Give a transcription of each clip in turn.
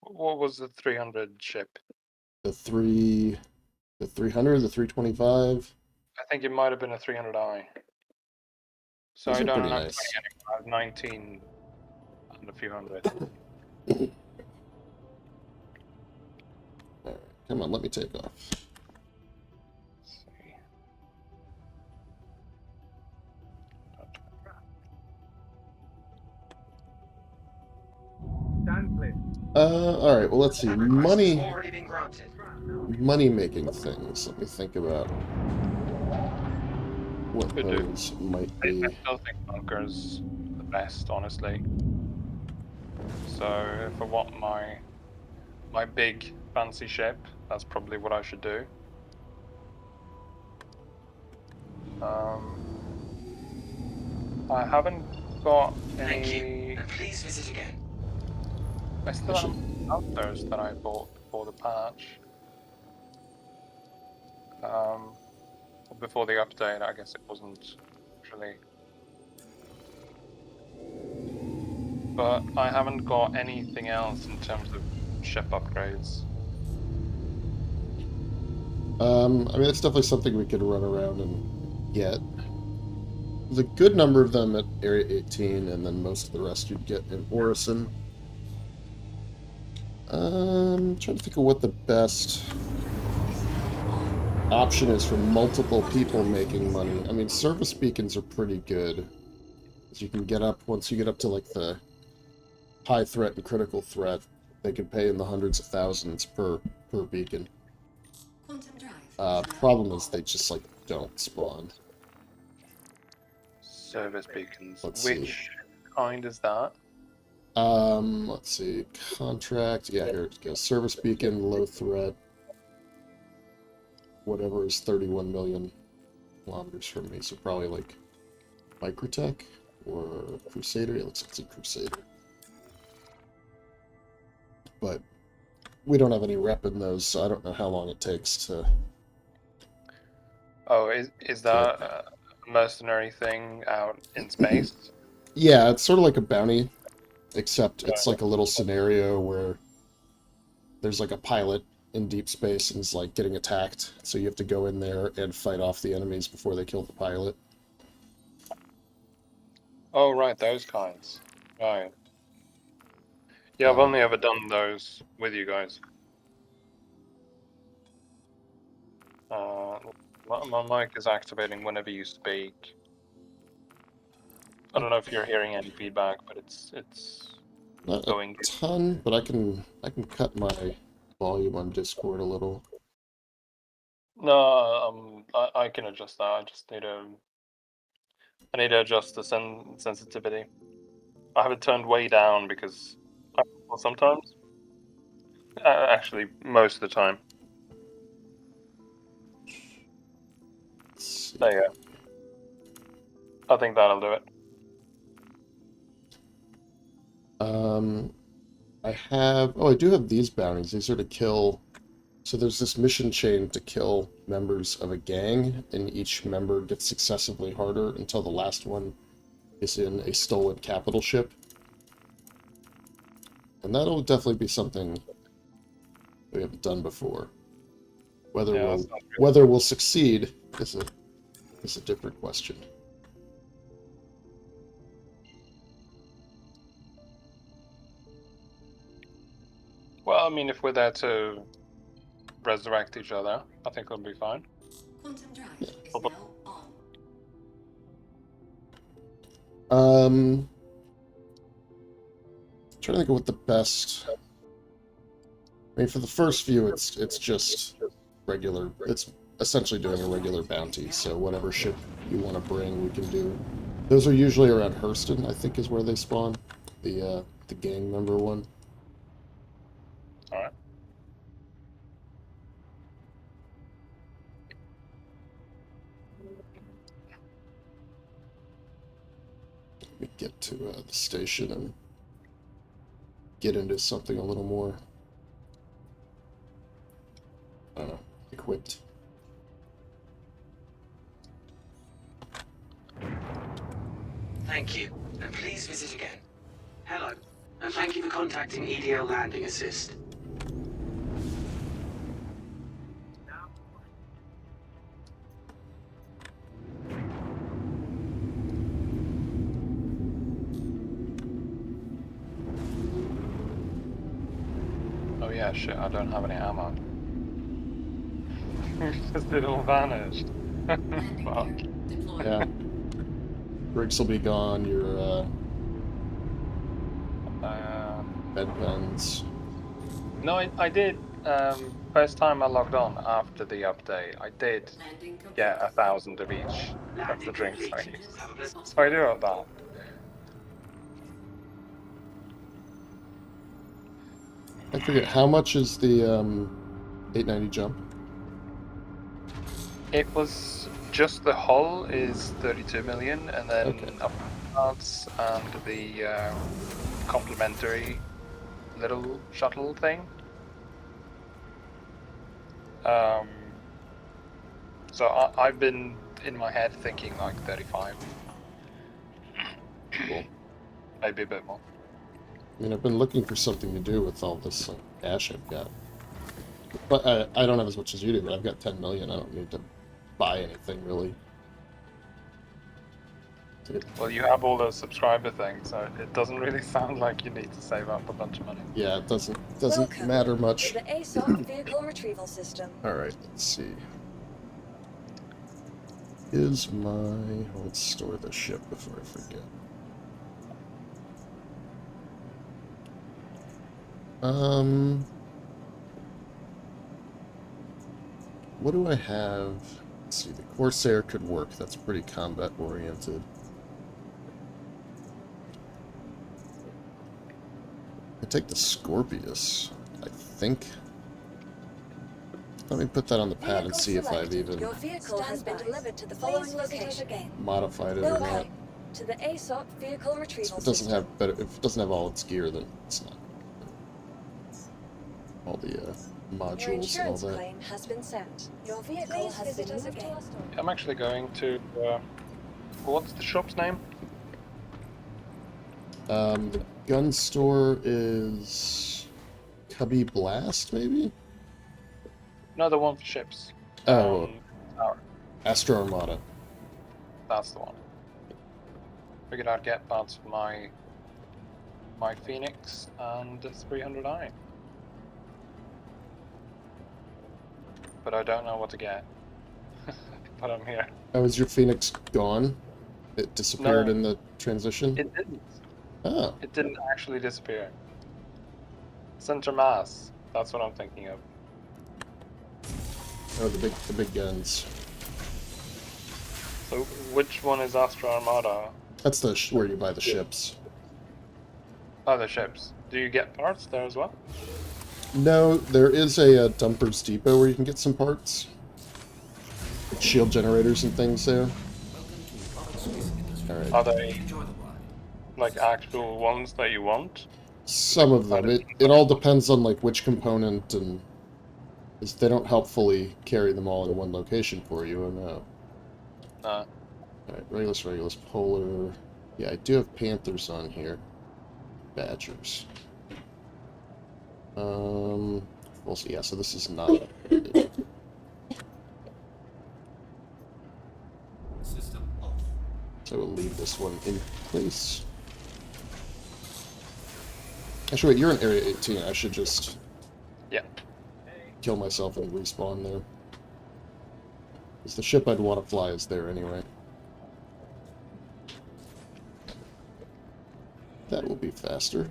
What was the 300 ship? The 300, the 325. I think it might have been a 300i. So These I are don't pretty have 20 nice. anymore. I have 19 and a few hundred. All right, come on, let me take off. Let's see. All right, well, let's see. That request has already been granted. Money making things. Let me think about what Could do. those might I be. still think bunker's the best, honestly. So if I want my big fancy ship, that's probably what I should do. Um, I haven't got Thank you, any. and please visit again. I still Actually, have those that I bought before the patch. Um, before the update, I guess it wasn't actually. But I haven't got anything else in terms of ship upgrades. I mean, that's definitely something we could run around and get. There's a good number of them at Area 18, and then most of the rest you'd get in Orison. Trying to think of what the best option is for multiple people making money. I mean, service beacons are pretty good. As you can get up, once you get up to like the high threat and critical threat, they can pay in the hundreds of thousands per beacon. Problem is they just like don't spawn. Service beacons. Let's see. Which kind is that? Let's see. Contract. Yeah, here it goes. Service beacon, low threat. Whatever is 31 million kilometers from me. So probably like Microtech or Crusader. It looks like it's a Crusader. But we don't have any rep in those, so I don't know how long it takes to Oh, is get. that a mercenary thing out in space? Yeah, it's sort of like a bounty, except it's Right. like a little scenario where there's like a pilot in deep space and is like getting attacked, so you have to go in there and fight off the enemies before they kill the pilot. Oh, right, those kinds. Right. Yeah, I've Um, only ever done those with you guys. Uh, my mic is activating whenever you speak. I don't know if you're hearing any feedback, but it's Not a going. ton, but I can cut my volume on Discord a little. No, I can adjust that. I need to adjust the sensitivity. I have it turned way down because, well, sometimes, actually, most of the time. Let's see. There you go. I think that'll do it. Um, I do have these bounties. These are to kill. So there's this mission chain to kill members of a gang, and each member gets successively harder until the last one is in a stolen capital ship. And that'll definitely be something we haven't done before. Whether Yeah, that we'll sounds good. whether we'll succeed is a different question. Well, I mean, if we're there to resurrect each other, I think it'll be fine. Um, Trying to think of what the best. I mean, for the first few, it's just regular. It's essentially doing a regular bounty. So whatever ship you want to bring, we can do. Those are usually around Hurston, I think, is where they spawn. The gang member one. All right. Let me get to the station and get into something a little more, I don't know, equipped. Thank you, and please visit again. Hello, And thank you for contacting EDL Landing Assist. Oh yeah, shit, I don't have any ammo. Just it all vanished. Fuck. Yeah. Rigs will be gone, your bed guns. No, I did. First time I logged on after the update, I did get 1,000 of each of the Landing drinks I complete. used. Have a pleasant. So I do have that. I forget, how much is the 890 jump? It was just the hull is 32 million, and then Okay. upgrades and the complimentary little shuttle thing. So I've been in my head thinking like 35, Cool. maybe a bit more. I mean, I've been looking for something to do with all this cash I've got. But I don't have as much as you do, but I've got 10 million. I don't need to buy anything, really. Well, you have all those subscriber things, so it doesn't really sound like you need to save up a bunch of money. Yeah, it doesn't Welcome matter much. to the ASOP vehicle retrieval system. Alright, let's see. Let's store the ship before I forget. What do I have? Let's see, the Corsair could work. That's pretty combat oriented. I take the Scorpius, I think. Let me put that on the pad and see if I've even Your vehicle has been delivered to the following location. modified it or not. Welcome to the ASOP vehicle retrieval If it doesn't system. have better, if it doesn't have all its gear, then it's not. All the Your modules and all insurance that. claim has been sent. Your vehicle has been moved to our storage. I'm actually going to. What's the shop's name? The gun store is Cubby Blast, maybe? No, the one for ships. Oh, Tower. Astro Armada. That's the one. Figured I'd get parts for my Phoenix and the 300i. But I don't know what to get. But I'm here. Oh, is your Phoenix gone? It disappeared No. in the transition? It didn't. Oh, It didn't actually disappear. Center mass. That's what I'm thinking of. oh, the big guns. So which one is Astra Armada? That's the where you buy the ships. Oh, the ships. Do you get parts there as well? No, there is a Dumpers Depot where you can get some parts. Like shield generators and things there. Alright. Are they like actual ones that you want? Some of them. It all depends on like which component, and they don't help fully carry them all in one location for you. Oh no. Alright, Regulus, Polar. Yeah, I do have Panthers on here. Badgers. We'll see. Yeah, so this is not. So we'll leave this one in place. Actually, wait, you're in Area 18. I should just Yeah. kill myself and respawn there. Because the ship I'd want to fly is there anyway. That will be faster.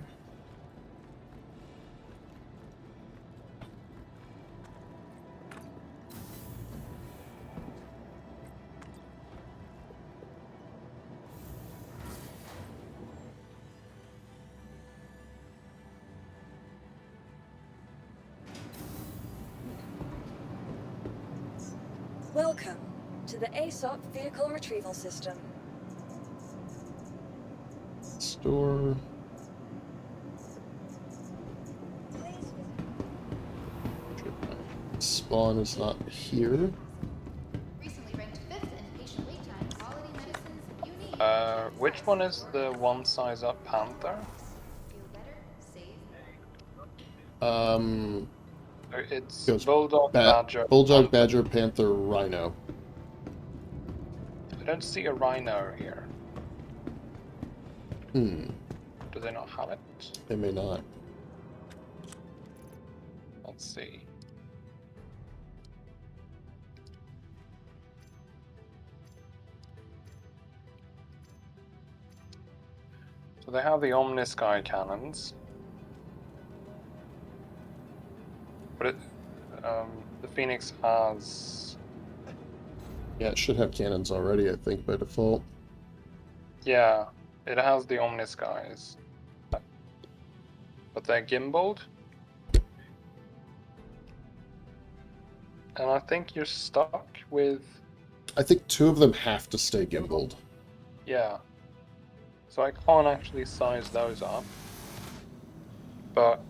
Welcome to the ASOP vehicle retrieval system. Store. Spawn is not here. Recently ranked 5th in patient wait time, quality medicines you need. Which one is the one size up Panther? Feel better? It's Goes Bulldog, Badger. Bulldog, Badger, Panther, Rhino. I don't see a Rhino here. Hmm. Do they not have it? They may not. Let's see. So they have the Omnisky cannons. But the Phoenix has... Yeah, it should have cannons already, I think, by default. Yeah, it has the Omniskys. But they're gimbaled. And I think you're stuck with... I think 2 of them have to stay gimbaled. Yeah. So I can't actually size those up. But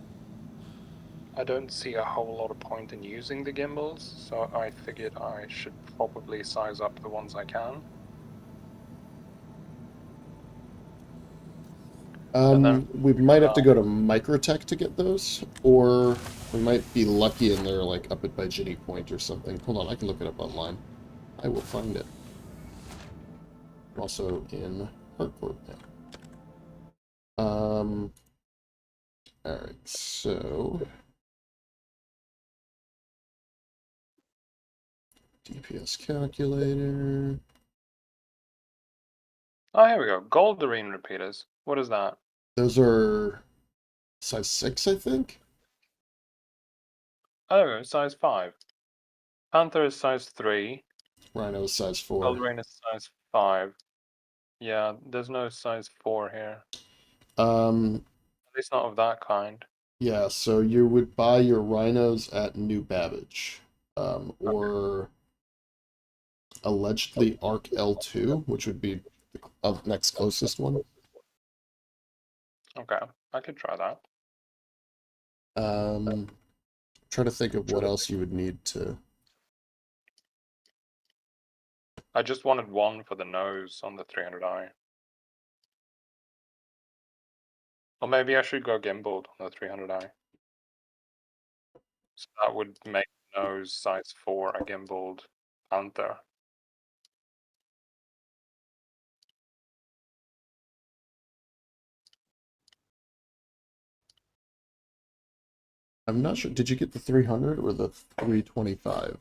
I don't see a whole lot of point in using the gimbals, so I figured I should probably size up the ones I can. We might have to go to Microtech to get those, or we might be lucky and they're like up at by Ginny Point or something. Hold on, I can look it up online. I will find it. I'm also in Hardcore now. Alright, so... DPS calculator... Oh, here we go. Goldarine repeaters. What is that? Those are size 6, I think? Oh, size 5. Panther is size 3. Rhino is size 4. Goldarine is size 5. Yeah, there's no size 4 here. At least not of that kind. Yeah, so you would buy your Rhinos at New Babbage. Or allegedly Arc L2, which would be the next closest one. Okay, I could try that. Try to think of what else you would need to... I just wanted one for the nose on the 300i. Or maybe I should go gimbaled on the 300i. So that would make the nose size 4 a gimbaled Panther. I'm not sure. Did you get the 300 or the 325?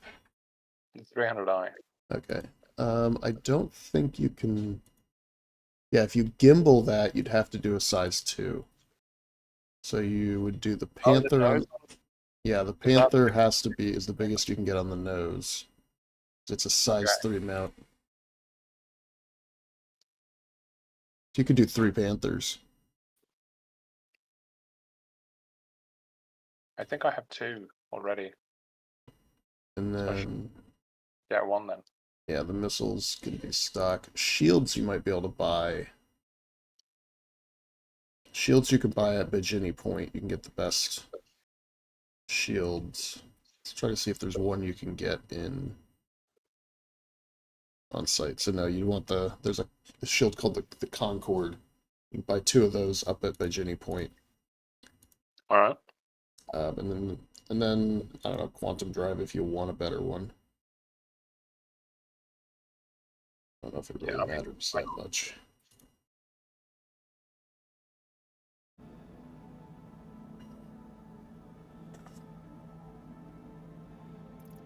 The 300i. Okay. I don't think you can... Yeah, if you gimbal that, you'd have to do a size 2. So you would do the Panther on... Yeah, the Panther has to be, is the biggest you can get on the nose. It's a size 3 mount. You could do 3 Panthers. I think I have 2 already. And then... Get 1 then. Yeah, the missiles can be stock. Shields you might be able to buy. Shields you can buy at Bajini Point. You can get the best shields. Let's try to see if there's one you can get in on site. So no, you want there's a shield called the Concord. You can buy 2 of those up at Bajini Point. Alright. And then I don't know, Quantum Drive if you want a better one. I don't know if it really matters that much.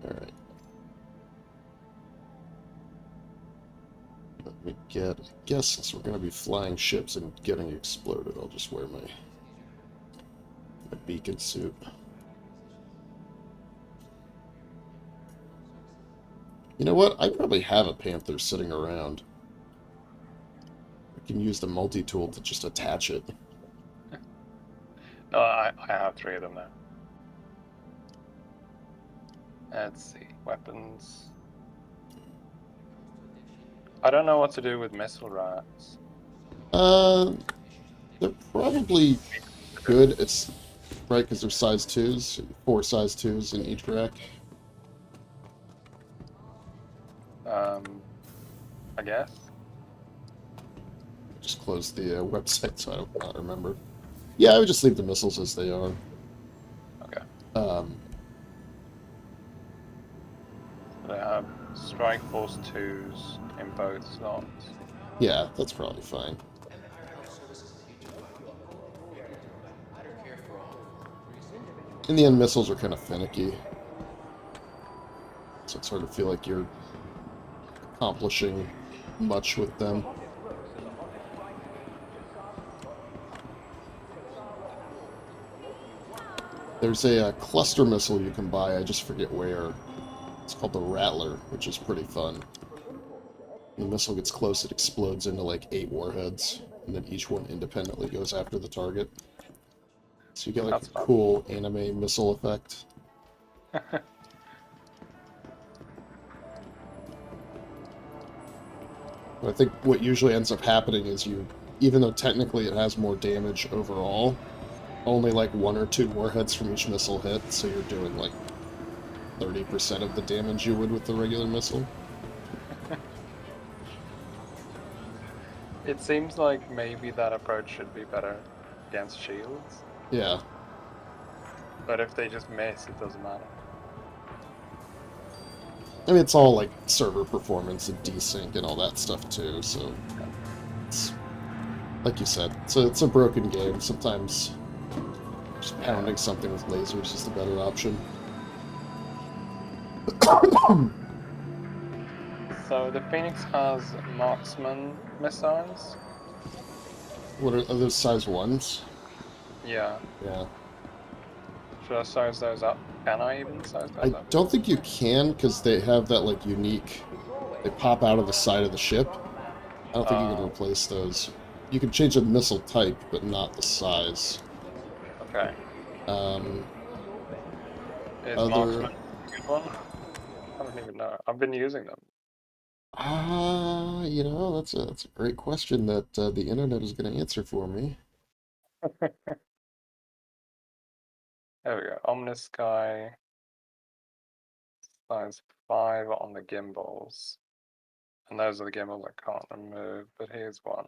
Alright. Let me get... I guess since we're going to be flying ships and getting exploded, I'll just wear my beacon suit. You know what? I probably have a Panther sitting around. I can use the multi-tool to just attach it. No, I have 3 of them now. Let's see. Weapons. I don't know what to do with missile rats. They're probably good. It's right because they're size 2s. 4 size 2s in each rack. I guess. Just close the website so I don't remember. Yeah, I would just leave the missiles as they are. Um, They have Strike Force 2s in both slots. yeah, that's probably fine. In the end, missiles are kind of finicky, so it's hard to feel like you're accomplishing much with them. There's a cluster missile you can buy, I just forget where. It's called the Rattler, which is pretty fun. When the missile gets close, it explodes into like 8 warheads, and then each one independently goes after the target. So you get like That's a fun. cool anime missile effect. But I think what usually ends up happening is even though technically it has more damage overall, only like 1 or 2 warheads from each missile hit, so you're doing like 30% of the damage you would with the regular missile. It seems like maybe that approach should be better against shields, Yeah. but if they just miss, it doesn't matter. I mean, it's all like server performance and desync and all that stuff too, so it's, like you said, it's a broken game. Sometimes just pounding something with lasers is the better option. So the Phoenix has marksman missiles. What are those size 1s? Yeah. Yeah. Should I size those up? Can I even size I those up? don't think you can, because they have that like unique, they pop out of the side of the ship. I don't think you can Uh, replace those. You can change the missile type, but not the size. okay. Um, Is other... marksman a good one? I don't even know. I've been using them. that's a great question that the internet is going to answer for me. There we go. Omnis Sky, size 5 on the gimbals. And those are the gimbals I can't remove, but here's one.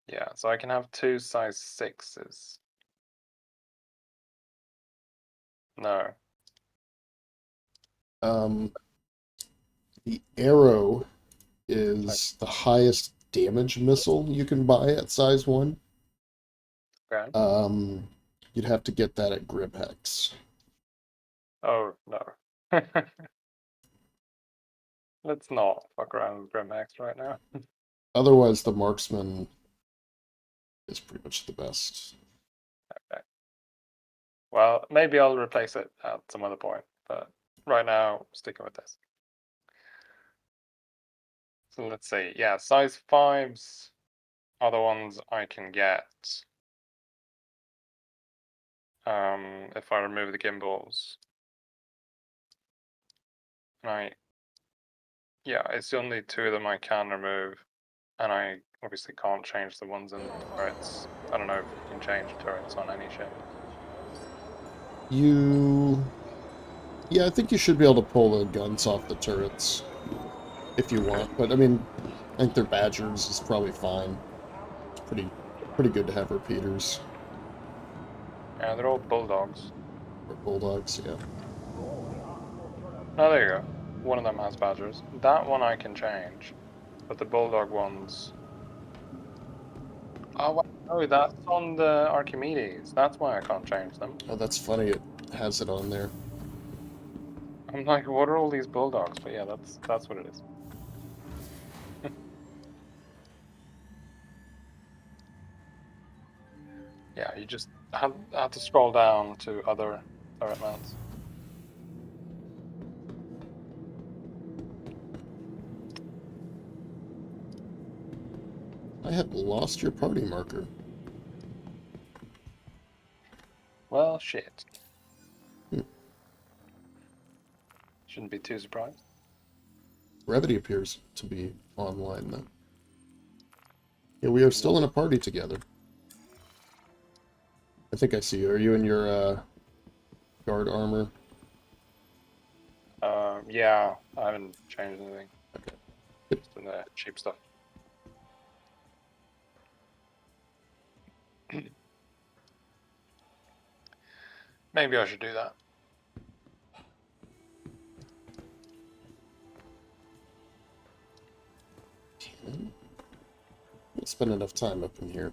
Yeah, so I can have 2 size 6s. No. Um, the Arrow is the highest damage missile you can buy at size 1. Okay. You'd have to get that at Griphex. Oh, no. Let's not fuck around with Grimhex right now. Otherwise, the Marksman is pretty much the best. Okay. Well, maybe I'll replace it at some other point, but right now, sticking with this. So let's see. Yeah, size 5s are the ones I can get. If I remove the gimbals. Yeah, it's only 2 of them I can remove, and I obviously can't change the ones in the turrets. I don't know if you can change turrets on any ship. Yeah, I think you should be able to pull the guns off the turrets if you want. But I mean, I think their Badgers is probably fine. It's pretty good to have repeaters Yeah, they're all bulldogs. or bulldogs. Yeah. Oh, there you go. One of them has badgers. That one I can change, but the bulldog ones. Oh, no, that's on the Archimedes. That's why I can't change them. Oh, that's funny. It has it on there. I'm like, what are all these bulldogs? But yeah, that's what it is. Yeah, you just have to scroll down to other turret mounts. I have lost your party marker. Well, shit. Hmm. Shouldn't be too surprised. Brevity appears to be online though. Yeah, we are still in a party together. I think I see you. Are you in your guard armor? Yeah, I haven't changed anything. Okay. Just in the cheap stuff. Maybe I should do that. Okay. We'll spend enough time up in here.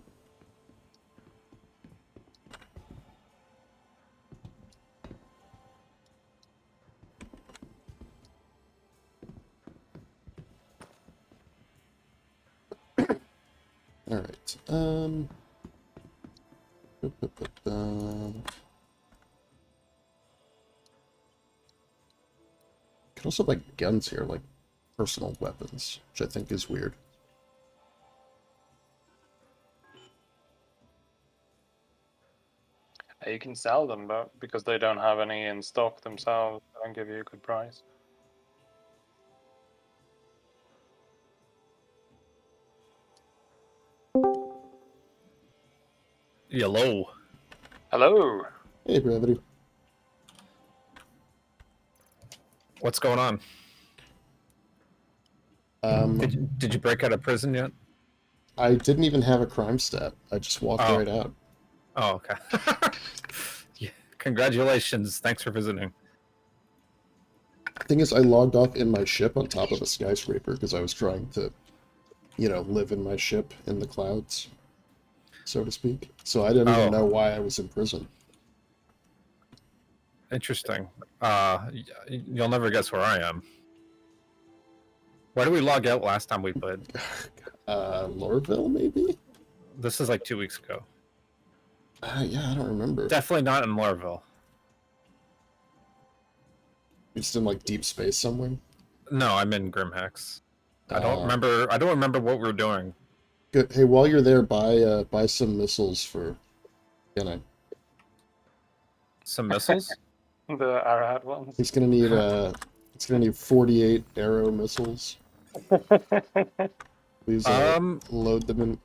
All right. Could also buy guns here, like personal weapons, which I think is weird. You can sell them, but because they don't have any in stock themselves, they don't give you a good price. Hello. Hello. Hey, Brevity. What's going on? Did you break out of prison yet? I didn't even have a crime stat. I just walked Oh. right out. Oh, okay. Yeah. Congratulations. Thanks for visiting. Thing is, I logged off in my ship on top of a skyscraper because I was trying to, you know, live in my ship in the clouds, so to speak. So I didn't even know why I was in prison. Interesting. You'll never guess where I am. Where did we log out last time we played? Lorville, maybe? This is like 2 weeks ago. Yeah, I don't remember. Definitely not in Lorville. It's in like deep space somewhere. No, I'm in Grimhex. I don't remember. I don't remember what we were doing. Good. Hey, while you're there, buy some missiles for Kienai. Some missiles? The Arad ones. He's gonna need 48 arrow missiles. Please load them in.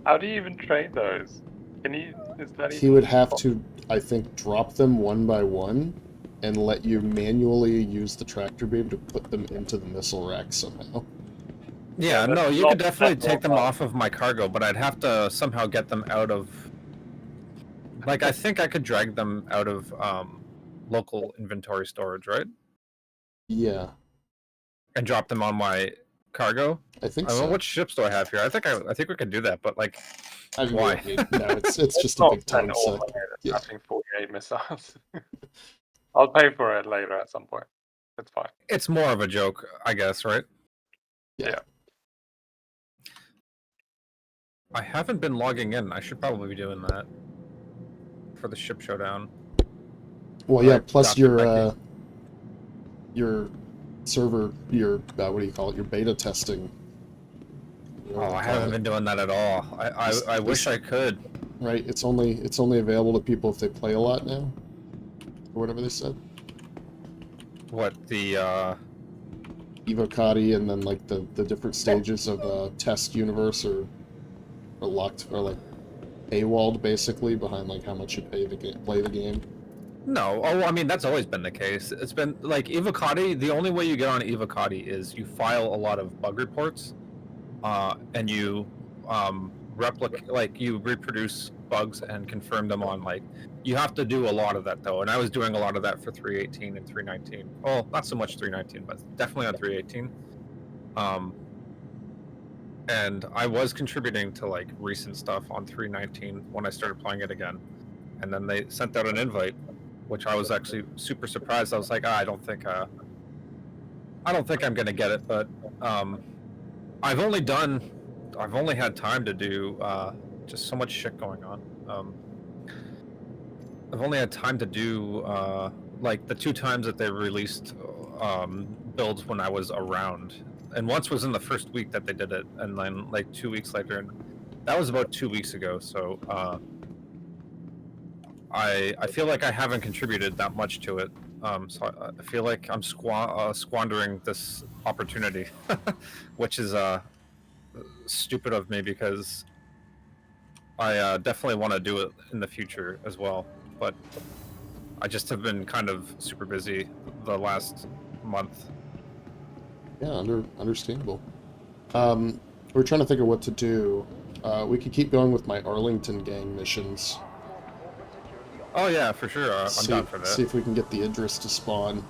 How do you even trade those? Can you? Is that He would have to, I think, drop them one by one, and let you manually use the tractor beam to put them into the missile rack somehow. Yeah, no, you could definitely take them off of my cargo, but I'd have to somehow get them out of... Like, I think I could drag them out of local inventory storage, right? Yeah. And drop them on my cargo? I think I don't know, so. what ships do I have here? I think we could do that, but like, I mean, why? No, it's just a big time suck. Yeah. Having 48 missiles. I'll pay for it later at some point. It's fine. It's more of a joke, I guess, right? Yeah. I haven't been logging in. I should probably be doing that for the ship showdown. Well, yeah. Plus Dr. your server, your what do you call it? Your beta testing. Oh, I haven't been doing that at all. I wish I could. Right. It's only available to people if they play a lot now, or whatever they said. What the Evocati and then like the different stages of test universe are locked or like paywalled basically behind like how much you pay to play the game. No, oh, I mean, that's always been the case. It's been, like, Evocati, the only way you get on Evocati is you file a lot of bug reports, and you, you reproduce bugs and confirm them on, like, you have to do a lot of that, though, and I was doing a lot of that for 3.18 and 3.19. Well, not so much 3.19, but definitely on 3.18. And I was contributing to, like, recent stuff on 3.19 when I started playing it again, and then they sent out an invite, which I was actually super surprised. I was like, I don't think I'm gonna get it, but I've only had time to do just so much shit going on. I've only had time to do like the 2 times that they released builds when I was around, and once was in the first week that they did it, and then like 2 weeks later, and that was about 2 weeks ago. So I feel like I haven't contributed that much to it, so I feel like I'm squandering this opportunity, which is stupid of me because I definitely want to do it in the future as well, but I just have been kind of super busy the last month. Yeah, understandable. We're trying to think of what to do. We could keep going with my Arlington gang missions. Oh yeah, for sure. I'm see, down for that. see if we can get the Idris to spawn.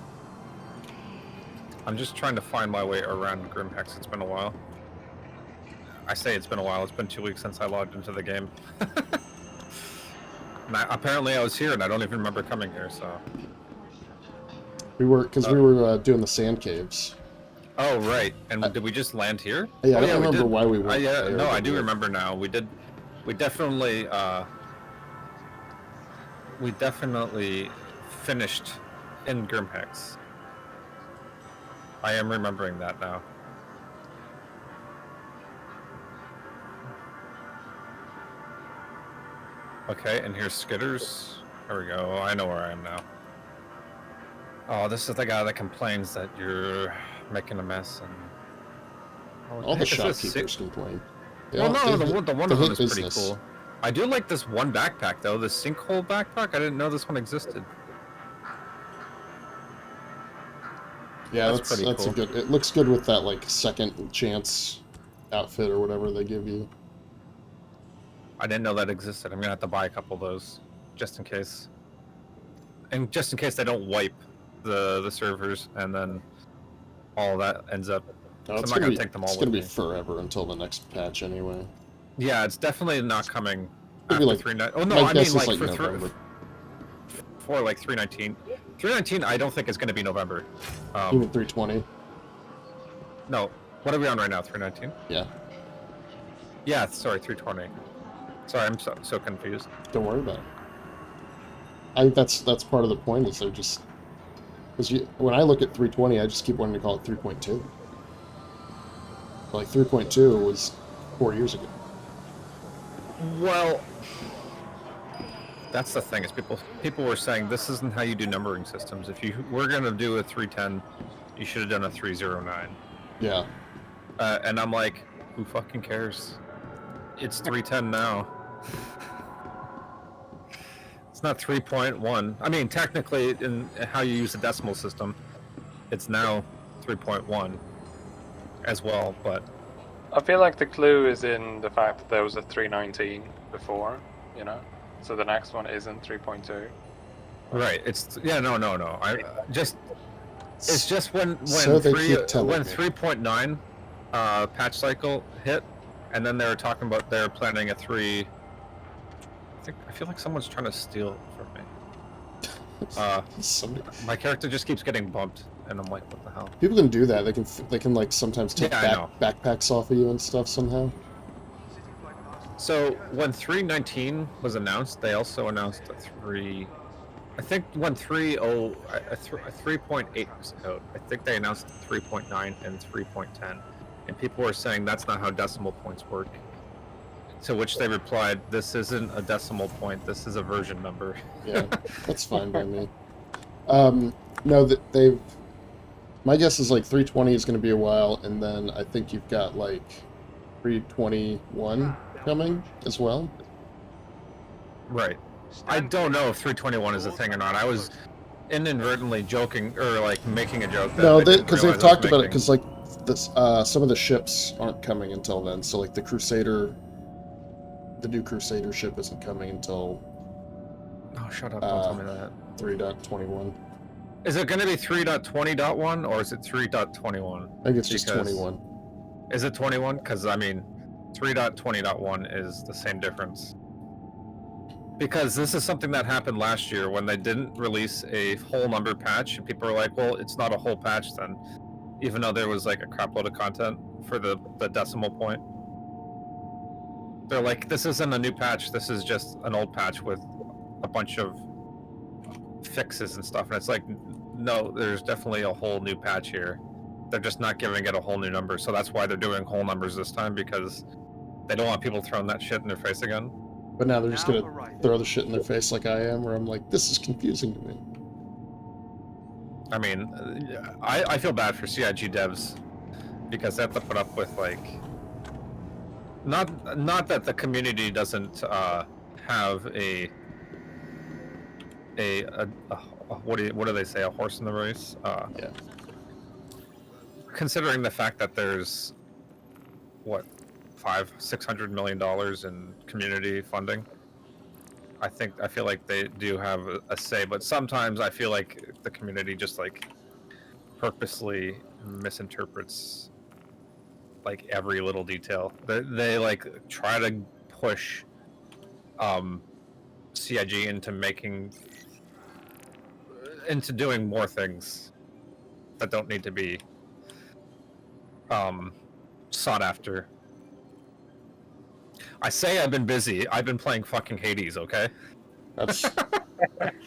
I'm just trying to find my way around Grimhex. It's been a while. I say it's been a while. It's been 2 weeks since I logged into the game. And apparently I was here and I don't even remember coming here, so... We were doing the sand caves. Oh, right. And did we just land here? Yeah, oh, I don't remember why we went yeah, there. no, I but do remember now. We definitely finished in Grimhex. I am remembering that now. Okay, and here's Skitters. There we go. I know where I am now. Oh, this is the guy that complains that you're making a mess and... Oh, all the shopkeepers complain. Well, no, the one of them is pretty business. cool. I do like this one backpack, though. The sinkhole backpack. I didn't know this one existed. Yeah, That's pretty that's cool. a good. It looks good with that like second chance outfit or whatever they give you. I didn't know that existed. I'm gonna have to buy a couple of those, just in case. And just in case they don't wipe the servers, and then all that ends up. No, So I'm not gonna take them all It's with gonna be me. forever until the next patch anyway. Yeah, it's definitely not coming It'll be after like- 3.9. Oh no, my I guess mean is like November. for like 3.19. 3.19, I don't think it's gonna be November. Even 320. No, what are we on right now? 3.19. Yeah. Yeah, sorry, 3.20. Sorry, I'm so confused. Don't worry about it. I think that's part of the point is they're just because when I look at 320, I just keep wanting to call it 3.2. Like 3.2 was 4 years ago. Well, that's the thing is people were saying this isn't how you do numbering systems. If you were gonna do a 310, you should have done a 309. Yeah. And I'm like, who fucking cares? It's 310 now. It's not 3.1. I mean, technically, in how you use the decimal system, it's now 3.1 as well, but... I feel like the clue is in the fact that there was a 319 before, you know? So the next one isn't 3.2. Right, it's... Yeah, no. It's just when So they keep telling when me. 3.9 patch cycle hit, and then they were talking about they're planning a 3... I feel like someone's trying to steal from me. Somebody, My character just keeps getting bumped, and I'm like, what the hell? people can do that. They can like sometimes take Yeah, I know. backpacks off of you and stuff somehow. So when 3.19 was announced, they also announced a 3. I think when 3.8 was out, I think they announced 3.9 and 3.10, and people were saying that's not how decimal points work. To which they replied, "This isn't a decimal point. This is a version number." Yeah, that's fine by me. No, that they've. My guess is like 320 is going to be a while, and then I think you've got like 321 coming as well. Right. I don't know if 321 is a thing or not. I was inadvertently joking or like making a joke. That No, they didn't because they've realize I was talked about it. making. Because like this, some of the ships aren't coming until then. So like the Crusader, the new Crusader ship isn't coming until Oh, shut up! Don't tell me that. 3.21. Is it going to be 3.20.1 or is it 3.21? I think it's just Because- 21. Is it 21? Because I mean, 3.20.1 is the same difference. Because this is something that happened last year when they didn't release a whole number patch, and people were like, "Well, it's not a whole patch then," even though there was like a crap load of content for the decimal point. They're like, "This isn't a new patch. This is just an old patch with a bunch of fixes and stuff." And it's like, no, there's definitely a whole new patch here. They're just not giving it a whole new number, so that's why they're doing whole numbers this time, because they don't want people throwing that shit in their face again. But now they're just gonna throw the shit in their face like I am, where I'm like, this is confusing to me. I mean, I feel bad for CIG devs because they have to put up with like, not that the community doesn't have a what do they say, a horse in the race? Yeah. Considering the fact that there's what, $500-600 million in community funding, I feel like they do have a say, but sometimes I feel like the community just like purposely misinterprets like every little detail. They like try to push CIG into doing more things that don't need to be sought after. I say I've been busy. I've been playing fucking Hades, okay? That's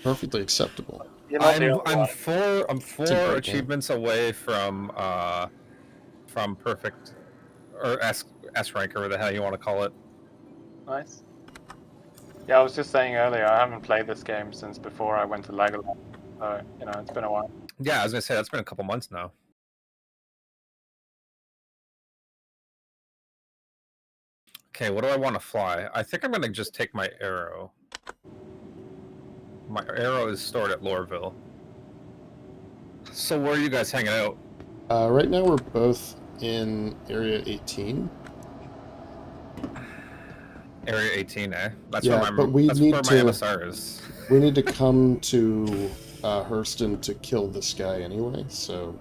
perfectly acceptable. You're not the only I'm one. four It's a great achievements away from perfect or S rank or whatever the hell you want to call it. Nice. Yeah, I was just saying earlier, I haven't played this game since before I went to Legoland. So, you know, it's been a while. Yeah, I was gonna say that's been a couple months now. Okay, what do I want to fly? I think I'm gonna just take my arrow. My arrow is stored at Loreville. So where are you guys hanging out? Right now we're both in Area 18. Area 18, eh? That's Yeah, where my but we that's need where my to- MSR is. We need to come to Hurston to kill this guy anyway, so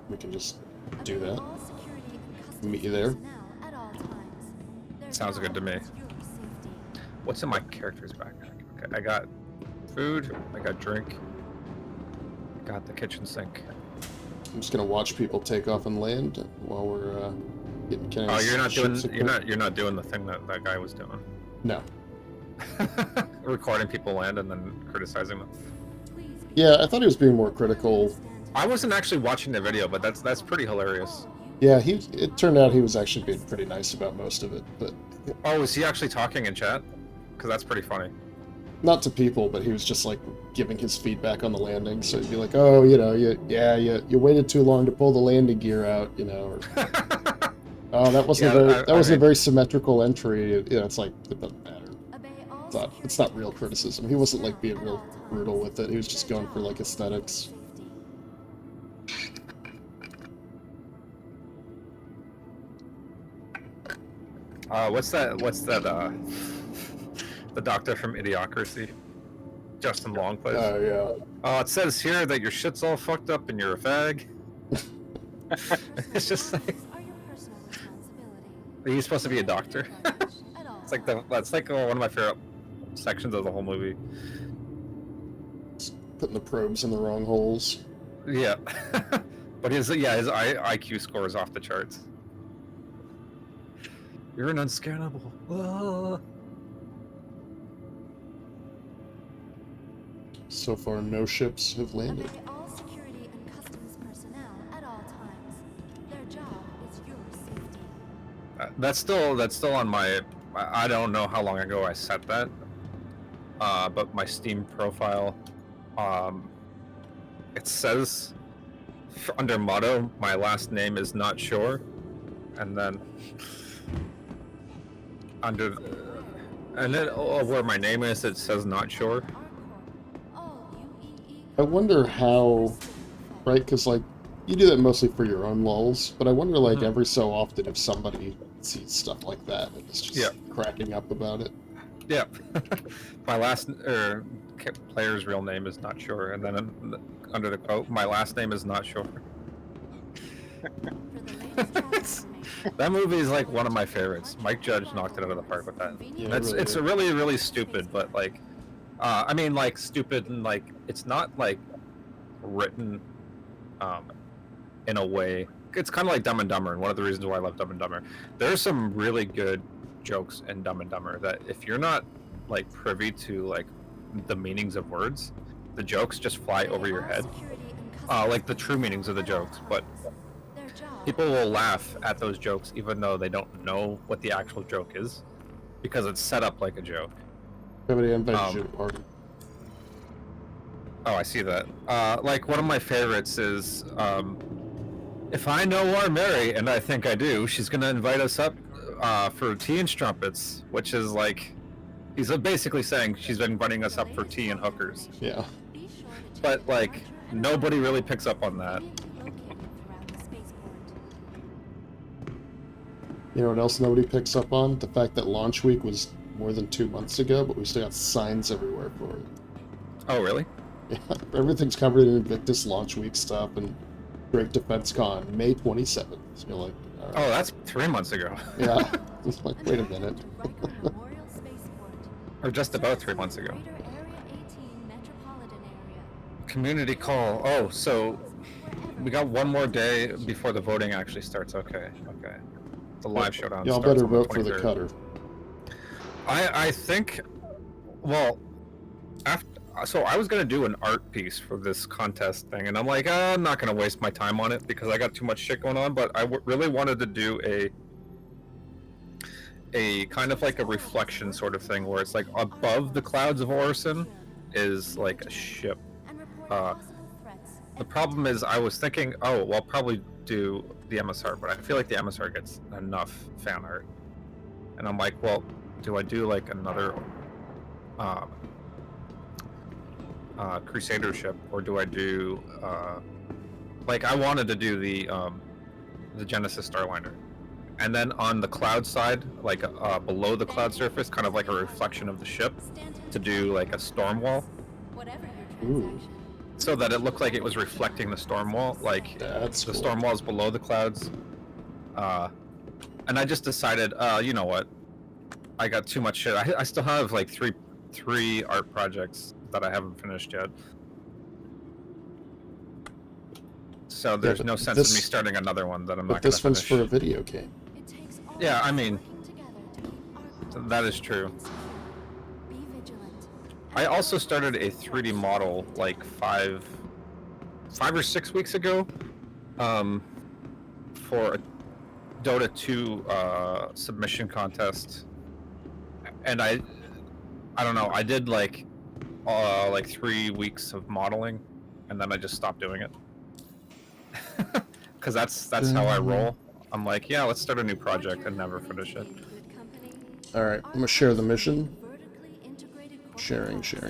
we can just do that. All security and customs Meet you there. personnel at all times. Their Sounds good to job me. is your safety. What's in my character's backpack? Okay, I got food, I got drink, got the kitchen sink. I'm just gonna watch people take off and land while we're getting Kienai's Oh, you're not ships doing equipped. you're not doing the thing that that guy was doing. No. Recording people land and then criticizing them. Please be Yeah, I thought he was being more critical. I wasn't actually watching the video, but that's pretty hilarious. Yeah, it turned out he was actually being pretty nice about most of it, but Oh, is he actually talking in chat? Because that's pretty funny. not to people, but he was just like giving his feedback on the landing. So he'd be like, "Oh, you know, you waited too long to pull the landing gear out, you know." Or, "Oh, that wasn't a very symmetrical entry." You know, it's like it doesn't matter. obey all It's not real criticism. He wasn't like being real brutal with it. He was just going for like aesthetics. What's that? The doctor from Idiocracy, Justin Long plays. Oh yeah. It says here that your shit's all fucked up and you're a fag. It's just like are your personal responsibility. he's supposed to be a doctor. At all It's like that's like one of my favorite sections of the whole movie. Putting the probes in the wrong holes. Yeah, but his IQ score is off the charts. You're an unscannable. Ah. So far, no ships have landed. Obey all security and customs personnel at all times. Their job is your safety. That's still on my. I don't know how long ago I set that. But my Steam profile, it says under motto, my last name is not sure, and then under and then where my name is, it says not sure. All UEE I wonder how, right? Because like you do that mostly for your own lulls, but I wonder like every so often if somebody sees stuff like that and is just cracking up about it. Yeah, my last player's real name is not sure, and then under the quote, my last name is not sure. for the latest travel information. That movie is like one of my favorites. Mike Judge knocked it out of the park with that. Yeah, It's a really stupid, but like, I mean like stupid and like it's not like written, in a way. It's kind of like Dumb and Dumber, and one of the reasons why I love Dumb and Dumber. There's some really good jokes in Dumb and Dumber that if you're not like privy to like the meanings of words, the jokes just fly over your head. Like the true meanings of the jokes, but people will laugh at those jokes even though they don't know what the actual joke is, because it's set up like a joke. Everybody invited you to the party. Oh, I see that. Like one of my favorites is, if I know our Mary, and I think I do, she's gonna invite us up for tea and strumpets, which is like, he's basically saying she's been inviting us up for tea and hookers. Yeah. But like, nobody really picks up on that. You know what else nobody picks up on? The fact that launch week was more than 2 months ago, but we still got signs everywhere for it. Oh, really? Yeah, everything's covered in Invictus Launch Week stuff and Great Defense Con, May 27th. So you're like, all right. Oh, that's 3 months ago. Yeah. It's like, wait a minute. Or just about 3 months ago. Greater Area 18 metropolitan area. Community call. Oh, so we got one more day before the voting actually starts. Okay, okay. The live showdown Y'all starts better on the vote for the 23rd. cutter. I think, well, after, so I was gonna do an art piece for this contest thing, and I'm like, I'm not gonna waste my time on it because I got too much shit going on. But I really wanted to do a kind of like a reflection sort of thing where it's like above the clouds of Orison is like a ship. The problem is I was thinking, oh, well, I'll probably do the MSR, but I feel like the MSR gets enough fan art. And I'm like, well, do I do like another Crusader ship, or do I do like I wanted to do the Genesis Starliner, and then on the cloud side, like below the cloud surface, kind of like a reflection of the ship, to do like a storm wall, Ooh, so that it looked like it was reflecting the storm wall, like that's the cool. storm wall's below the clouds. And I just decided, you know what? I got too much shit. I still have like three art projects that I haven't finished yet. So there's but no sense this- in me starting another one that I'm But not going this to one's finish. for a video game. Yeah, I mean, that is true. Be vigilant. I also started a 3D model like five or 6 weeks ago, for a Dota 2 submission contest, and I don't know. I did like 3 weeks of modeling, and then I just stopped doing it because that's how I roll. I'm like, yeah, let's start a new project and never finish it. Alright, I'm gonna share the mission. Sharing. Should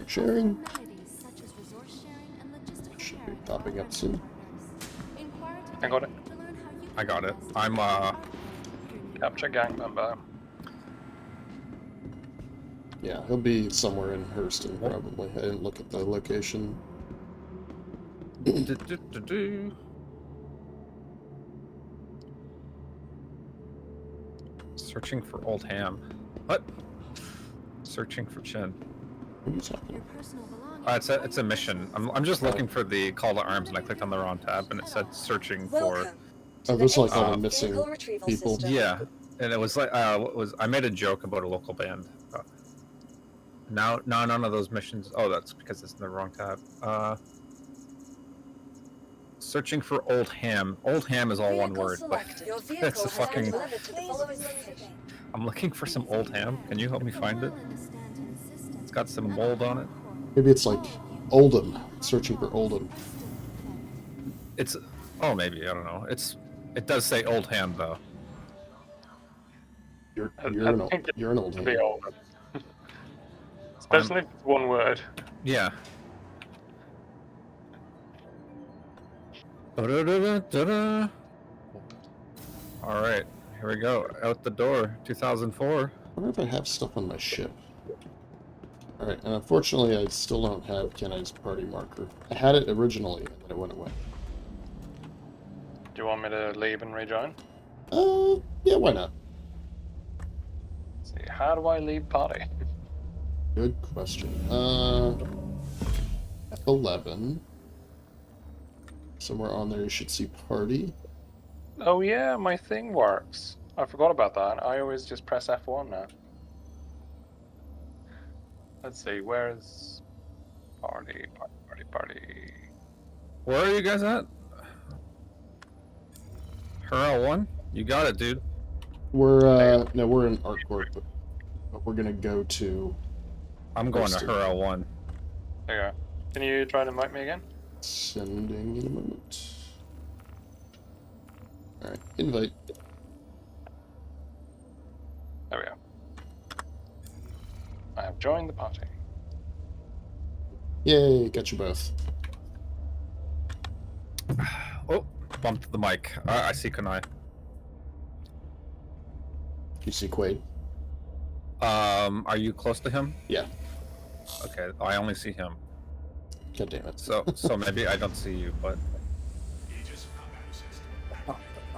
be popping up soon. I got it. I got it. I'm Capture gang member. Yeah, he'll be somewhere in Hurston, probably. I didn't look at the location. Searching for old ham. What? Searching for Chin. What are you talking about? It's a mission. I'm just looking for the call to arms, and I clicked on the wrong tab, and it said searching for. Welcome. Oh, those are like all the Vehicle missing retrieval people. system. Yeah, and it was like I made a joke about a local band. Now none of those missions. Oh, that's because it's in the wrong tab. Searching for old ham. Old ham is all one Vehicle word, but selected. Your vehicle it's a has been fucking. delivered to the following location. I'm looking for some old ham. Can you help me find it? It's got some mold on it. Maybe it's like Oldham. Searching for Oldham. It's oh maybe I don't know. It does say old ham though. You're I an old, think it you're an old To be hand. old. Especially if it's one word. Yeah. Da-da-da-da-da-da. All right, here we go. Out the door. 2004. I wonder if I have stuff on my ship. Alright, and unfortunately I still don't have Kienai's party marker. I had it originally, and then it went away. Do you want me to leave and rejoin? Yeah, why not? Let's see, how do I leave party? Good question. F11. Somewhere on there you should see party. Oh yeah, my thing works. I forgot about that. I always just press F1 now. Let's see, where's party? Where are you guys at? Hurrah 1? You got it, dude. We're, no, we're in Artcourt, but we're gonna go to... I'm going to Posted. Hurrah 1. There you go. Can you try to mic me again? Sending in a moment. Alright, invite. There we go. I have joined the party. Yay, got you both. Oh, bumped the mic. I see Kienai. You see Quade? Are you close to him? Yeah. Okay, I only see him. God damn it. So maybe I don't see you, but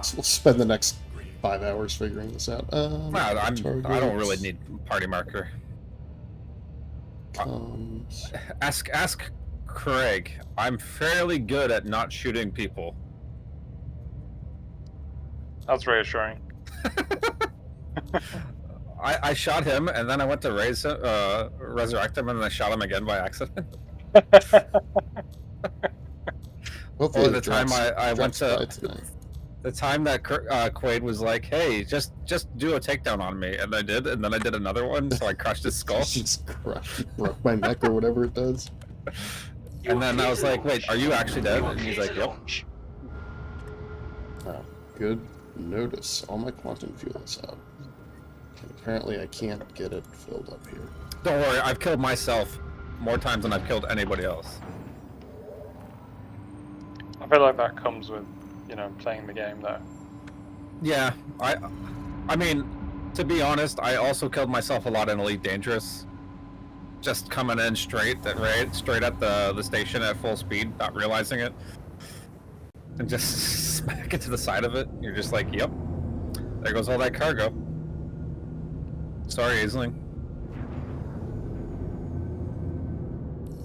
So we'll spend the next 5 hours figuring this out. I don't really targets, need party marker. comms. Ask Craig. I'm fairly good at not shooting people. That's reassuring. I shot him, and then I went to resurrect him, and then I shot him again by accident. Hopefully Or the it time drops, I went drops by to tonight. the time that Quade was like, "Hey, just do a takedown on me," and I did, and then I did another one, so I crushed his skull. Jesus Christ, you broke my neck or whatever it does. And then I was like, "Wait, are you actually dead?" And he's like, "Yep." Oh, good notice. All my quantum fuel is out. And apparently I can't get it filled up here. Don't worry, I've killed myself more times than I've killed anybody else. I feel like that comes with, playing the game though. Yeah, I mean, to be honest, I also killed myself a lot in Elite Dangerous. Just coming in straight at the station at full speed, not realizing it, and just smack into the side of it. You're just like, yep, there goes all that cargo. Sorry, Aisling.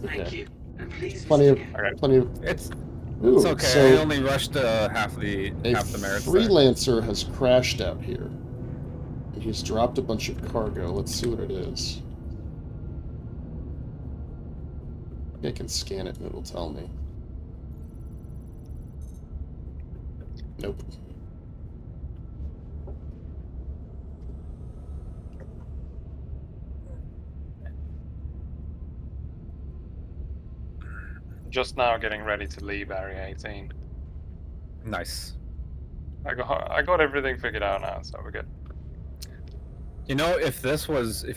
Thank you. And please Plenty of, visit again. plenty of. It's Ooh, okay. So I only rushed half the merits. There. freelancer has crashed out here. And he's dropped a bunch of cargo. Let's see what it is. I can scan it and it'll tell me. Nope. Just now getting ready to leave Area 18. Nice. I got everything figured out now, so we're good. You know, if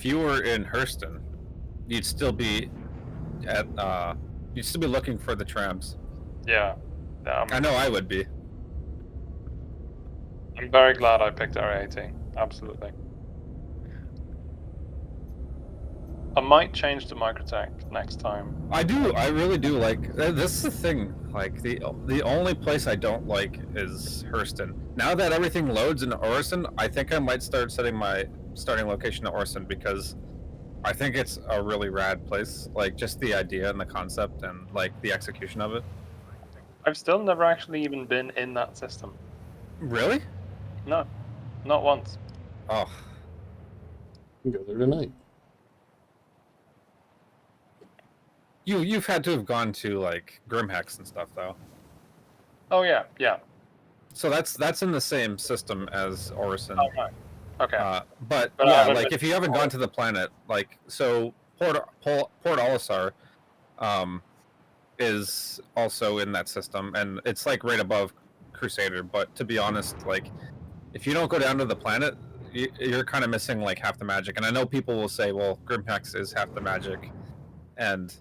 you were in Hurston, you'd still be looking for the trams. Yeah. I know I would be. I'm very glad I picked Area 18. Absolutely. I might change to Microtech next time. I do. I really do like. This is the thing. Like the only place I don't like is Hurston. Now that everything loads in Orison, I think I might start setting my starting location to Orison because I think it's a really rad place. Like just the idea and the concept and like the execution of it. I've still never actually even been in that system. Really? No, not once. Oh, You can go there tonight. you've had to have gone to like Grimhex and stuff though. Oh yeah, yeah. So that's in the same system as Orison. Oh, right. Okay. But But I yeah, haven't like been if you haven't gone to the planet, like so Port Olisar, is also in that system, and it's like right above Crusader. But to be honest, like if you don't go down to the planet, you're kind of missing like half the magic. And I know people will say, well, Grimhex is half the magic, and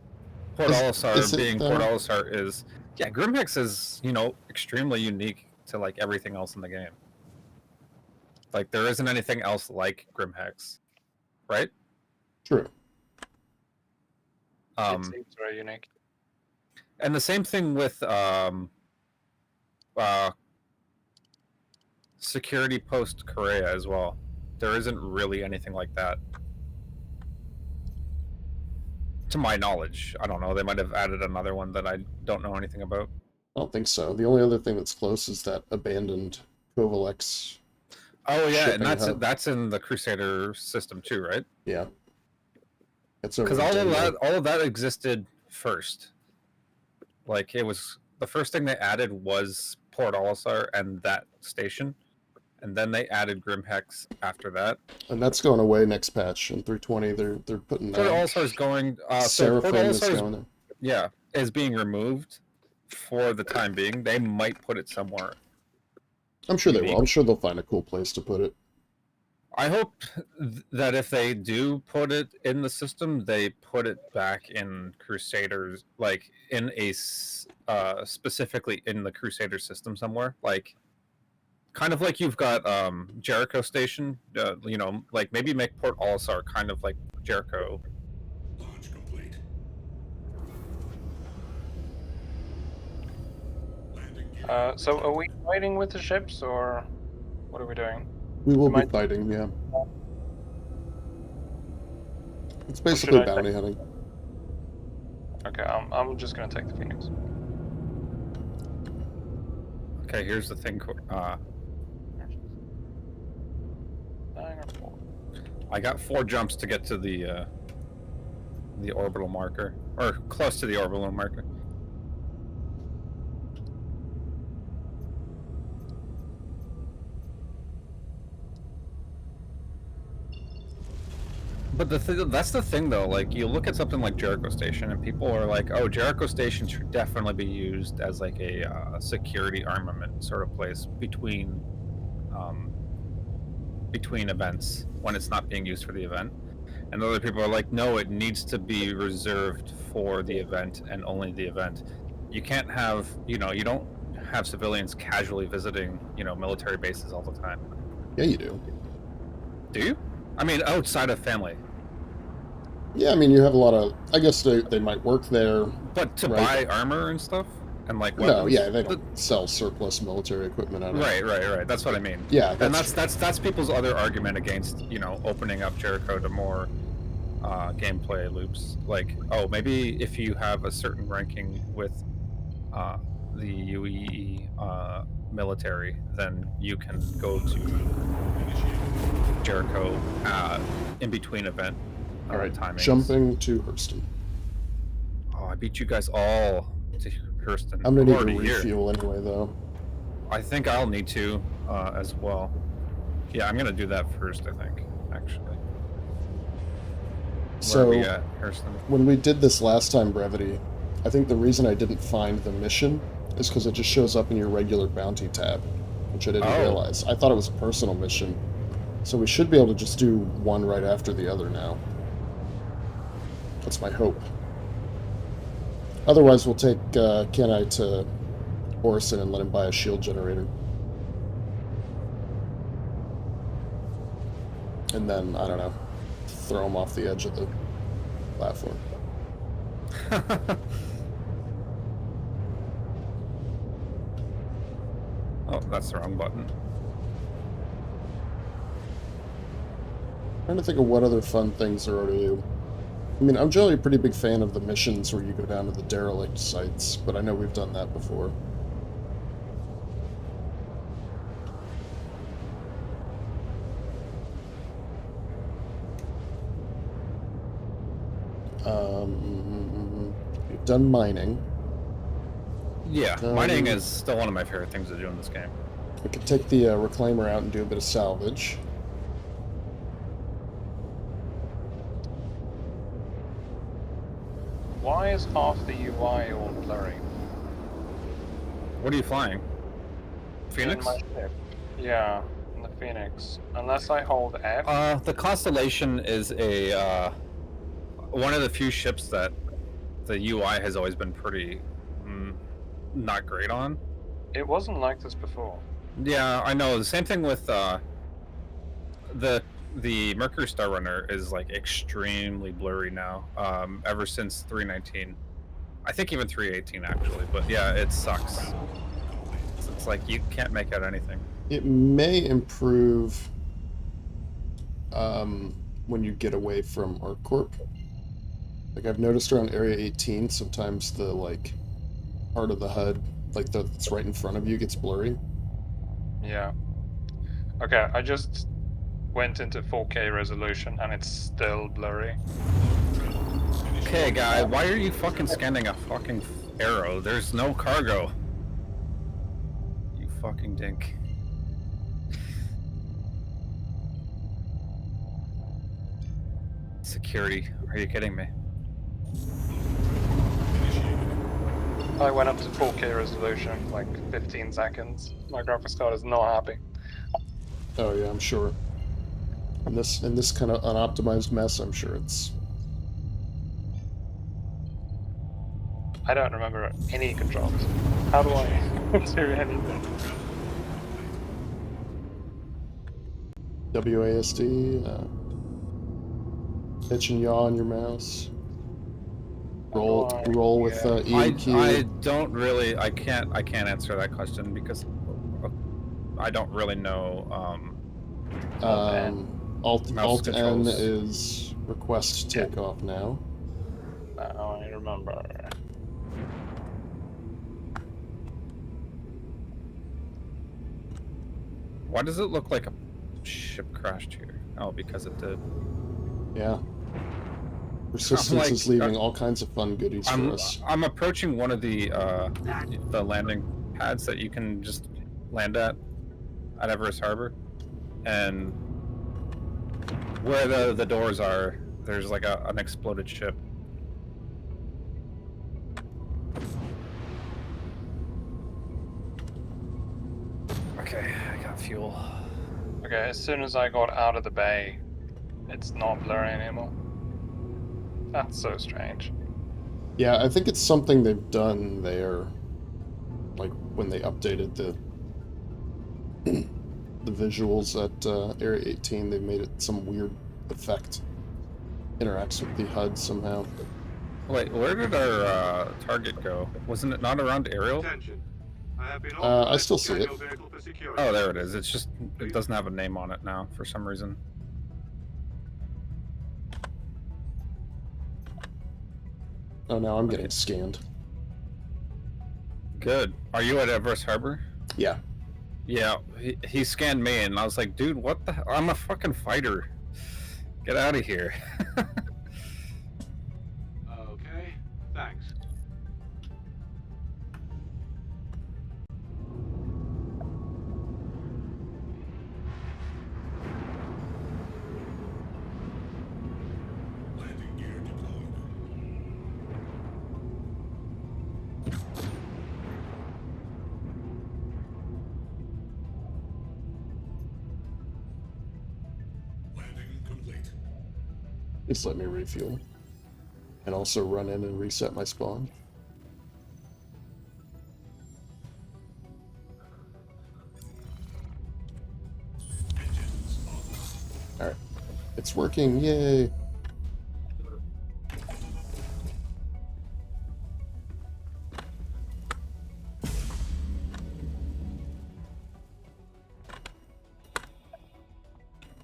Port Olisar being Port Olisar is Grimhex is extremely unique to like everything else in the game. Like there isn't anything else like Grimhex, right? True. It seems very unique. And the same thing with Security Post Korea as well. There isn't really anything like that. To my knowledge. I don't know. They might have added another one that I don't know anything about. I don't think so. The only other thing that's close is that abandoned Kovalex. Oh yeah, and shipping that's in the Crusader system too, right? Yeah. It's over Because in Denver. all of that existed first. Like it was the first thing they added was Port Olisar and that station, and then they added Grimhex after that. And that's going away next patch in 320. They're putting Port Olisar is going. Seraphim is going there. Yeah, is being removed for the time being. They might put it somewhere. I'm sure they will. I'm sure they'll find a cool place to put it. I hope that if they do put it in the system, they put it back in Crusaders, like in a specifically in the Crusader system somewhere. Like kind of like you've got Jericho Station. You know, like maybe make Port Olisar kind of like Jericho. Launch complete. Landing gear. So are we fighting with the ships, or what are we doing? We will be Might- fighting, yeah. It's should basically I bounty hunting. Okay, I'm just gonna take the Phoenix. Okay, here's the thing. I got 4 jumps to get to the orbital marker, or close to the orbital marker. But that's the thing, though. Like, you look at something like Jericho Station, and people are like, "Oh, Jericho Station should definitely be used as like a security armament sort of place between events when it's not being used for the event." And other people are like, "No, it needs to be reserved for the event and only the event. You can't have, you don't have civilians casually visiting, military bases all the time." Yeah, you do. Do you? I mean, outside of family. Yeah, I mean, you have a lot of... I guess they might work there. But to Right. buy armor and stuff? And like weapons? No, yeah, they don't sell surplus military equipment out of it. Right. That's what I mean. Yeah, And that's people's other argument against, opening up Jericho to more gameplay loops. Like, oh, maybe if you have a certain ranking with the UEE military, then you can go to Jericho in between event All right, timings. jumping to Hurston. Oh, I beat you guys all to Hurston. I'm gonna need already to here. refuel anyway, though. I think I'll need to as well. Yeah, I'm gonna do that first. I think actually. Where So are we at, Hurston? when we did this last time, Brevity, I think the reason I didn't find the mission is because it just shows up in your regular bounty tab, which I didn't Oh. realize. I thought it was a personal mission. So we should be able to just do one right after the other now. That's my hope. Otherwise, we'll take Kienai to Orison and let him buy a shield generator. And then, I don't know, throw him off the edge of the platform. Oh, that's the wrong button. Trying to think of what other fun things there are to do. I mean, I'm generally a pretty big fan of the missions where you go down to the derelict sites, but I know we've done that before. We've done mining. Yeah, mining is still one of my favorite things to do in this game. We could take the reclaimer out and do a bit of salvage. Why is half the UI all blurry? What are you flying? In Phoenix? my ship. Yeah, in the Phoenix. Unless I hold F. The Constellation is a one of the few ships that the UI has always been pretty not great on. It wasn't like this before. Yeah, I know. The same thing with the Mercury Star Runner is like extremely blurry now. Ever since 3.19, I think even 3.18 actually. But yeah, it sucks. It's like you can't make out anything. It may improve when you get away from ArcCorp. Like I've noticed around Area 18, sometimes the like part of the HUD, like that's right in front of you, gets blurry. Yeah. Okay, I just went into 4K resolution and it's still blurry. Okay, guy, why are you fucking scanning a fucking arrow? There's no cargo. You fucking dink. Security, are you kidding me? I went up to 4K resolution, like 15 seconds. My graphics card is not happy. Oh yeah, I'm sure. In this kind of unoptimized mess, I'm sure it's... I don't remember any controls. How do I do anything? WASD. Hitch and yaw on your mouse. Roll with E and Q. I don't really. I can't answer that question because I don't really know. Alt Mouse N controls. is request takeoff now. Now I remember. Why does it look like a ship crashed here? Oh, because it did. Yeah. Resistance is leaving all kinds of fun goodies for us. I'm approaching one of the landing pads that you can just land at Everest Harbor, and where the doors are, there's like an exploded ship. Okay, I got fuel. Okay, as soon as I got out of the bay, it's not blurry anymore. That's so strange. Yeah, I think it's something they've done there. Like when they updated the visuals at Area 18, they made it some weird effect. Interacts with the HUD somehow. Wait, where did our target go? Wasn't it not around Ariel? I still see it. Oh, there it is. It's just, it doesn't have a name on it now for some reason. Oh, now I'm getting scanned. Good. Are you at Everest Harbor? Yeah. Yeah, he scanned me, and I was like, dude, what the hell? I'm a fucking fighter. Get out of here. Okay, thanks. Landing gear deployed. Landing complete. Just let me refuel. And also run in and reset my spawn. Engines on. Alright. It's working, yay!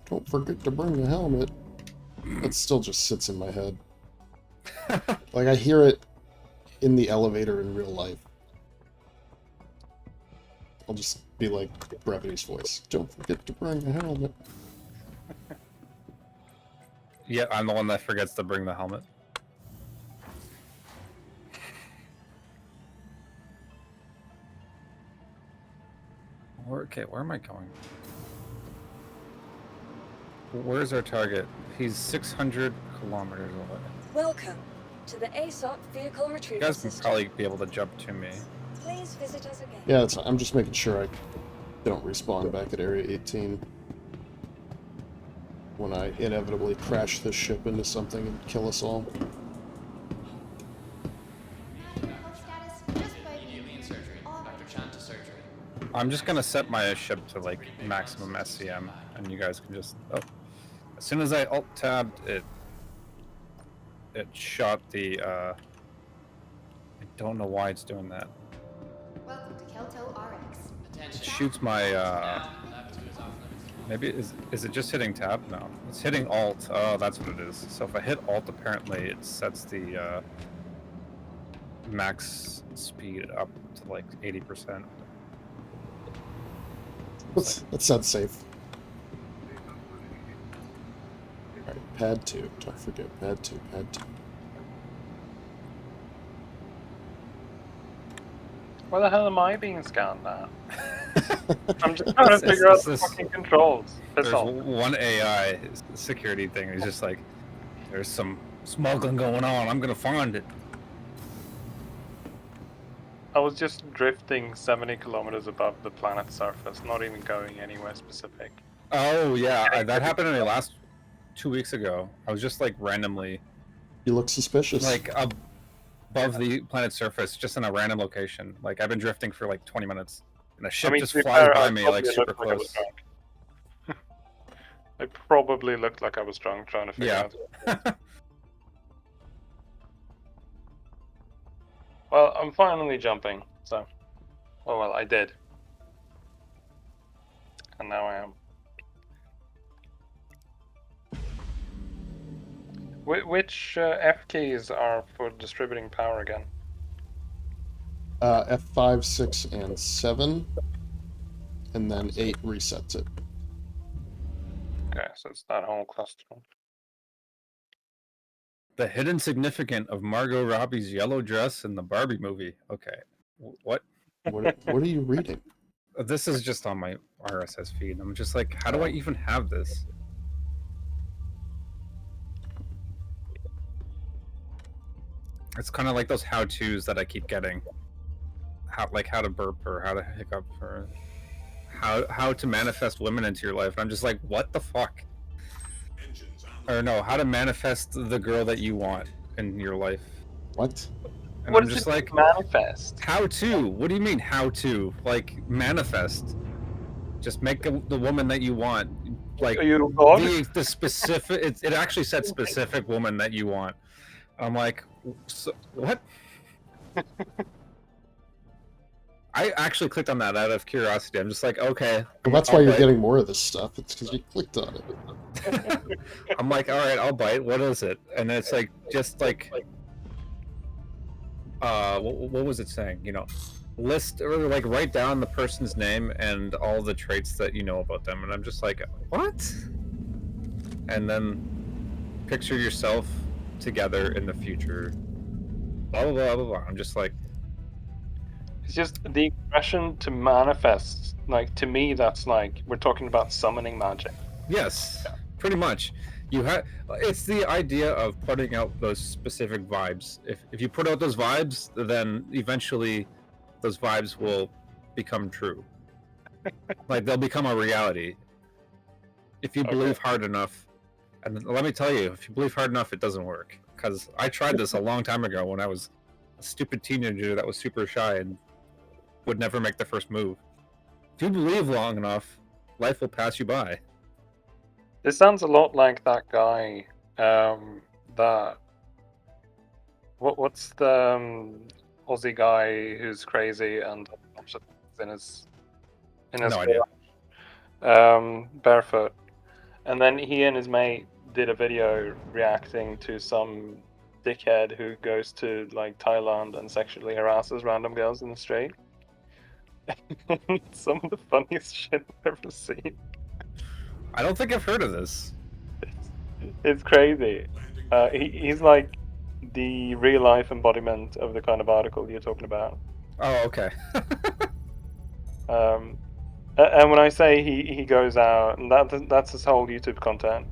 Don't forget to bring the helmet. That still just sits in my head. Like, I hear it in the elevator in real life. I'll just be like Brevity's voice. Don't forget to bring the helmet. Yeah, I'm the one that forgets to bring the helmet. Okay, where am I going? Where's our target? He's 600 kilometers away. Welcome to the ASOP vehicle You retrieval guys would system. probably be able to jump to me. Please visit us again. Yeah, that's, I'm just making sure I don't respawn back at Area 18 when I inevitably crash this ship into something and kill us all. I'm just gonna set my ship to like maximum SCM, and you guys can just. Oh, as soon as I alt tabbed it, it shot the. I don't know why it's doing that. Welcome to Kelto RX. It shoots my. Maybe is it just hitting tab? No, it's hitting alt. Oh, that's what it is. So if I hit alt, apparently it sets the max speed up to like 80%. That sounds safe. Alright, pad 2. Don't forget, pad 2, pad 2. Where the hell am I being scanned now? I'm just trying to figure out the fucking controls. That's There's all. one AI security thing. He's just like, there's some smuggling going on. I'm gonna find it. I was just drifting 70 kilometers above the planet's surface, not even going anywhere specific. Oh yeah, that happened to me last 2 weeks ago. I was just like randomly, You look suspicious. like above the planet's surface, just in a random location. Like I've been drifting for like 20 minutes, and a ship just to be flies fair, by I me probably like super looked like I was close. drunk. It probably looked like I was drunk trying to figure Yeah. out. Well, I'm finally jumping, so. Oh well, I did. And now I am. Which F keys are for distributing power again? F5, 6, and 7. And then 8 resets it. Okay, so it's that whole cluster. The hidden significance of Margot Robbie's yellow dress in the Barbie movie. Okay. What? What are you reading? This is just on my RSS feed. I'm just like, how do I even have this? It's kind of like those how-tos that I keep getting. How to burp or how to hiccup or how to manifest women into your life. And I'm just like, what the fuck? Engines on. Or no, how to manifest the girl that you want in your life. What? And What I'm does just it like, manifest? how to? What do you mean how to? Like manifest? Just make the woman that you want. Like Are you a god? the specific. It actually said specific woman that you want. I'm like, so, what? I actually clicked on that out of curiosity. I'm just like, okay. Well, that's why you're getting more of this stuff. It's because you clicked on it. I'm like, all right, I'll bite. What is it? And it's like, just like, what was it saying? You know, list or like write down the person's name and all the traits that you know about them. And I'm just like, what? And then picture yourself together in the future. Blah blah blah blah blah. I'm just like, It's just the expression to manifest. Like, to me, that's like, we're talking about summoning magic. yes, pretty much. You have. It's the idea of putting out those specific vibes. If you put out those vibes, then eventually, those vibes will become true. Like they'll become a reality. If you believe hard enough, and let me tell you, if you believe hard enough, it doesn't work. Because I tried this a long time ago when I was a stupid teenager that was super shy and would never make the first move. If you believe long enough, life will pass you by. This sounds a lot like that guy. What's the Aussie guy who's crazy and in his No idea. barefoot, and then he and his mate did a video reacting to some dickhead who goes to like Thailand and sexually harasses random girls in the street. Some of the funniest shit I've ever seen. I don't think I've heard of this. It's crazy. He's like the real life embodiment of the kind of article you're talking about. Oh, okay. And when I say he goes out, and that's his whole YouTube content,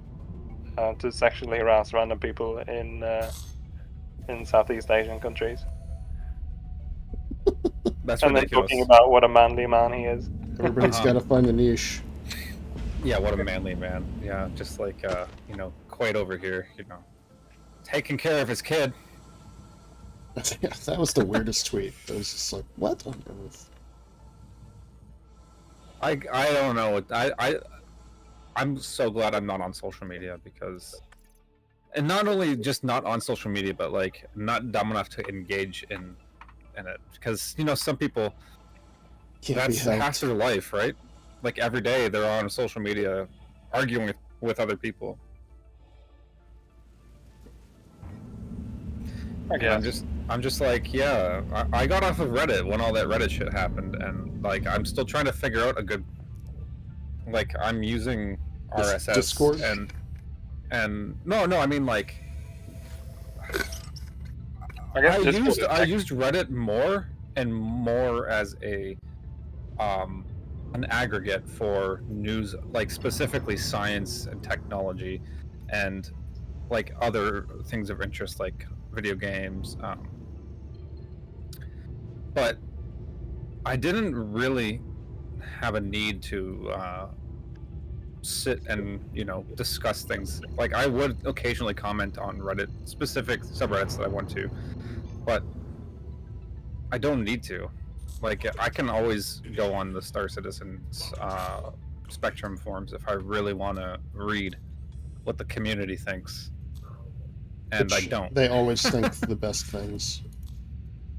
to sexually harass random people in Southeast Asian countries, That's and then ridiculous. talking about what a manly man he is. Everybody's got to find a niche. Yeah, what a manly man. Yeah, just like you know, Quade over here, you know, taking care of his kid. Yeah, that was the weirdest tweet. It was just like, what on earth? I don't know. I'm so glad I'm not on social media because, and not only just not on social media, but like not dumb enough to engage in it because you know some people Can't be helped. that's their life, right? Like every day they're on social media arguing with other people. Okay. I'm just like, yeah, I got off of Reddit when all that Reddit shit happened, and like I'm still trying to figure out a good, like I'm using RSS Discord? and no, I mean like I guess I used Reddit more and more as a an aggregate for news, like specifically science and technology, and like other things of interest like video games. But I didn't really have a need to sit and discuss things. Like I would occasionally comment on Reddit, specific subreddits that I want to, but I don't need to. Like I can always go on the Star Citizen's Spectrum forums if I really want to read what the community thinks. And I Which don't. They always think the best things.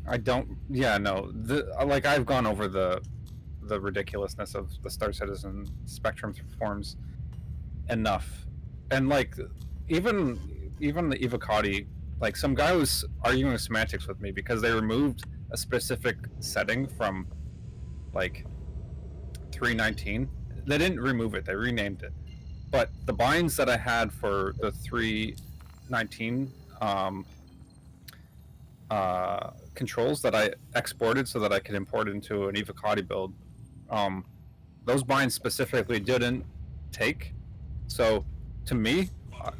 I don't. Yeah, no. Like I've gone over the ridiculousness of the Star Citizen Spectrum forms enough, and like even the Evocati, like some guy was arguing semantics with me because they removed a specific setting from like 319. They didn't remove it; they renamed it. But the binds that I had for the 319 controls that I exported so that I could import into an Evocati build, those binds specifically didn't take. So to me,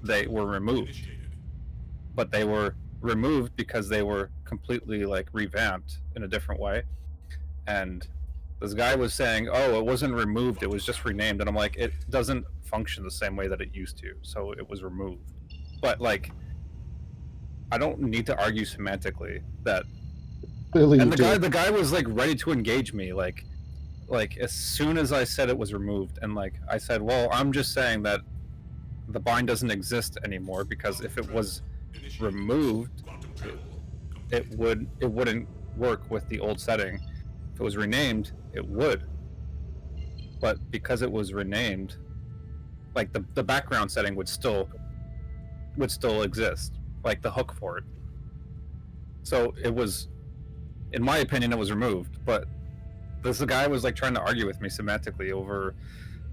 they were removed, but they were removed because they were completely like revamped in a different way. And this guy was saying, "Oh, it wasn't removed; it was just renamed." And I'm like, "It doesn't function the same way that it used to, so it was removed." But like, I don't need to argue semantically that. Clearly, And you the guy was like ready to engage me, like as soon as I said it was removed, and like I said, "Well, I'm just saying that the bind doesn't exist anymore because if it was removed, it wouldn't work with the old setting. If it was renamed, it would. But because it was renamed, like the background setting would still exist, like the hook for it. So it was, in my opinion, it was removed. But this guy was like trying to argue with me semantically over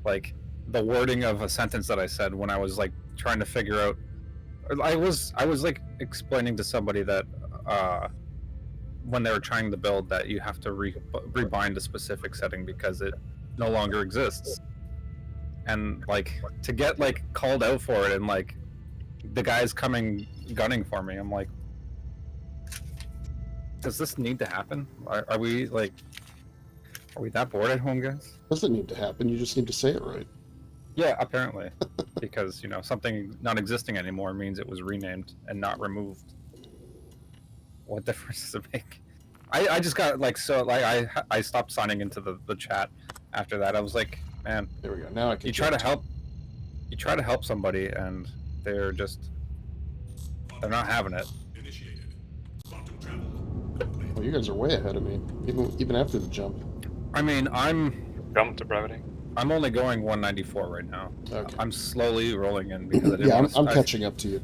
like the wording of a sentence that I said when I was like trying to figure out. I was like explaining to somebody that when they were trying to build that you have to rebind a specific setting because it no longer exists, and like to get like called out for it, and like the guy's coming gunning for me. I'm like, does this need to happen? Are we that bored at home, guys? doesn't need to happen. You just need to say it right. Yeah, apparently, because something not existing anymore means it was renamed and not removed. What difference does it make? I just got like I stopped signing into the chat after that. I was like, man, There we go. Now I can. you try to help somebody and they're not having it. Well, you guys are way ahead of me, even after the jump. I mean, Jump to Brevity. I'm only going 194 right now. Okay. I'm slowly rolling in because I didn't Yeah, want I'm catching up to you.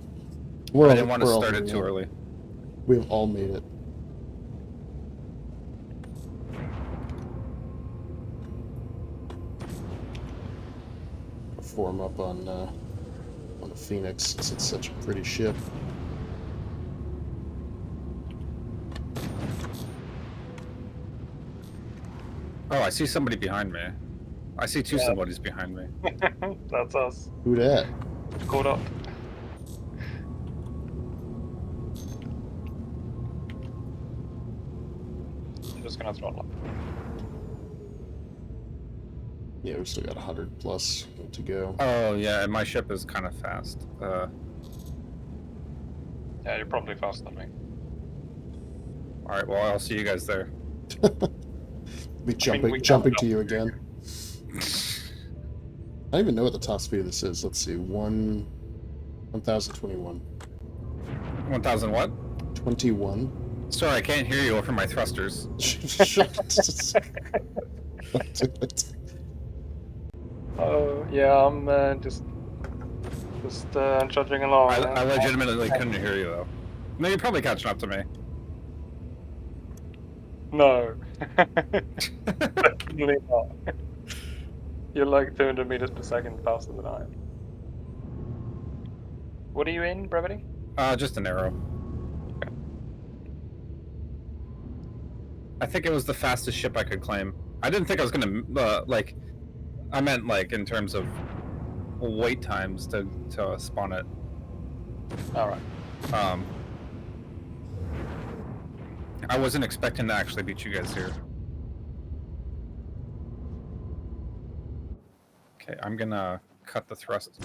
I didn't want to start it too early. We've all made it. Form up on the Phoenix since it's such a pretty ship. Oh, I see somebody behind me. I see two somebodies behind me. That's us. Who dat? Caught up. I'm just gonna throttle up. Yeah, we've still got 100 plus to go. Oh yeah, and my ship is kind of fast. Yeah, you're probably faster than me. All right, well I'll see you guys there. Be jumping we jumping can't to you again. I don't even know what the top speed of this is. Let's see, 1021. 1,000 what? 21. Sorry, I can't hear you over my thrusters. Oh yeah, I'm just trudging along. I legitimately couldn't hear you though. No, you're probably catching up to me. No. Definitely not. You're like 200 meters per second faster than I am. What are you in, Brevity? Just an arrow. Okay. I think it was the fastest ship I could claim. I didn't think I was gonna like. I meant like in terms of wait times to spawn it. Alright. I wasn't expecting to actually beat you guys here. Okay, I'm gonna cut the thrust.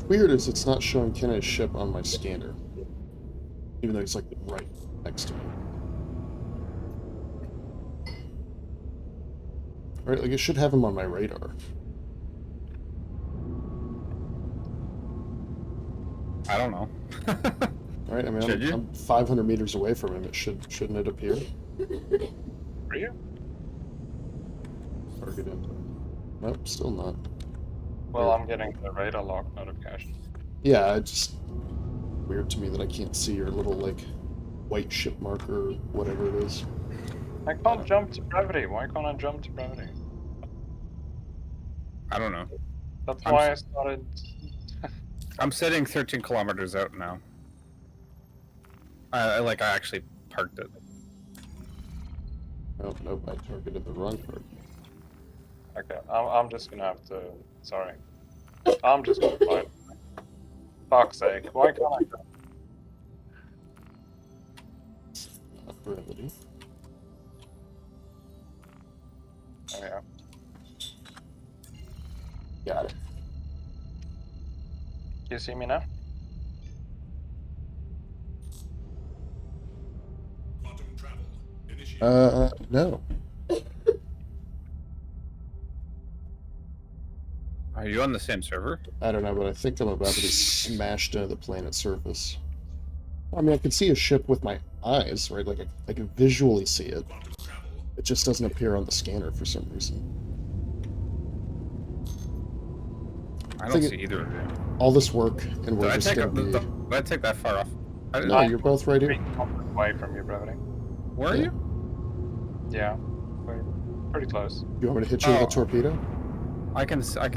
weird is it's not showing Kienai's ship on my scanner. Even though he's like right next to me. Right, like it should have him on my radar. I don't know. Right, I mean Should you? I'm 500 meters away from him. Shouldn't it appear? Are you? Targeted. Nope, still not. Well, I'm getting the radar lock notification. Yeah, it's just weird to me that I can't see your little like white ship marker, whatever it is. I can't jump to Brevity. Why can't I jump to Brevity? I don't know. That's I'm why I started. I'm sitting 13 kilometers out now. I actually parked it. Oh, nope, I targeted the wrong part. Okay, I'm just gonna have to. Sorry. I'm just gonna fly. Fuck's sake, why can't I go? Brevity. There we go. Got it. Do you see me now? Quantum travel. Initiate. No. Are you on the same server? I don't know, but I think I'm about to be smashed into the planet's surface. I mean, I can see a ship with my eyes, right? Like, I can visually see it. Quantum travel. It just doesn't appear on the scanner for some reason. I don't think see either of you. All this work, and we're Did I just take gonna be... did I take that far off? No, you're both right here. 3 kilometers away from you, Brevity. Where are Yeah. you? Yeah, we're pretty close. You want me to hit you with Oh. a torpedo? I can see. I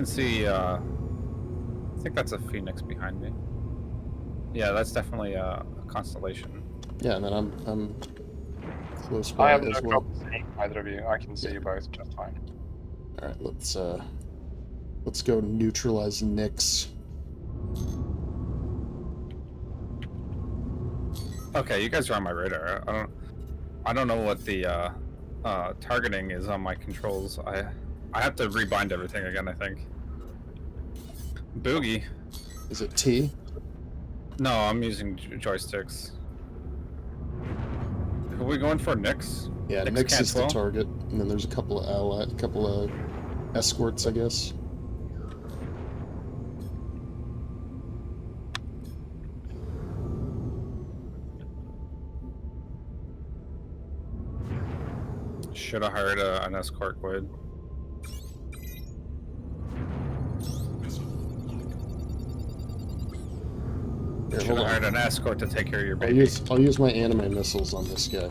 think that's a phoenix behind me. Yeah, that's definitely a constellation. Yeah, and then I'm close I by have no as well. problem seeing either of you. I can see you both just fine. All right, let's go neutralize Nyx. Okay, you guys are on my radar. I don't know what the targeting is on my controls. I have to rebind everything again, I think. Boogie. Is it T? No, I'm using joysticks. Are we going for Nyx? Yeah, Nyx Nyx is the cancel. target, and then there's a couple of escorts, I guess. Should have hired an escort, Quade. Here, Should hold have hired on. an escort to take care of your I'll baby. I'll use my anime missiles on this guy.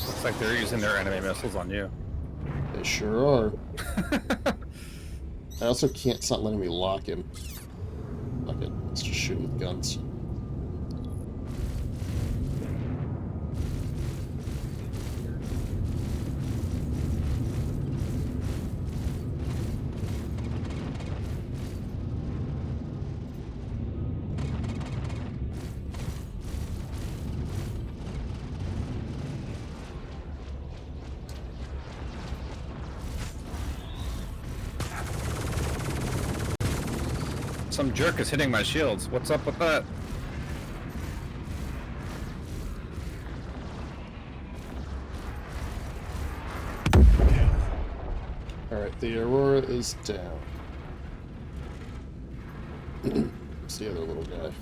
Looks like they're using their enemy missiles on you. They sure are. I also can't. It's not letting me lock him. Fuck it. Let's just shoot him with guns. Some jerk is hitting my shields. What's up with that? Alright, the Aurora is down. It's the other little guy.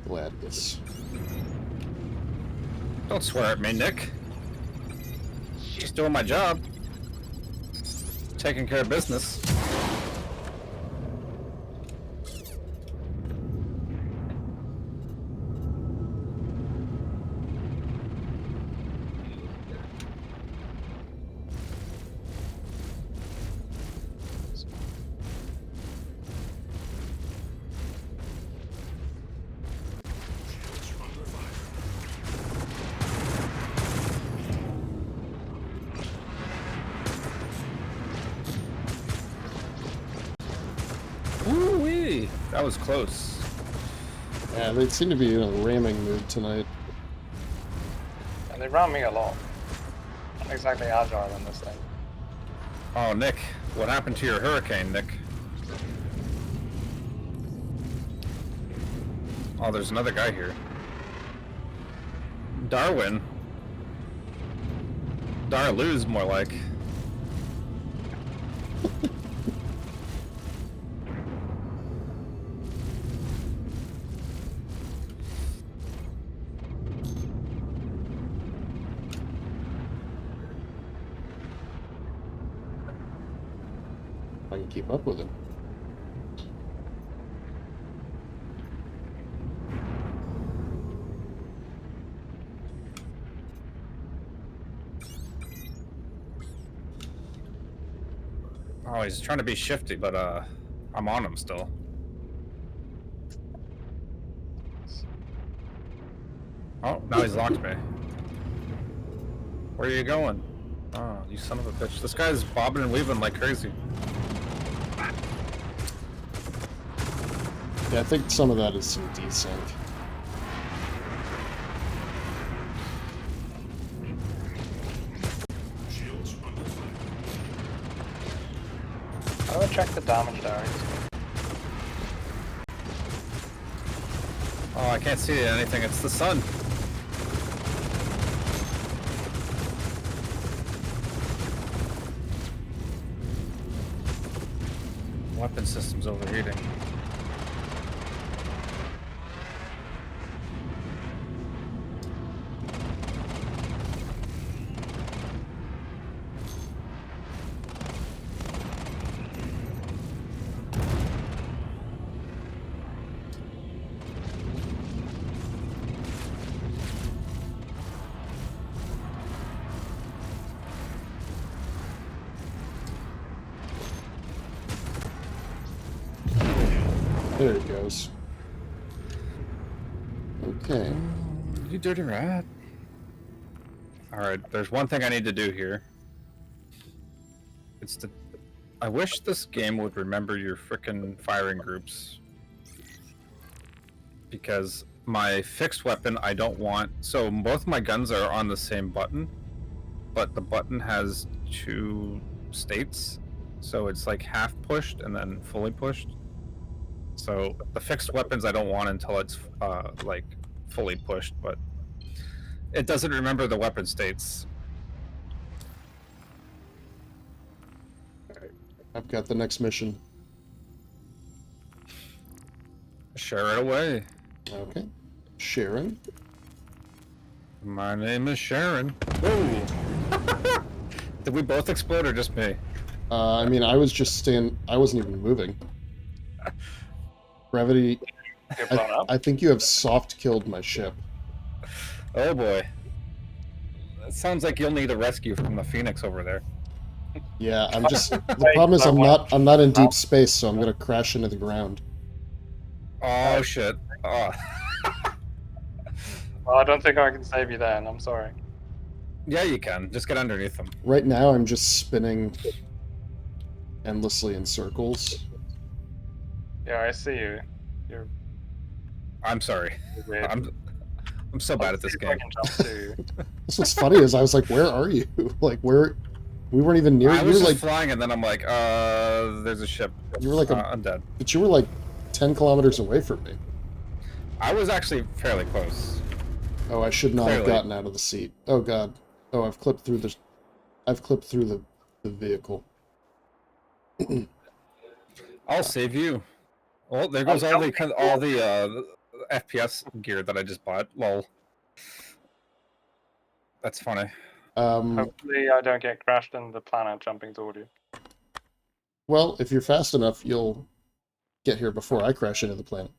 Gladius. Don't swear at me, Nick. Just doing my job. Taking care of business. Under fire. Woo-wee! That was close. Yeah, they seem to be in a ramming mood tonight. And they ram me a lot. I'm exactly agile in this thing. Oh, Nick, what happened to your hurricane, Nick? Oh, there's another guy here. Darwin. Darluz, more like. I can keep up with him. Oh, he's trying to be shifty, but I'm on him still. Oh, now he's locked me. Where are you going? Oh, you son of a bitch. This guy's bobbing and weaving like crazy. Yeah, I think some of that is some desync. Shields under fire. I'm gonna check the damage diaries. Oh, I can't see anything. It's the sun. Weapon system's overheating. There he goes. Okay. You dirty rat. Alright, there's one thing I need to do here. It's the... I wish this game would remember your frickin' firing groups. Because my fixed weapon I don't want... So both my guns are on the same button, but the button has two states. So it's like half pushed and then fully pushed. So the fixed weapons I don't want until it's like fully pushed, but it doesn't remember the weapon states. I've got the next mission. Share it away. Okay. Sharon. My name is Sharon. Whoa! Did we both explode or just me? I mean, I was just I wasn't even moving. Brevity, You're blown up. I think you have soft killed my ship. Oh boy. It sounds like you'll need a rescue from the Phoenix over there. Yeah, I'm just. The problem is I'm not in deep space, so I'm gonna crash into the ground. Oh shit. Oh. Well, I don't think I can save you then. I'm sorry. Yeah, you can. Just get underneath them. Right now, I'm just spinning endlessly in circles. Yeah, I see you. You're I'm sorry. weird. I'm so bad at this game. I can jump too. That's what's funny is I was like, "Where are you?" Like, where? We weren't even near. I You was were just like, flying, and then I'm like, there's a ship. you were like I'm dead. but you were like 10 kilometers away from me. I was actually fairly close. Oh, I should not have Clearly. gotten out of the seat. Oh God. Oh, I've clipped through the vehicle. I'll save you. Well, there goes all the FPS gear that I just bought. Lol. That's funny. Hopefully, I don't get crashed in the planet jumping toward you. Well, if you're fast enough, you'll get here before I crash into the planet.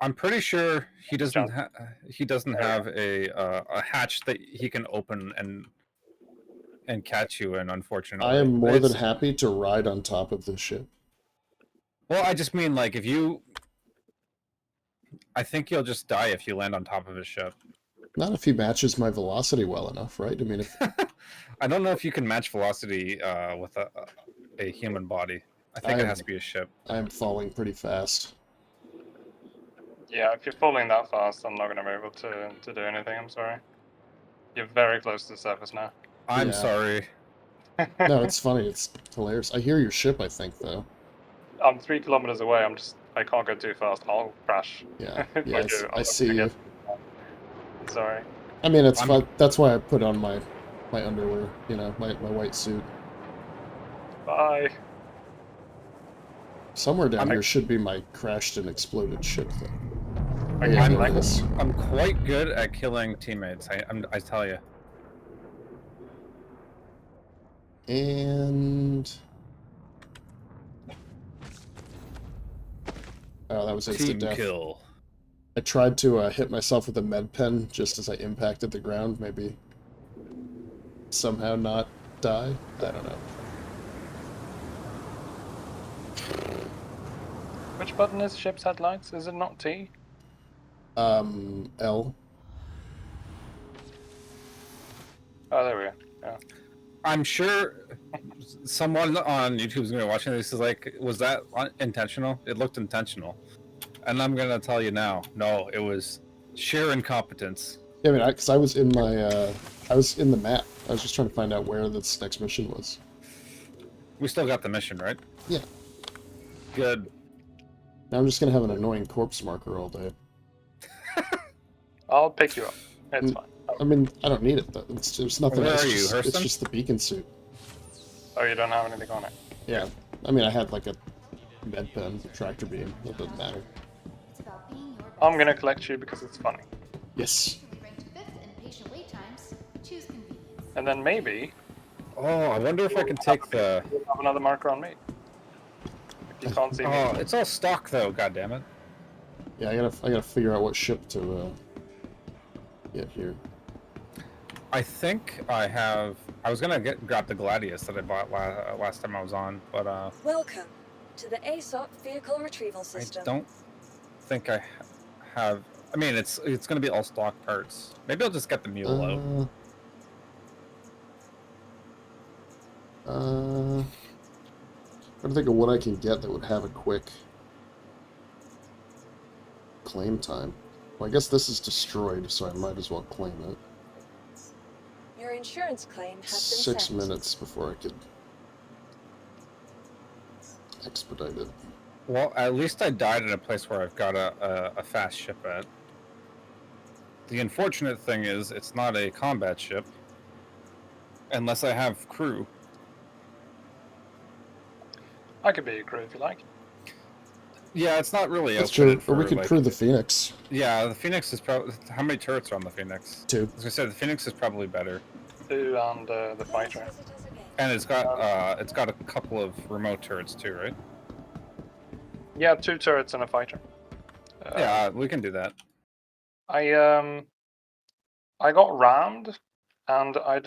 I'm pretty sure he doesn't. Jump. He doesn't have a hatch that he can open and catch you in. Unfortunately, I am more than It's- happy to ride on top of this ship. Well, I just mean like if you. I think you'll just die if you land on top of his ship. Not if he matches my velocity well enough, right? I mean, if I don't know if you can match velocity with a human body. I think it has to be a ship. I'm falling pretty fast. Yeah, if you're falling that fast, I'm not going to be able to do anything. I'm sorry. You're very close to the surface now. I'm Yeah. sorry. No, it's funny. It's hilarious. I hear your ship, I think, though. I'm 3 kilometers away. I can't go too fast. I'll crash. Yeah, If yeah, I do, I I'm see gonna you. get. Sorry. I mean, it's I'm- fun. That's why I put on my underwear, you know, my white suit. Bye. Somewhere down I'm- here should be my crashed and exploded ship, though. Oh, Okay, yeah, I'm here like- it is. I'm quite good at killing teammates. I tell you. And... Oh, that was instant Team death. kill. I tried to hit myself with a med pen just as I impacted the ground, maybe somehow not die. I don't know. Which button is ship's headlights? Is it not T? L. Oh, there we go. Yeah. I'm sure someone on YouTube is going to be watching this is like, was that intentional? It looked intentional. And I'm going to tell you now, no, it was sheer incompetence. Yeah, I mean, because I was in my, I was in the map. I was just trying to find out where this next mission was. We still got the mission, right? Yeah. Good. Now I'm just gonna have an annoying corpse marker all day. I'll pick you up. It's Mm. fine. I mean, I don't need it, though. There's nothing. Where it's are you, just, It's Hurston? just the beacon suit. Oh, you don't have anything on it. Yeah. I mean, I had like a med pen, a tractor beam. It doesn't matter. It's about being your best. I'm gonna collect you because it's funny. Yes. We ranked 5th in patient wait times. Choose convenience. And then maybe Oh, I wonder if I can take the... you'll have another marker on me. If you can't see me. Oh, it's all stock though, goddammit. Yeah, I gotta figure out what ship to get here. I think I have... I was going to grab the Gladius that I bought last time I was on, but Welcome to the ASOP vehicle retrieval I system. don't think I have... I mean, it's going to be all stock parts. Maybe I'll just get the mule out. I'm trying to think of what I can get that would have a quick claim time. Well, I guess this is destroyed, so I might as well claim it. Your insurance claim has been 6 sent. minutes before I could expedite it. Well, at least I died in a place where I've got a fast ship at. The unfortunate thing is, it's not a combat ship. Unless I have crew. I could be a crew if you like. Yeah, it's not really That's true. outfitted Or we for, could like- crew the Phoenix. Yeah, the Phoenix is probably... How many turrets are on the Phoenix? 2. I was gonna say, the Phoenix is probably better. 2 and the fighter. And it's got a couple of remote turrets too, right? Yeah, 2 turrets and a fighter. Yeah, we can do that. I got rammed, and I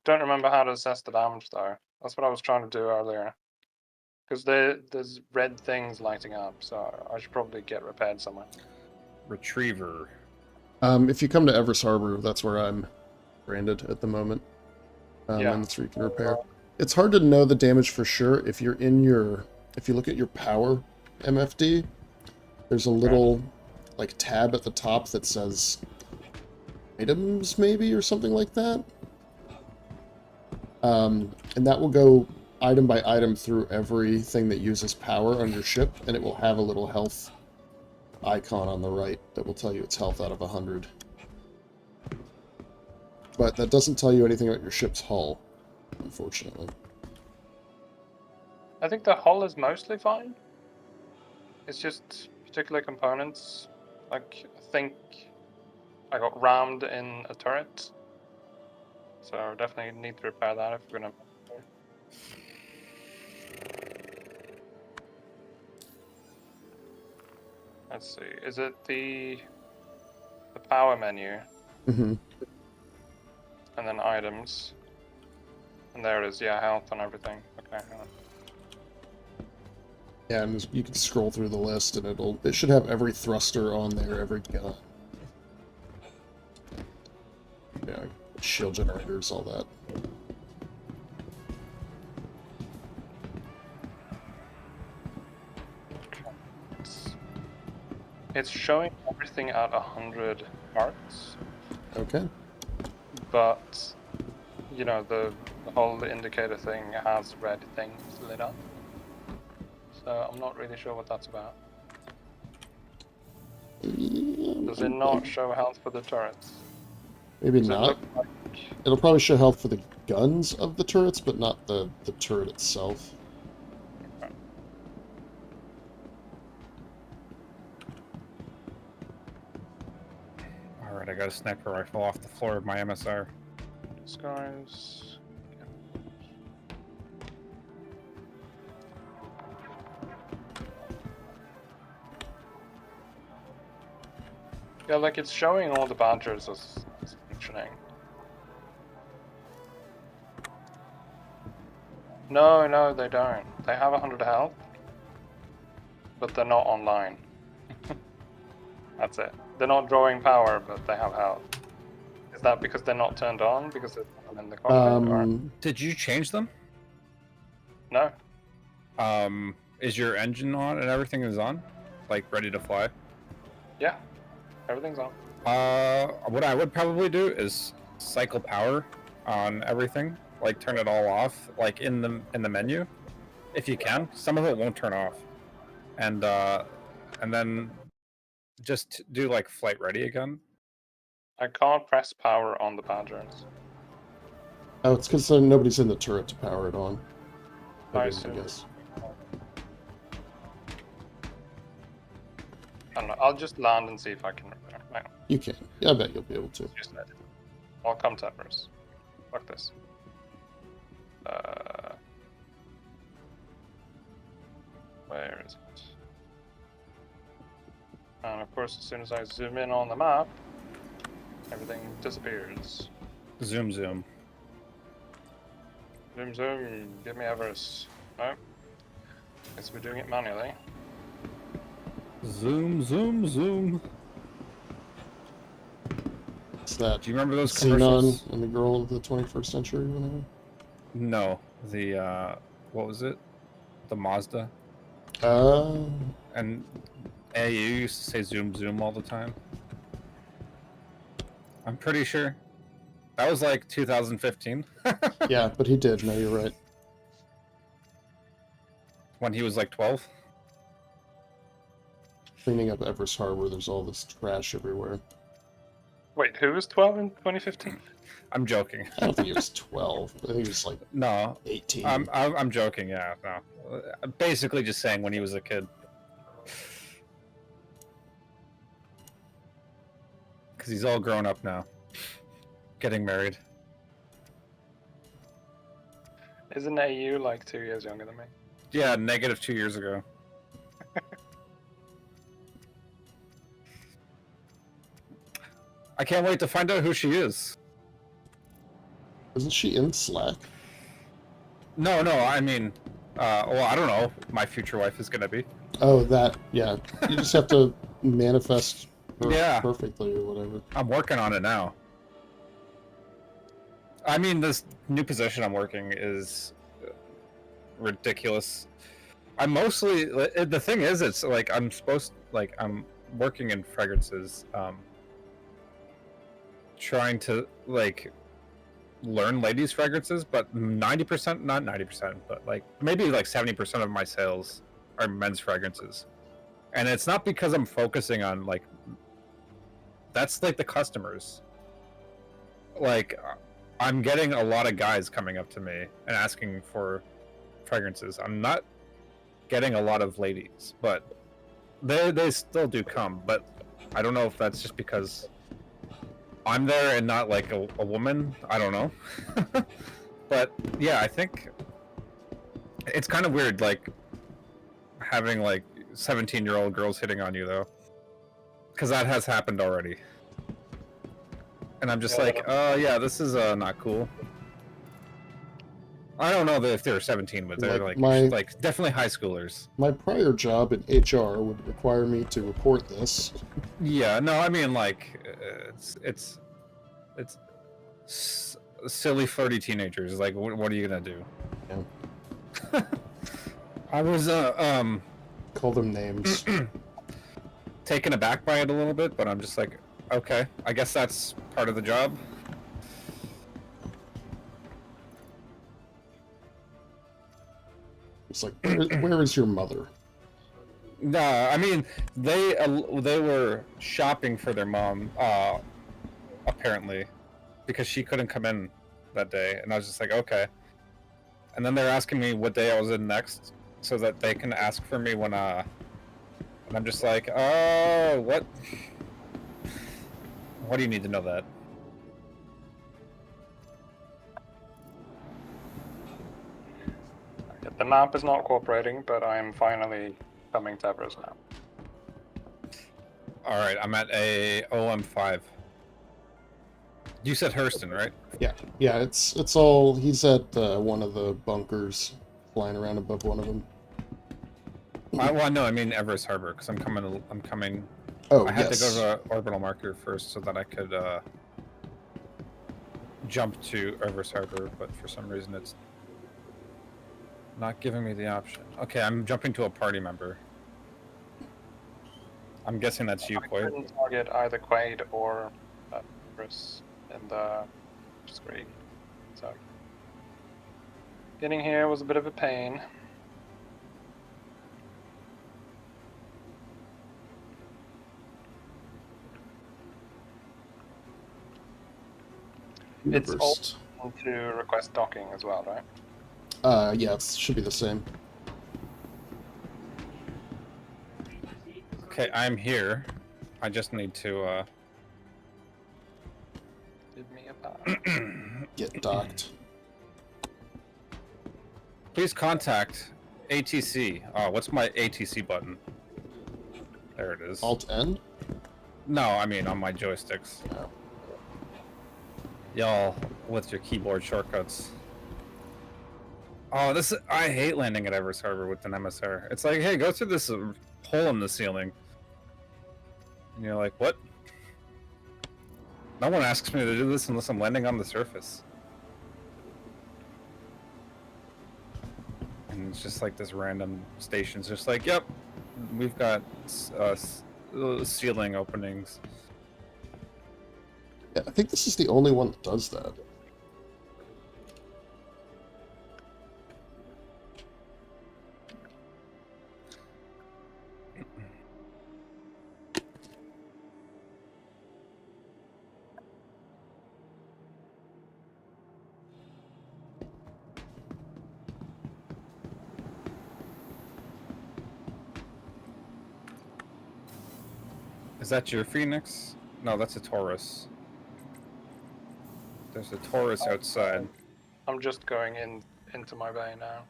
don't remember how to assess the damage though. That's what I was trying to do earlier. Because there's red things lighting up, so I should probably get repaired somewhere. Retriever. If you come to Everest Harbor, that's where I'm branded at the moment. Yeah. And that's where you can repair. It's hard to know the damage for sure. If you're in your... If you look at your power MFD, there's a little like tab at the top that says items maybe or something like that. And that will go item by item through everything that uses power on your ship, and it will have a little health icon on the right that will tell you its health out of 100. But that doesn't tell you anything about your ship's hull, unfortunately. I think the hull is mostly fine. It's just particular components. Like, I think I got rammed in a turret. So definitely need to repair that if we're gonna... Let's see, is it the power menu? Mm-hmm. And then items. And there it is, yeah, health and everything. Okay, hang on. Yeah, and you can scroll through the list, and it should have every thruster on there, every gun. Yeah, shield generators, all that. It's showing everything at 100 parts, Okay. but you know the The whole indicator thing has red things lit up. So I'm not really sure what that's about. Does it not show health for the turrets? Maybe Does it not. look like... It'll probably show health for the guns of the turrets, but not the turret itself. Alright, I got a sniper rifle off the floor of my MSR. Disguise. Yeah, like it's showing all the badgers as functioning. No, no, they don't. They have 100 health, but they're not online. That's it. They're not drawing power, but they have health. Is that because they're not turned on? Because they're not in the cockpit? Or... Did you change them? No. Is your engine on and everything is on? Like, ready to fly? Yeah. Everything's on. What I would probably do is cycle power on everything. Like, turn it all off, like, in the menu. If you can. Some of it won't turn off. And then just do, like, flight ready again. I can't press power on the badgers. Oh, it's because nobody's in the turret to power it on. I guess. I don't know. I'll just land and see if I can repair. Hang on. You can. Yeah, I bet you'll be able to. Just let it. I'll come to first. Fuck this. Where is it? And of course, as soon as I zoom in on the map, everything disappears. Zoom, zoom. Zoom, zoom. Give me Everest. No. Guess we're doing it manually. Zoom, zoom, zoom. It's that. Do you remember those Xenon commercials? and the girl of the 21st century, whatever. No, the what was it? The Mazda. And AU used to say zoom, zoom all the time. I'm pretty sure that was like 2015. Yeah, but he did. No, you're right. When he was like 12. Cleaning up Everest Harbor, there's all this trash everywhere. Wait, who was 12 in 2015? I'm joking. I don't think he was 12. I think he was like No, 18. I'm joking. Yeah, no. I'm basically just saying when he was a kid. Because he's all grown up now. Getting married. Isn't AU like 2 years younger than me? Yeah, negative 2 years ago. I can't wait to find out who she is. Isn't she in Slack? No, I mean, well, I don't know. My future wife is gonna be. Oh, that, yeah. You just have to manifest her Yeah. perfectly or whatever. I'm working on it now. I mean, this new position I'm working is ridiculous. I'm mostly, the thing is, it's like I'm working in fragrances, trying to like learn ladies' fragrances, but 90%, not 90%, but like maybe like 70% of my sales are men's fragrances. And it's not because I'm focusing on like, that's like the customers. Like, I'm getting a lot of guys coming up to me and asking for fragrances. I'm not getting a lot of ladies, but they still do come. But I don't know if that's just because I'm there and not like a woman. I don't know. But yeah, I think it's kind of weird, like having like 17-year-old girls hitting on you though, because that has happened already. And I'm just like, yeah, this is not cool. I don't know if they're 17, but they're like definitely high schoolers. My prior job in HR would require me to report this. Yeah, no, I mean like it's silly flirty teenagers. Like, what are you gonna do? Yeah. I was Call them names. taken aback by it a little bit, but I'm just like, okay, I guess that's part of the job. It's like, where is your mother? No, I mean they were shopping for their mom, apparently, because she couldn't come in that day, and I was just like, okay. And then they're asking me what day I was in next, so that they can ask for me when and I'm just like, oh, what? Why do you need to know that? The map is not cooperating, but I am finally coming to Everest now. All right, I'm at a OM5. You said Hurston, right? Yeah, it's all. He's at one of the bunkers, flying around above one of them. Well, no, I mean Everest Harbor, because I'm coming. Oh, I had yes. to go to orbital marker first so that I could jump to Everest Harbor, but for some reason it's not giving me the option. Okay, I'm jumping to a party member. I'm guessing that's you, I Quade. couldn't target either Quade or Bruce in the screen, so getting here was a bit of a pain. It's Universe. open to request docking as well, right? Yeah, it should be the same. Okay, I'm here. I just need to Give me a pass. Get docked. please contact ATC. Oh, what's my ATC button? There it is. Alt N. No, I mean on my joysticks. Oh. Y'all with your keyboard shortcuts. Oh, I hate landing at Everest Harbor with an MSR. It's like, hey, go through this hole in the ceiling. And you're like, what? No one asks me to do this unless I'm landing on the surface. And it's just like this random station's just like, yep, we've got ceiling openings. Yeah, I think this is the only one that does that. Is that your Phoenix? No, that's a Taurus. There's a Taurus outside. I'm just going into my bay now.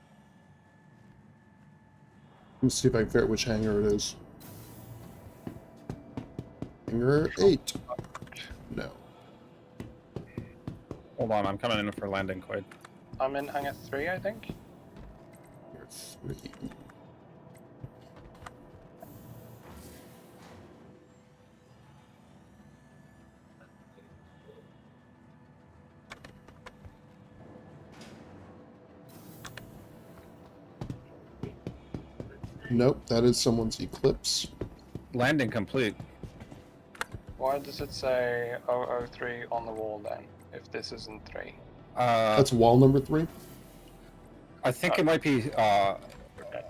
Let's see if I can figure out which hangar it is. Hangar 8. No. Hold on, I'm coming in for landing, Quade. I'm in hangar 3, I think. Hangar 3. Nope, that is someone's Eclipse. Landing complete. Why does it say 003 on the wall then, if this isn't 3? That's wall number 3? I think it might be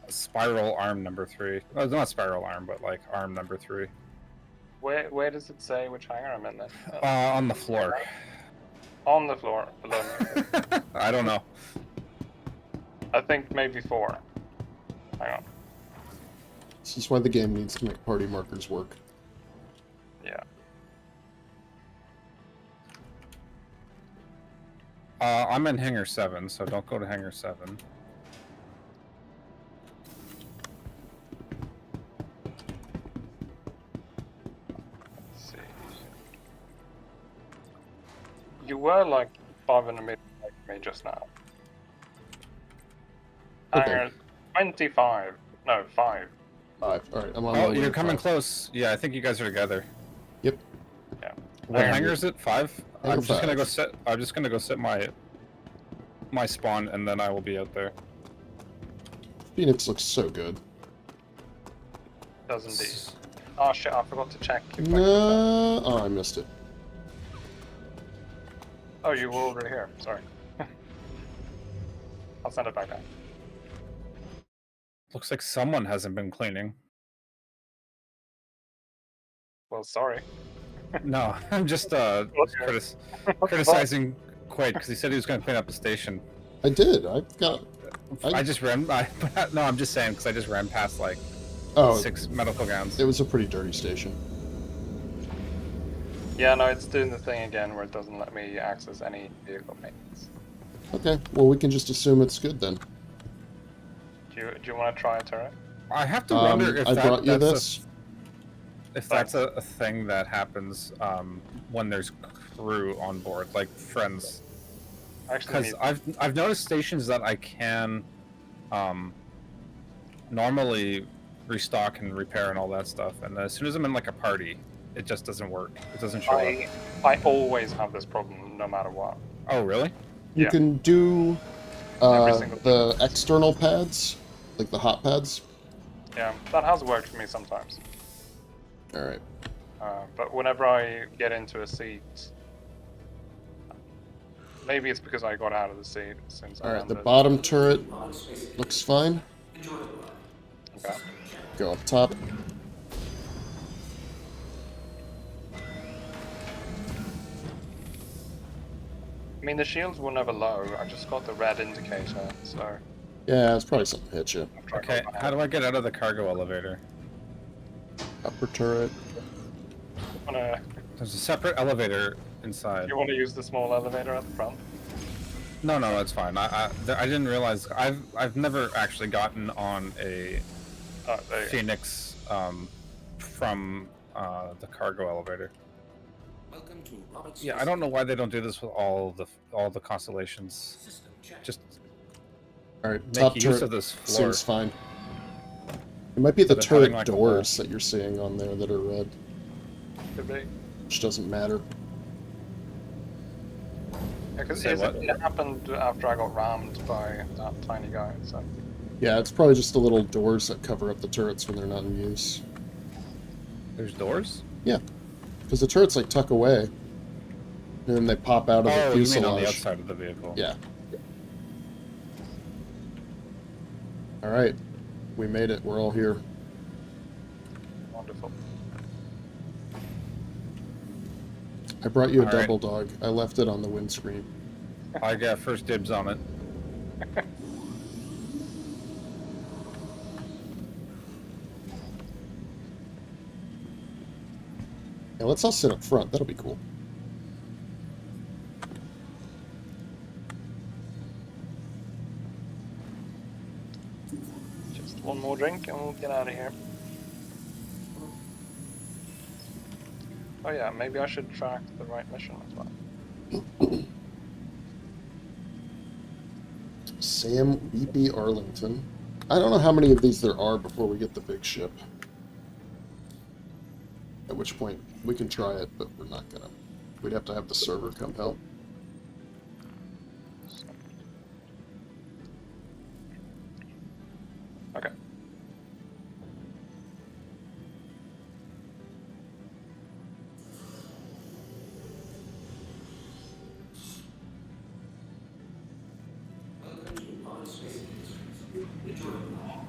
spiral arm number 3. Well, not spiral arm, but like arm number 3. Where does it say which hangar I'm in then? On the floor. On the floor, below me. I don't know. I think maybe 4. Hang on. This is why the game needs to make party markers work. Yeah. I'm in hangar 7, so don't go to hangar 7. Let's see. You were like 500 meters away from me just now. Okay. Hangar 25. No, 5. 5. Alright, I'm on my Oh, way you're to coming 5. close. Yeah, I think you guys are together. Yep. Yeah. What Hangar- hangar is it? 5? Hangar I'm just gonna 5. go sit. I'm just gonna go sit my spawn, and then I will be out there. Phoenix looks so good. Does indeed. Oh shit, I forgot to check. If I No, could- oh, I missed it. Oh, you were already here. Sorry. I'll send it back down. Looks like someone hasn't been cleaning. Well, sorry. No, I'm just criticizing Quade because he said he was going to clean up the station. I did. I've got. I just ran. No, I'm just saying because I just ran past like Oh, 6 medical gowns. it was a pretty dirty station. Yeah, no, it's doing the thing again where it doesn't let me access any vehicle maintenance. Okay, well, we can just assume it's good then. Do you want to try a turret? I have to wonder if I brought you that's this. if that's a thing that happens when there's crew on board, like friends. Actually, Because I've noticed stations that I can normally restock and repair and all that stuff, and as soon as I'm in like a party, it just doesn't work. It doesn't show up. I always have this problem, no matter what. Oh, really? You Yeah. can do Every single the external pads, like the hot pads. Yeah, that has worked for me sometimes. All right. But whenever I get into a seat, maybe it's because I got out of the seat since I All right. The landed. bottom turret looks fine. Okay. Go up top. I mean, the shields were never low. I just got the red indicator, so. Yeah, it's probably something hit you. I'll try Okay, going how do I get out of the cargo elevator? Upper turret. There's a separate elevator inside. You want to use the small elevator at the front? No, it's fine. I didn't realize I've never actually gotten on a Oh, there you go. Phoenix from the cargo elevator. Welcome to Robert's Yeah, I don't know why they don't do this with all the constellations. System check. Just All right. make Top use turret of this floor. seems fine. It might be the Instead of having, turret like, a doors that you're seeing on there that are red, Could be. which doesn't matter. Because Say it what? happened after I got rammed by that tiny guy, so. Yeah, it's probably just the little doors that cover up the turrets when they're not in use. There's doors? Yeah, because the turrets like tuck away, and then they pop out of the Oh, you mean fuselage. on the outside of the vehicle? Yeah. All right, we made it. We're all here. Wonderful. I brought you a All right. double dog. I left it on the windscreen. I got first dibs on it. Yeah, let's all sit up front. That'll be cool. Just one more drink and we'll get out of here. Oh yeah, maybe I should track the right mission as well. Sam Weepy Arlington. I don't know how many of these there are before we get the big ship. At which point, we can try it, but we're not gonna. We'd have to have the server come help. Okay. Welcome to Robert's Space Industries. Enjoy the ride.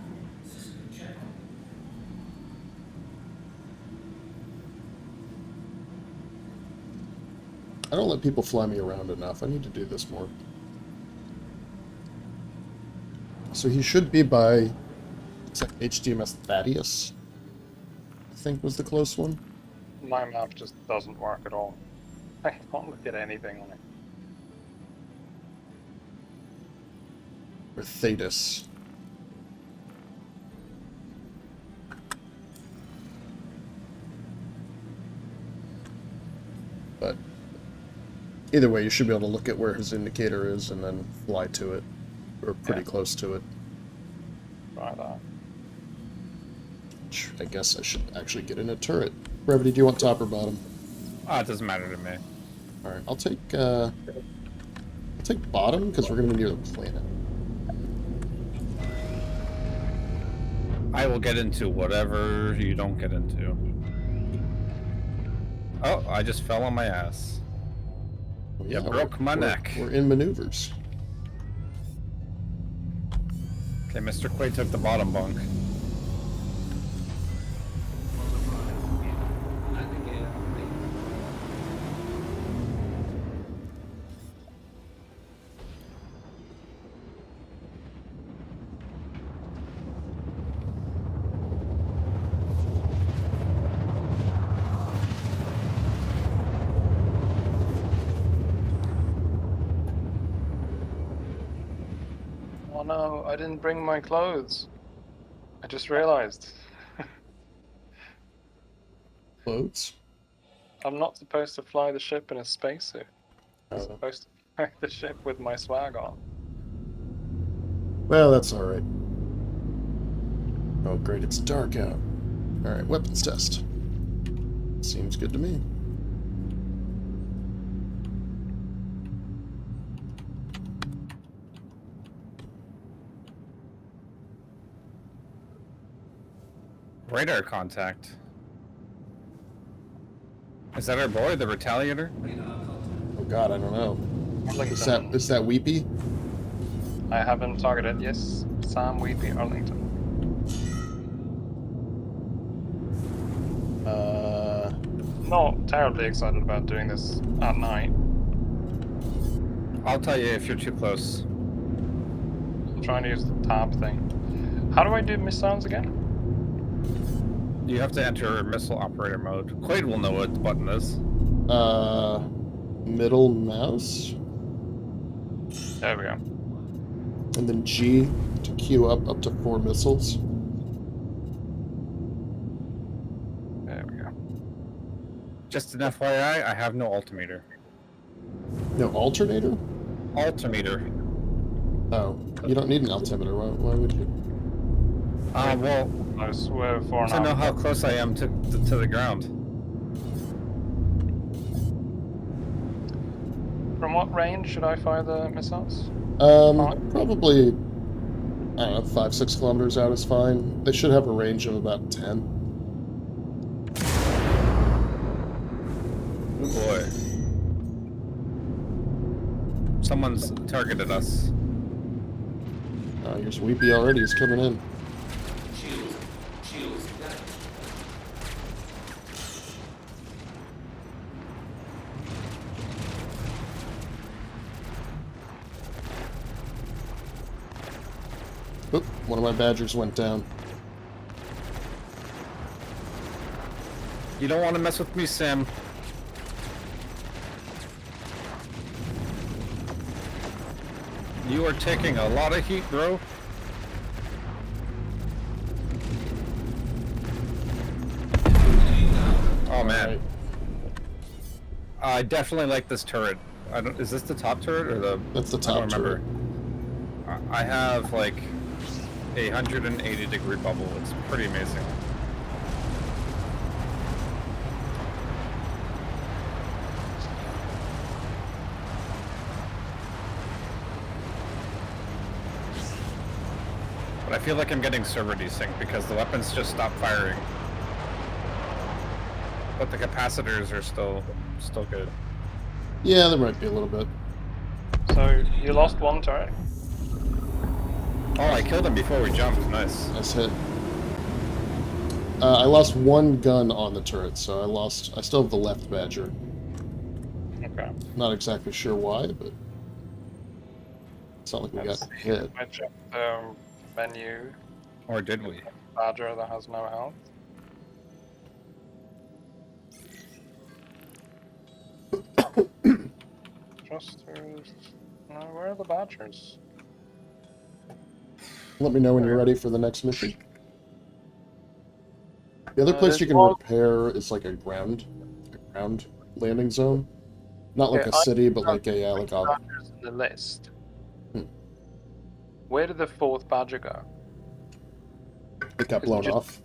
System check. I don't let people fly me around enough. I need to do this more. So he should be by HDMS Thaddeus, I think was the close one. My map just doesn't work at all. I can't look at anything on it. Or Thaddeus. But either way, you should be able to look at where his indicator is and then fly to it. Or pretty Yeah. close to it. Try that. Which I guess I should actually get in a turret. Brevity, do you want top or bottom? It doesn't matter to me. Alright, I'll take bottom, because we're going to be near the planet. I will get into whatever you don't get into. Oh, I just fell on my ass. Well, You broke my neck. We're in maneuvers. Okay, Mr. Quade took the bottom bunk. Landing gear complete. Oh no, I didn't bring my clothes. I just realized. Boats. I'm not supposed to fly the ship in a spacesuit. I'm Oh. supposed to fly the ship with my swag on. Well, that's alright. Oh, great, it's dark out. Alright, weapons test. Seems good to me. Radar contact. Is that our boy, the Retaliator? Oh god, I don't know. Arlington. Is that Weepy? I haven't targeted. Yes, Sam Weepy, Arlington. Not terribly excited about doing this at night. I'll tell you if you're too close. I'm trying to use the tab thing. How do I do missiles again? You have to enter missile operator mode. Quade will know what the button is. Middle mouse? There we go. And then G to queue up to 4 missiles. There we go. Just an FYI, I have no altimeter. No, alternator? Altimeter. Oh, you don't need an altimeter. Why would you? Well, I swear for to know now. how close I am to the ground. From what range should I fire the missiles? Probably, I don't know, 5-6 kilometers out is fine. They should have a range of about 10. Oh boy. Someone's targeted us. Here's Weepy already. He's coming in. Shields down. Oop, one of my Badgers went down. You don't want to mess with me, Sam. You are taking a lot of heat, bro. Oh man. Alright. I definitely like this turret. I don't. Is this the top turret or the? That's the I top don't turret. remember. I have like a 180-degree bubble. It's pretty amazing. But I feel like I'm getting server desync because the weapons just stopped firing. But the capacitors are still good. Yeah, there might be a little bit. So you lost one turret. Oh, I killed him before we jumped. Nice. Nice hit. I lost one gun on the turret, so I still have the left Badger. Okay. Not exactly sure why, but it's not like we got hit. I checked the menu. Or did we? Badger that has no health. No, where are the Badgers? Let me know when you're ready for the next mission. The other place there's you can one- repair is like a ground landing zone. Not like Okay, a city, but like a Badgers in the list. Hmm. Where did the fourth Badger go? it got blown just- off,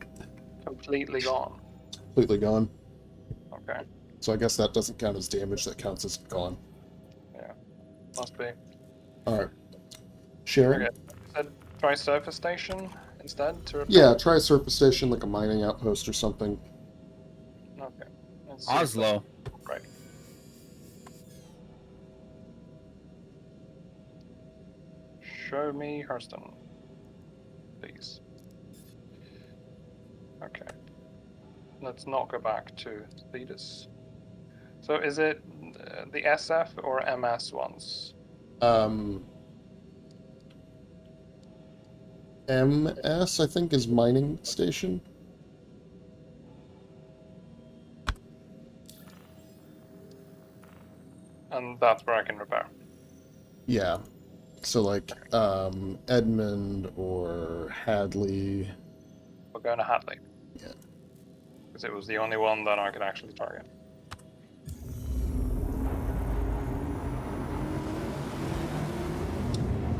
Completely gone. completely gone. Okay, So I guess that doesn't count as damage. That counts as gone. must be. All right, Sharon. Okay. Said try surface station instead to repair. Yeah, try a surface station like a mining outpost or something. Okay. Let's see if Oslo. that's right. Show me Hurston. please. Okay. Let's not go back to leaders. So is it the SF or MS ones? MS, I think, is mining station. And that's where I can repair. Yeah. So like Edmund or Hadley. We're going to Hadley. Yeah. Because it was the only one that I could actually target.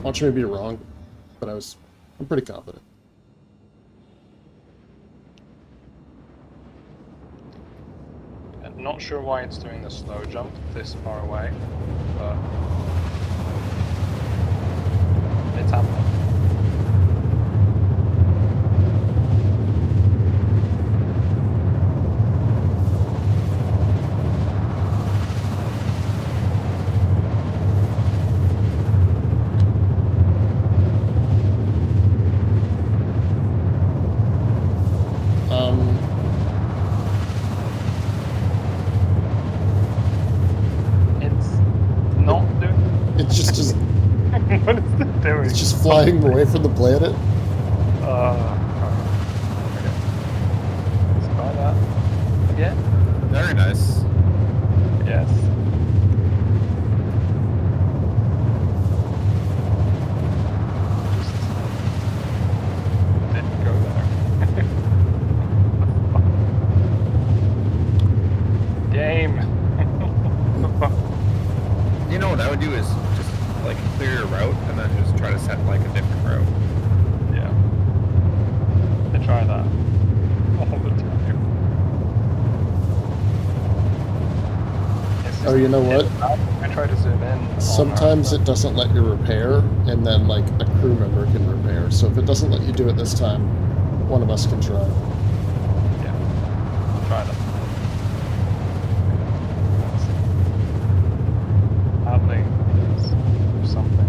Watch me be wrong, but I'm pretty confident. I'm not sure why it's doing the slow jump this far away, but it's happening. It's not doing. It's just as What is it doing? it's just flying away from the planet. Okay. Let's try that again. Very nice. Yes. Just didn't go there. Game. You know what I would do is just like clear your route and then just try to set like a different route. Yeah. I try that all the time. It's just- Oh, you know what? I try to zoom in. on Sometimes our- it doesn't let you repair, and then like a crew member can repair. So if it doesn't let you do it this time, one of us can try. Yeah. I'll try that. Let's see. Hadley is something.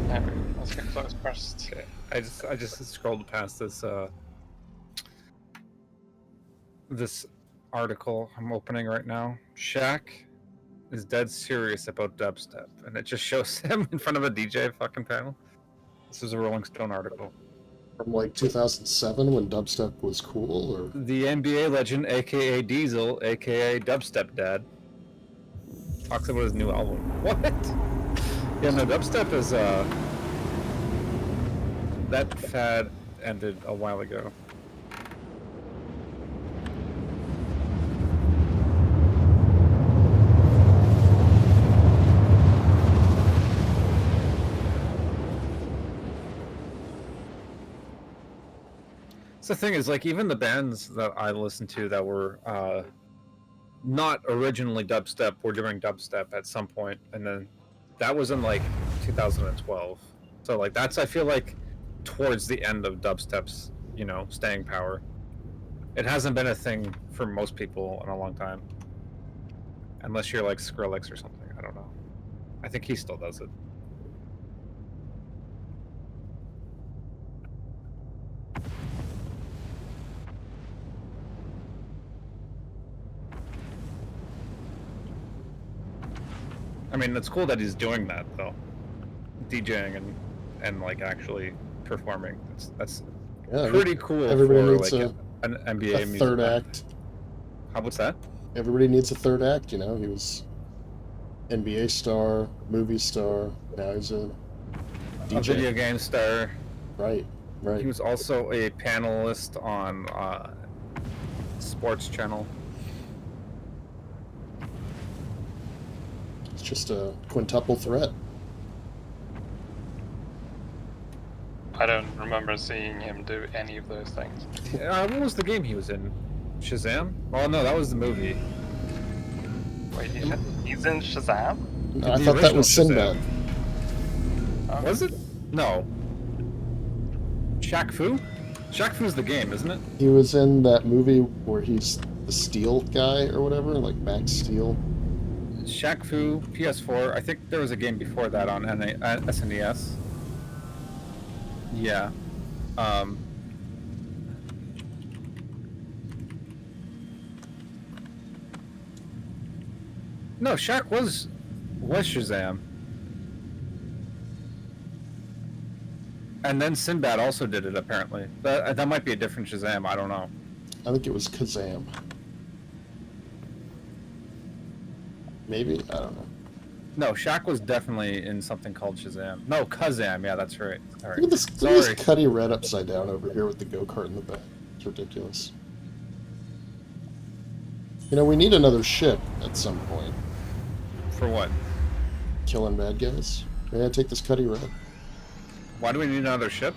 There we go. Let's get close first. Okay. I just scrolled past this article I'm opening right now. Shaq is dead serious about dubstep, and it just shows him in front of a DJ fucking panel. This is a Rolling Stone article. From like 2007 when dubstep was cool, or The NBA legend, aka Diesel, aka Dubstep Dad, talks about his new album. What? Yeah, no, dubstep is that fad ended a while ago. So the thing is, like, even the bands that I listened to that were not originally dubstep were doing dubstep at some point, and then that was in like 2012. So like that's, I feel like, towards the end of dubstep's, you know, staying power. It hasn't been a thing for most people in a long time, unless you're like Skrillex or something. I don't know. I think he still does it. I mean, it's cool that he's doing that though, DJing and like actually performing. That's yeah, pretty cool. everybody for needs like an NBA a music third band. act. How what's that? Everybody needs a third act, you know. He was NBA star, movie star. Now he's a A DJ. video game star. Right, right. He was also a panelist on Sports Channel. just a quintuple threat. I don't remember seeing him do any of those things. What was the game he was in? Shazam? Oh no, that was the movie. Wait, he's in Shazam? No, I The thought that was original Sinbad. Oh. Was it? No. Shaq Fu? Shaq Fu's the game, isn't it? He was in that movie where he's the Steel guy or whatever, like Max Steel. Shaq Fu, PS4. I think there was a game before that on SNES. Yeah. No, Shaq was Shazam. And then Sinbad also did it, apparently. That might be a different Shazam, I don't know. I think it was Kazam. Maybe? I don't know. No, Shaq was definitely in something called Shazam. No, Kazam, yeah, that's right. All right. Look at this Sorry. Cuddy Red upside down over here with the go-kart in the back. It's ridiculous. You know, we need another ship at some point. For what? Killing bad guys. May I take this Cuddy Red? Why do we need another ship?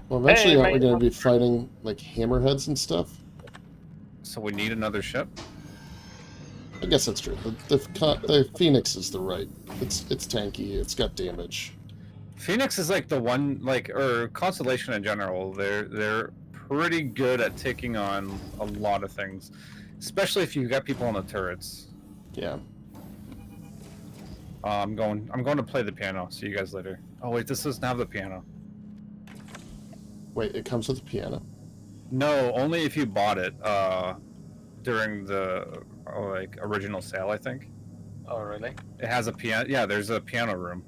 Well, eventually Hey, aren't we mate. going to be fighting, like, hammerheads and stuff? So we need another ship? I guess that's true. The Phoenix is the right. It's tanky. It's got damage. Phoenix is like the one, like, or Constellation in general. They're pretty good at taking on a lot of things, especially if you got people on the turrets. Yeah. I'm going to play the piano. See you guys later. Oh wait, this doesn't have the piano. Wait, it comes with a piano. No, only if you bought it during the like original sale, I think. Oh, really? It has a piano. Yeah, there's a piano room.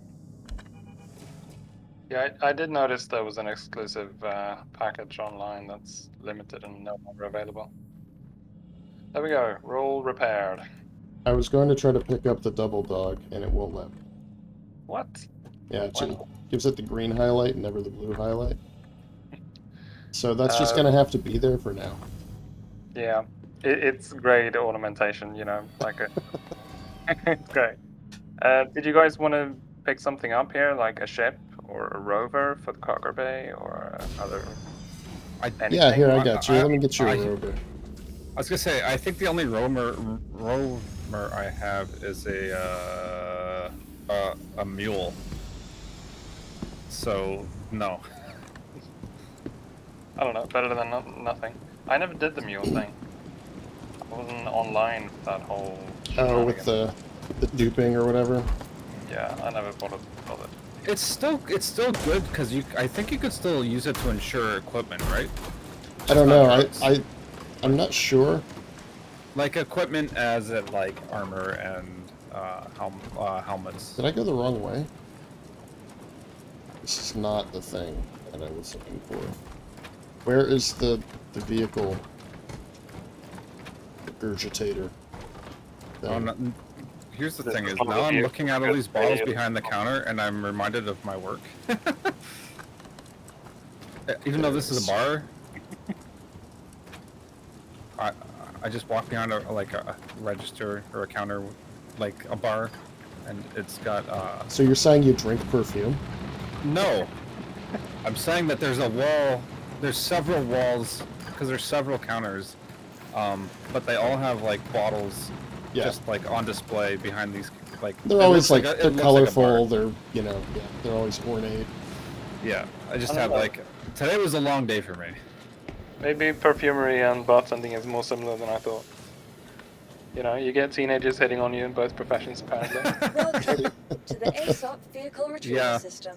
Yeah, I did notice there was an exclusive package online that's limited and no longer available. There we go. Roll repaired. I was going to try to pick up the double dog, and it won't let me. What? Yeah, it Why? gives it the green highlight and never the blue highlight. So that's just Uh, going to have to be there for now. Yeah, it's great ornamentation, you know, like it's great. Did you guys want to pick something up here, like a ship or a rover for the cargo bay or another? Anything? Yeah, here, I got you. Let me get you I- a rover. I was gonna say, I think the only roamer I have is a mule. So no. I don't know, better than nothing. I never did the mule thing. I wasn't online for that whole. Oh, with shenanigans. the duping or whatever. Yeah, I never bothered. It's still good because I think you could still use it to insure equipment, right? I don't not know. drugs. I'm not sure. Like equipment as in like armor and helmets. Did I go the wrong way? This is not the thing that I was looking for. Where is the vehicle regurgitator? Oh, thing? no, here's the There's thing: is probably now I'm a looking at all these bottles radio. behind the counter, and I'm reminded of my work. Even though this is a bar, I just walk behind like a register or a counter, like a bar, and it's got So you're saying you drink perfume? no. I'm saying that there's a wall. There's several walls because there's several counters, but they all have like bottles, Yeah. just like on display behind these. Like They're it always looks like, it they're looks like a bar. colorful. They're yeah, they're always ornate. Yeah, I just I don't had know. like today was a long day for me. Maybe perfumery and bartending is more similar than I thought. You know, you get teenagers hitting on you in both professions, apparently. Welcome to the ASOP vehicle retrieval Yeah. system.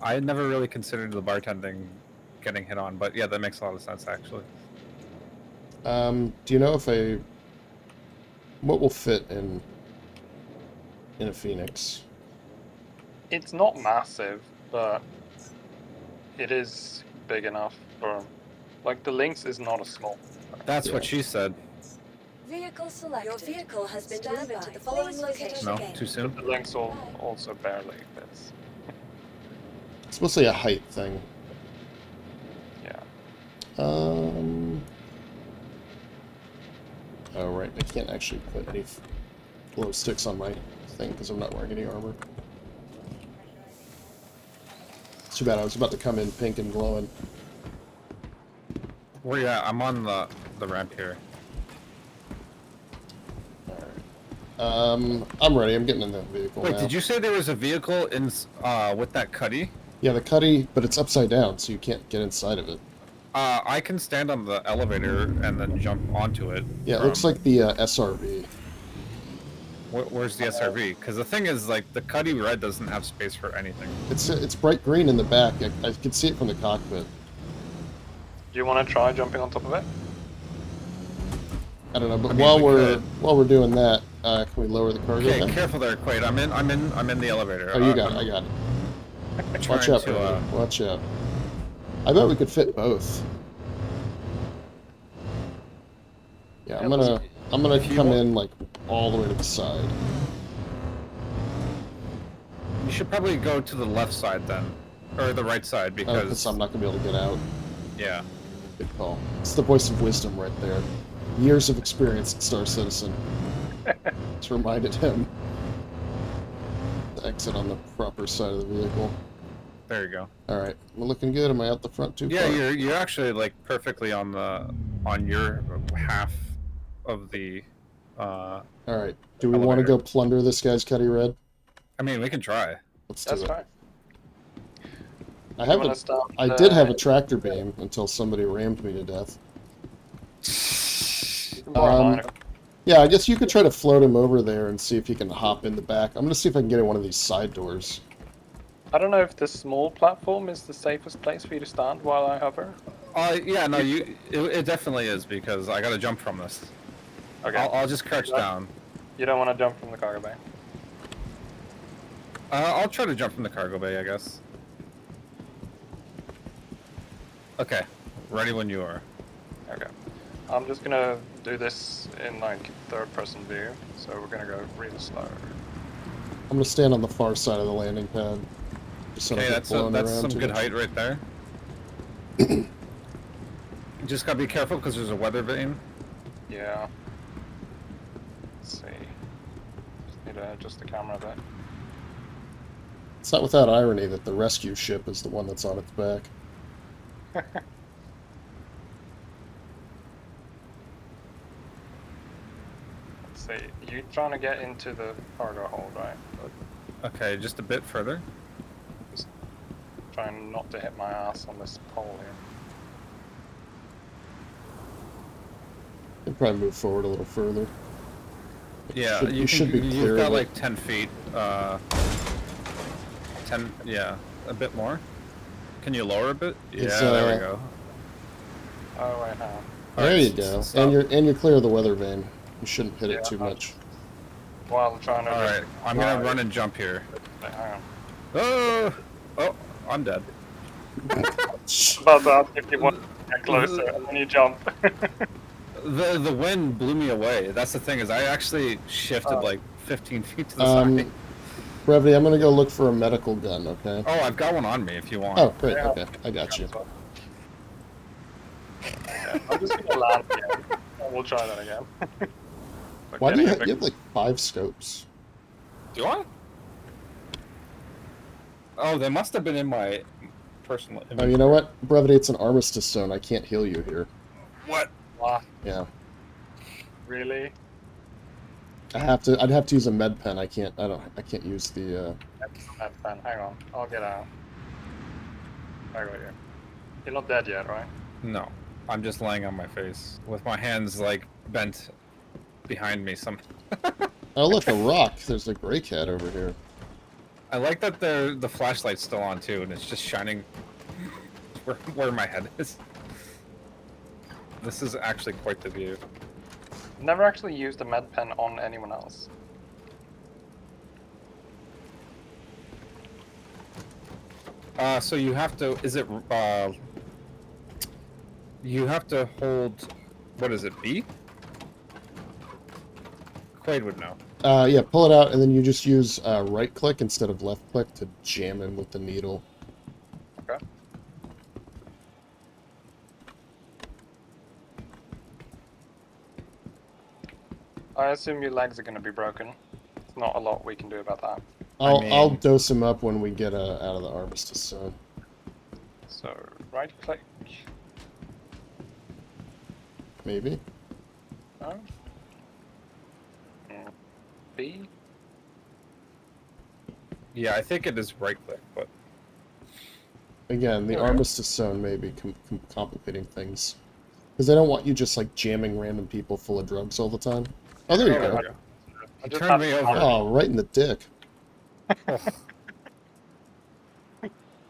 I had never really considered the bartending getting hit on, but yeah, that makes a lot of sense actually. Do you know if what will fit in a Phoenix? It's not massive, but it is big enough for. Like, the Lynx is not a small. That's what Yeah. she said. Vehicle selected. Your vehicle has been Stand delivered by. to the following Please visit location. No, again. too soon. The Lynx also barely fits. It's mostly a height thing. Yeah. Oh right, I can't actually put any glow sticks on my thing because I'm not wearing any armor. It's too bad. I was about to come in pink and glowing. Where you at? I'm on the ramp here. I'm ready. I'm getting in that vehicle Wait, now. did you say there was a vehicle in with that cuddy? Yeah, the cuddy, but it's upside down, so you can't get inside of it. I can stand on the elevator and then jump onto it. Yeah, it looks like the SRV. Where's the SRV? Because the thing is, like, the cuddy red doesn't have space for anything. It's bright green in the back. I can see it from the cockpit. Do you want to try jumping on top of it? I don't know, but I mean, while we're doing that, can we lower the cargo? Okay, then? careful there, Quade. I'm in the elevator. Oh, you got it. I got it. Watch out, bro. Watch out. I bet we could fit both. Yeah, I'm gonna come in like all the way to the side. You should probably go to the left side then, or the right side because I'm not gonna be able to get out. yeah. Good call. It's the voice of wisdom right there. Years of experience at Star Citizen. It's reminded him to exit on the proper side of the vehicle. There you go. All right, we're looking good. Am I out the front too Yeah, far? you're actually like perfectly on your half of the. All right. Do we want to go plunder this guy's Cuddy Red? I mean, we can try. Let's do That's it. fine. I did have a tractor beam until somebody rammed me to death. Yeah, I guess you could try to float him over there and see if he can hop in the back. I'm gonna see if I can get in one of these side doors. I don't know if the small platform is the safest place for you to stand while I hover. Yeah, no, it definitely is because I gotta jump from this. Okay. I'll just crouch down. You don't want to jump from the cargo bay. I'll try to jump from the cargo bay, I guess. Okay, ready when you are. Okay. I'm just gonna do this in like third-person view, so we're gonna go really slow. I'm gonna stand on the far side of the landing pad. Just so I Okay, don't that's get blown around some too good much. height right there. You just gotta be careful because there's a weather vane. Yeah. Let's see. Just need to adjust the camera a bit. It's not without irony that the rescue ship is the one that's on its back. Let's see. You trying to get into the cargo hold, right? Okay, just a bit further. Just trying not to hit my ass on this pole here. You'd probably move forward a little further. Yeah, you should be clear. You've got of it. like 10 feet. 10, yeah, a bit more. Can you lower a bit? Yeah, It's, there we go. Oh, wait, hang on. There Alright, you go. stop. And you're clear of the weather vane. You shouldn't hit it too much. While trying to... Alright, I'm gonna run and jump here. Wait, hang on. Oh, I'm dead. About to ask if you want to get closer, and then you jump. The wind blew me away. That's the thing is I actually shifted like 15 feet to the side. Brevity, I'm gonna go look for a medical gun, okay? Oh, I've got one on me if you want. Oh, great, okay. I got you. Yeah, I'm just gonna land again. We'll try that again. But Why do you getting have like 5 scopes? Do I? Oh, they must have been in my personal Oh, inventory. you know what? Brevity, it's an armistice zone. I can't heal you here. What? Wow, Yeah. really? I'd have to use a med pen. I can't use the That's fine. Hang on, I'll get out. I got you. You're not dead yet, right? No, I'm just laying on my face with my hands like bent behind me. Oh, look, a rock. There's a gray cat over here. I like that the flashlight's still on too, and it's just shining where my head is. This is actually quite the view. Never actually used a med pen on anyone else. So you have to. Is it? You have to hold. What is it? B? Quade would know. Yeah, pull it out, and then you just use right click instead of left click to jam in with the needle. Okay. I assume your legs are going to be broken. There's not a lot we can do about that. I'll dose him up when we get out of the armistice zone. So, right click. Maybe. No. B. Yeah, I think it is right click, but Again, the Okay. armistice zone may be complicating things. Because they don't want you just like jamming random people full of drugs all the time. Oh, there you there go. we go. I He just turned have me to- over. Oh, right in the dick.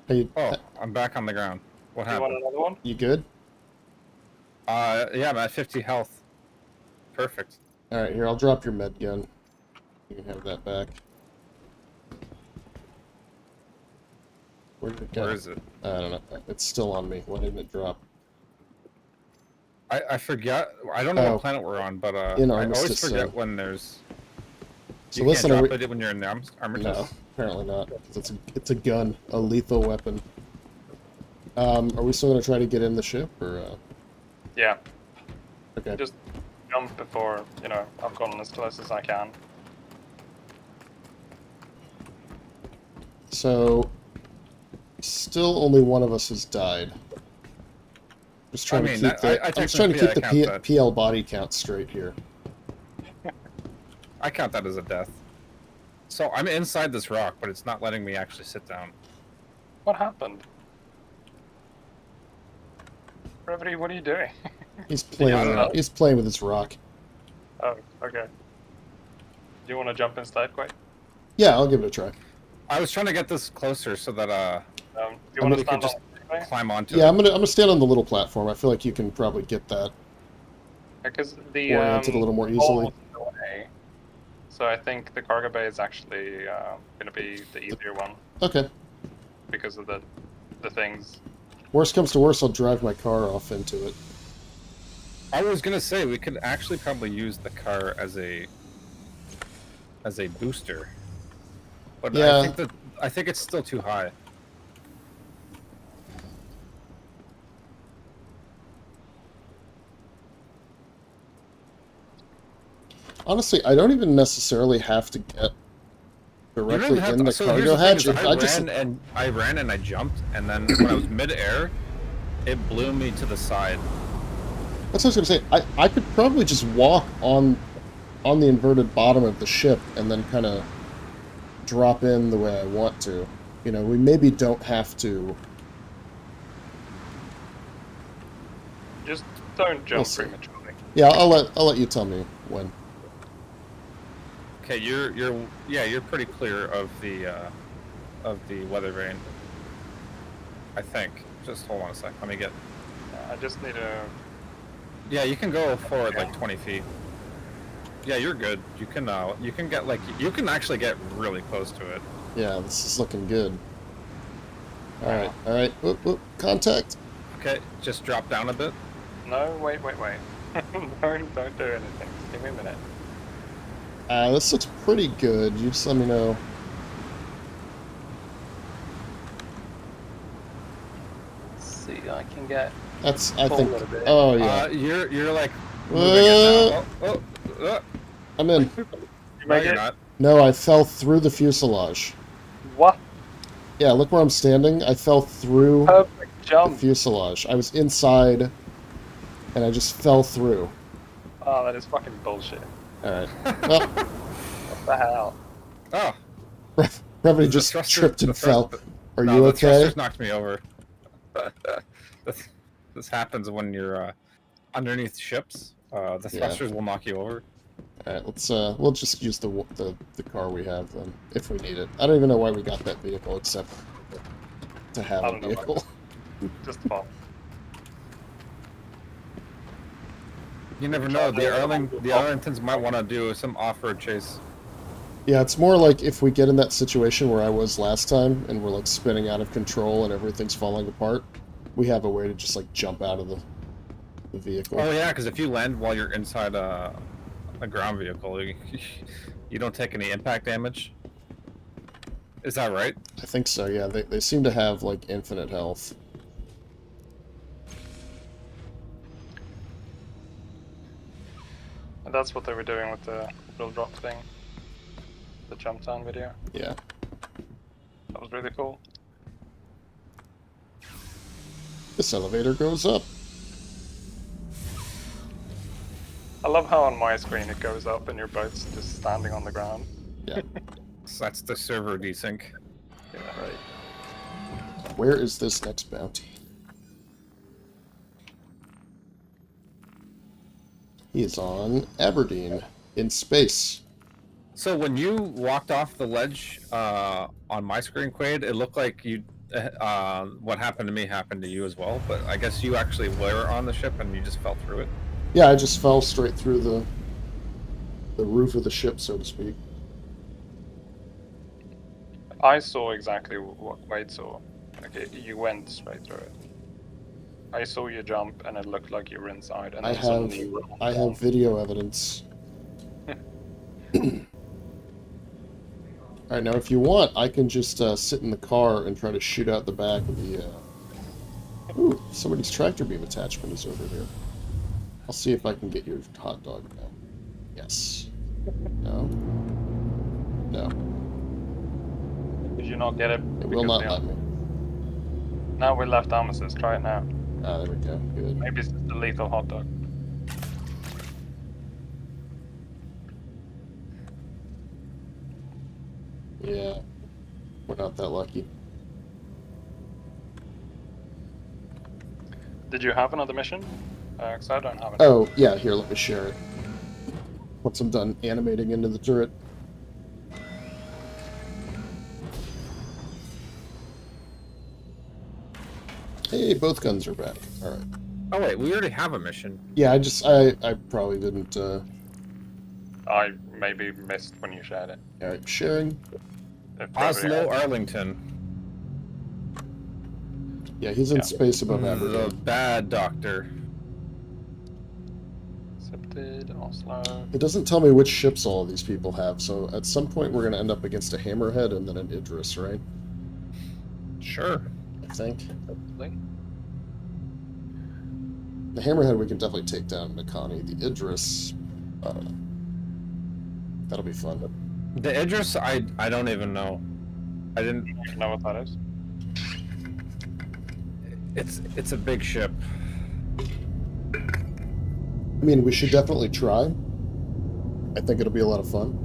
Hey, Oh, I'm back on the ground. What Do you want happened? another one? you good? Yeah, I'm at 50 health. Perfect. Alright, here, I'll drop your med gun. You can have that back. Where did it go? Where is it? I don't know. It's still on me. Why didn't it drop? I forget. I don't know Oh. what planet we're on, but In I always Armistice forget Zone. when there's. So You listen, can't are drop we... it when you're in the armor No, test? apparently not. 'Cause it's a gun. A lethal weapon. Are we still going to try to get in the ship, or... Yeah. Okay. Just jump before, I've gotten as close as I can. So... Still only one of us has died. Just trying to keep the... I I'm just trying to keep the technically, I count that. PL body count straight here. I count that as a death. So I'm inside this rock, but it's not letting me actually sit down. What happened? Brevity, what are you doing? He's playing. I don't know. He's playing with his rock. Oh, okay. Do you want to jump instead, Quade? Yeah, I'll give it a try. I was trying to get this closer so that Do you I'm want to gonna stand just- on it? climb onto Yeah, it. I'm gonna stand on the little platform. I feel like you can probably get that Because the oriented a little more hole easily. is away. So I think the cargo bay is actually going to be the easier one Okay. because of the things. Worst comes to worst, I'll drive my car off into it. I was gonna say we could actually probably use the car as a booster, but Yeah. I think it's still too high. Honestly, I don't even necessarily have to get You don't directly have in to- the so here's cargo the thing hatch. is If I ran and I jumped, and then when I was mid-air, it blew me to the side. That's what I was gonna say. I could probably just walk on the inverted bottom of the ship and then kind of drop in the way I want to. You know, we maybe don't have to. Just don't We'll jump see. prematurely. Yeah, I'll let you tell me when. Okay, you're pretty clear of the weather vane. I think. Just hold on a sec. Let me get. I just need to. Yeah, you can go forward like 20 feet. Yeah, you're good. You can get you can actually get really close to it. Yeah, this is looking good. All right. Whoop, whoop. Contact. Okay, just drop down a bit. No, wait. don't do anything. Just give me a minute. This looks pretty good. You just let me know. Let's see, I can get. That's, I Pull think. a little bit. Oh yeah, You're like moving it now. I'm in. You No, make you're it? not. No, I fell through the fuselage. What? Yeah, look where I'm standing. I fell through Perfect the jump. fuselage. I was inside, and I just fell through. Oh, that is fucking bullshit. All right. Well, What the hell? Oh, Brevity the just thruster- tripped and the thrust- fell. Are no, you the okay? thrusters knocked me over. This happens when you're underneath ships. The Yeah. thrusters will knock you over. All right, let's we'll just use the car we have then, if we need it. I don't even know why we got that vehicle except to have I a don't know why. vehicle. Just fall. You never know. The Arlingtons might want to do some off-road chase. Yeah, it's more like if we get in that situation where I was last time, and we're like spinning out of control and everything's falling apart, we have a way to just like jump out of the vehicle. Oh yeah, because if you land while you're inside a ground vehicle, you don't take any impact damage. Is that right? I think so. Yeah, they seem to have like infinite health. And that's what they were doing with the drill drop thing. The jump down video. Yeah. That was really cool. This elevator goes up. I love how on my screen it goes up and your boat's just standing on the ground. Yeah. So that's the server desync. Yeah. Right. Where is this next bounty? He is on Aberdeen, in space. So when you walked off the ledge on my screen, Quade, it looked like you. What happened to me happened to you as well. But I guess you actually were on the ship and you just fell through it. Yeah, I just fell straight through the roof of the ship, so to speak. I saw exactly what Quade saw. Okay, you went straight through it. I saw you jump and it looked like you were inside. And then suddenly you were on the I ground. have video evidence. Alright, now if you want, I can just sit in the car and try to shoot out the back of the... Ooh, somebody's tractor beam attachment is over here. I'll see if I can get your hot dog now. Yes. No. No. Did you not get it? It will not let me. Now we're left armistice. Try it now. Ah, there we go. Good. Maybe it's just a lethal hot dog. Yeah. We're not that lucky. Did you have another mission? Because I don't have it. Oh, yeah, here, let me share it. Once I'm done animating into the turret. Hey, both guns are back. Alright. Oh wait, we already have a mission. Yeah, I probably didn't, I maybe missed when you shared it. Alright, sharing. It probably Oslo, had- Arlington. Yeah, he's in Yeah. space above The Aberdeen. bad doctor. Accepted, Oslo. It doesn't tell me which ships all of these people have, so at some point we're going to end up against a Hammerhead and then an Idris, right? Sure. I think. Hopefully. The Hammerhead we can definitely take down Nakani. The Idris, that'll be fun. The Idris, I don't even know. I didn't. You know what that is? It's a big ship. I mean, we should definitely try. I think it'll be a lot of fun.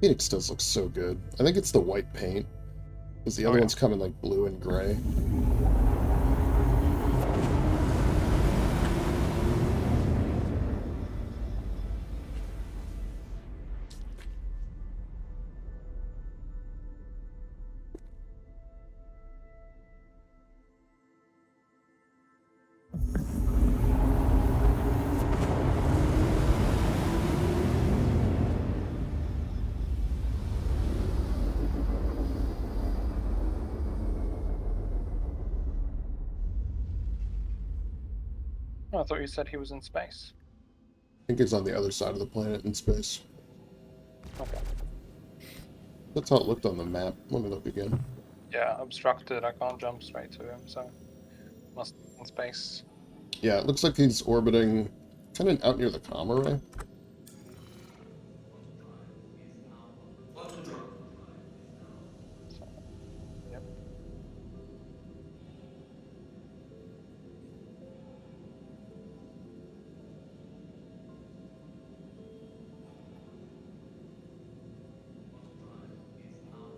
Phoenix does look so good. I think it's the white paint. Because the other yeah. ones come in like blue and gray. Oh, I thought you said he was in space. I think it's on the other side of the planet in space. Okay. That's how it looked on the map. Let me look again. Yeah, obstructed. I can't jump straight to him, so must be in space. Yeah, it looks like he's orbiting kind of out near the comm array. So, yep.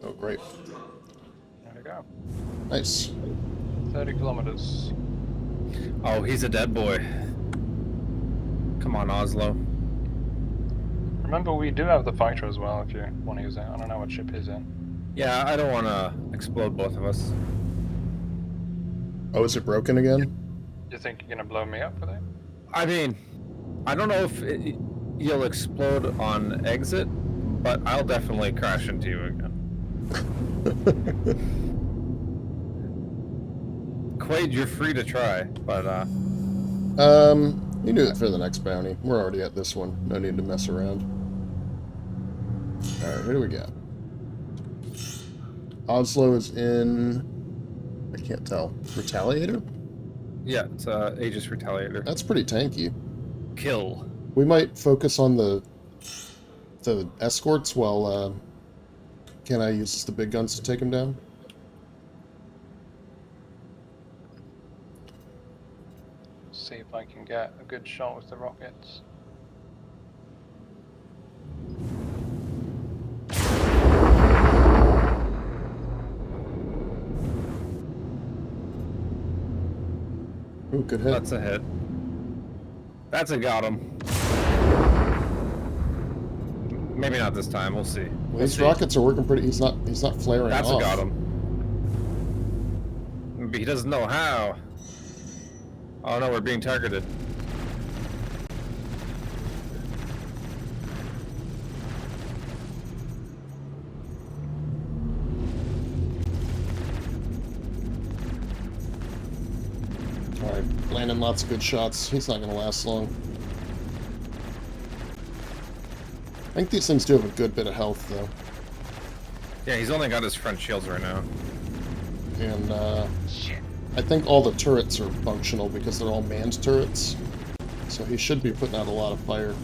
Oh, great. There we go. Nice. 30 kilometers. Oh, he's a dead boy. Come on, Oslo. Remember, we do have the fighter as well if you want to use it. I don't know what ship he's in. Yeah, I don't want to explode both of us. Oh, is it broken again? Do you think you're going to blow me up with it? I mean, I don't know if you'll explode on exit, but I'll definitely crash into you again. Quade, you're free to try, but You do it for the next bounty. We're already at this one. No need to mess around. Alright, who do we got? Oslo is in... I can't tell. Retaliator? Yeah, it's Aegis Retaliator. That's pretty tanky. Kill. We might focus on the escorts while Kienai uses the big guns to take him down. See if I can get a good shot with the rockets. Ooh, good hit. That's a hit. That's a got him. Maybe not this time. We'll see. Well, these rockets are working pretty. He's not flaring That's off. a got him. But he doesn't know how. Oh no, we're being targeted. All right, landing lots of good shots. He's not going to last long. I think these things do have a good bit of health, though. Yeah, he's only got his front shields right now. And I think all the turrets are functional because they're all manned turrets. So he should be putting out a lot of fire.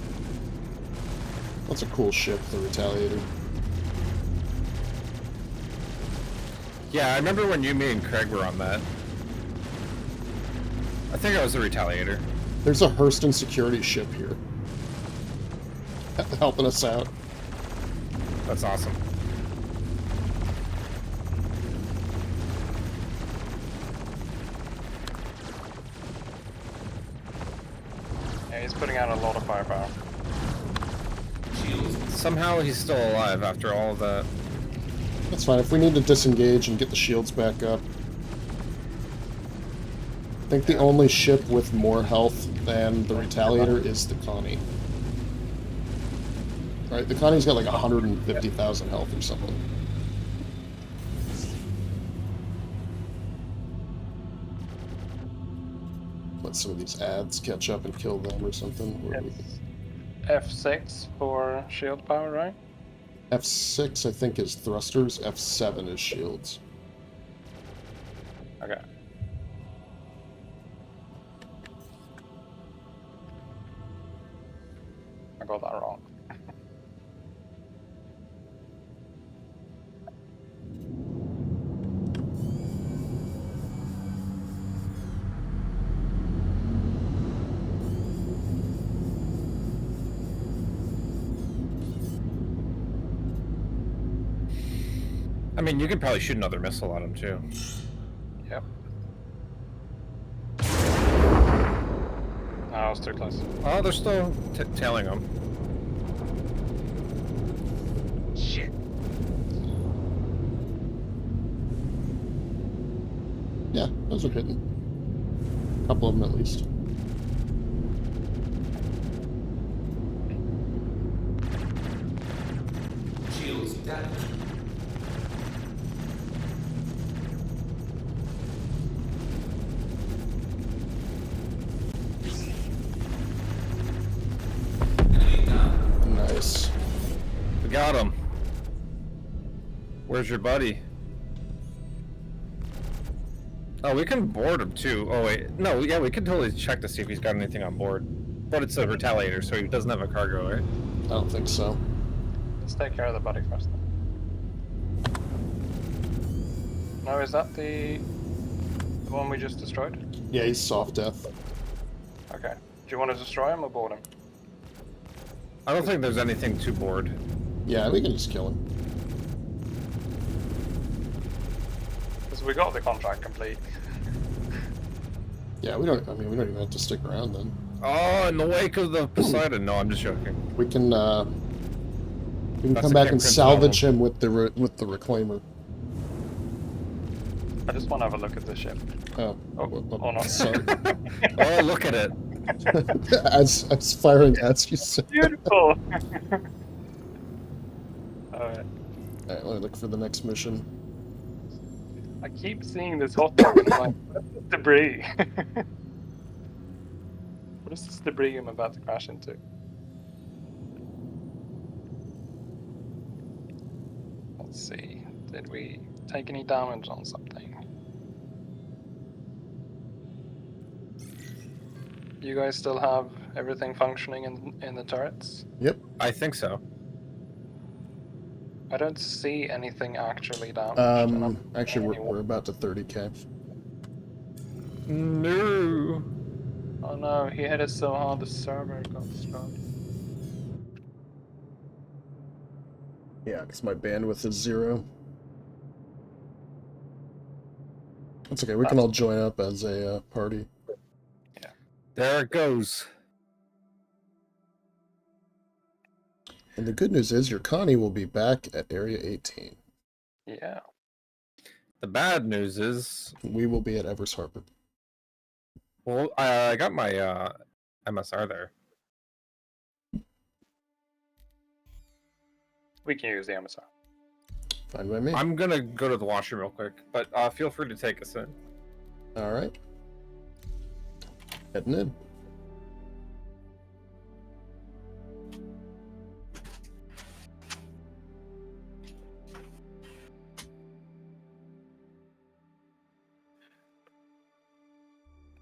That's a cool ship, the Retaliator. Yeah, I remember when you, me, and Craig were on that. I think I was the Retaliator. There's a Hurston security ship here. Helping us out. That's awesome. Yeah, he's putting out a lot of firepower. Somehow he's still alive after all of that. That's fine. If we need to disengage and get the shields back up. I think the only ship with more health than the Retaliator is the Connie. Right, the Connie's got like 150,000 health or something. Let some of these ads catch up and kill them or something. Or F6 for shield power, right? F6, I think, is thrusters. F7 is shields. Okay. I got that wrong. I mean, you could probably shoot another missile at him, too. Yep. Oh, I was too close. Oh, they're still tailing him. Shit. Yeah, those are hitting. A couple of them at least. Shields down. Nice. We got him. Where's your buddy? Oh, we can board him too. Oh wait, no, yeah, we can totally check to see if he's got anything on board. But it's a Retaliator, so he doesn't have a cargo, right? I don't think so. Let's take care of the buddy first. No, is that the one we just destroyed? Yeah, he's soft death. Okay. Do you want to destroy him or board him? I don't think there's anything to board. Yeah, we can just kill him. Because we got the contract complete. Yeah, we don't even have to stick around then. Oh, in the wake of the Poseidon. No, I'm just joking. We can That's come a back King and Crimson salvage him with the Reclaimer. I just want to have a look at the ship. Oh, Oh no. sorry. Oh, look at it. as firing as you said. Beautiful! Alright. Alright, let me look for the next mission. I keep seeing this hot dog and I'm like, what's this debris? What is this debris I'm about to crash into? Let's see. Did we take any damage on something. You guys still have everything functioning in the turrets? Yep. I think so. I don't see anything actually damaged. And I'm Actually, any- we're about to 30k. No. Oh no, he hit it so hard the server got destroyed. Yeah, because my bandwidth is 0. That's okay. We can all join up as a party. There it goes. And the good news is your Connie will be back at Area 18. Yeah. The bad news is, We will be at Evers Harbor. well, I got my MSR there. We can use the MSR. Fine by me. I'm gonna go to the washroom real quick, but feel free to take us in. All right. Heading in.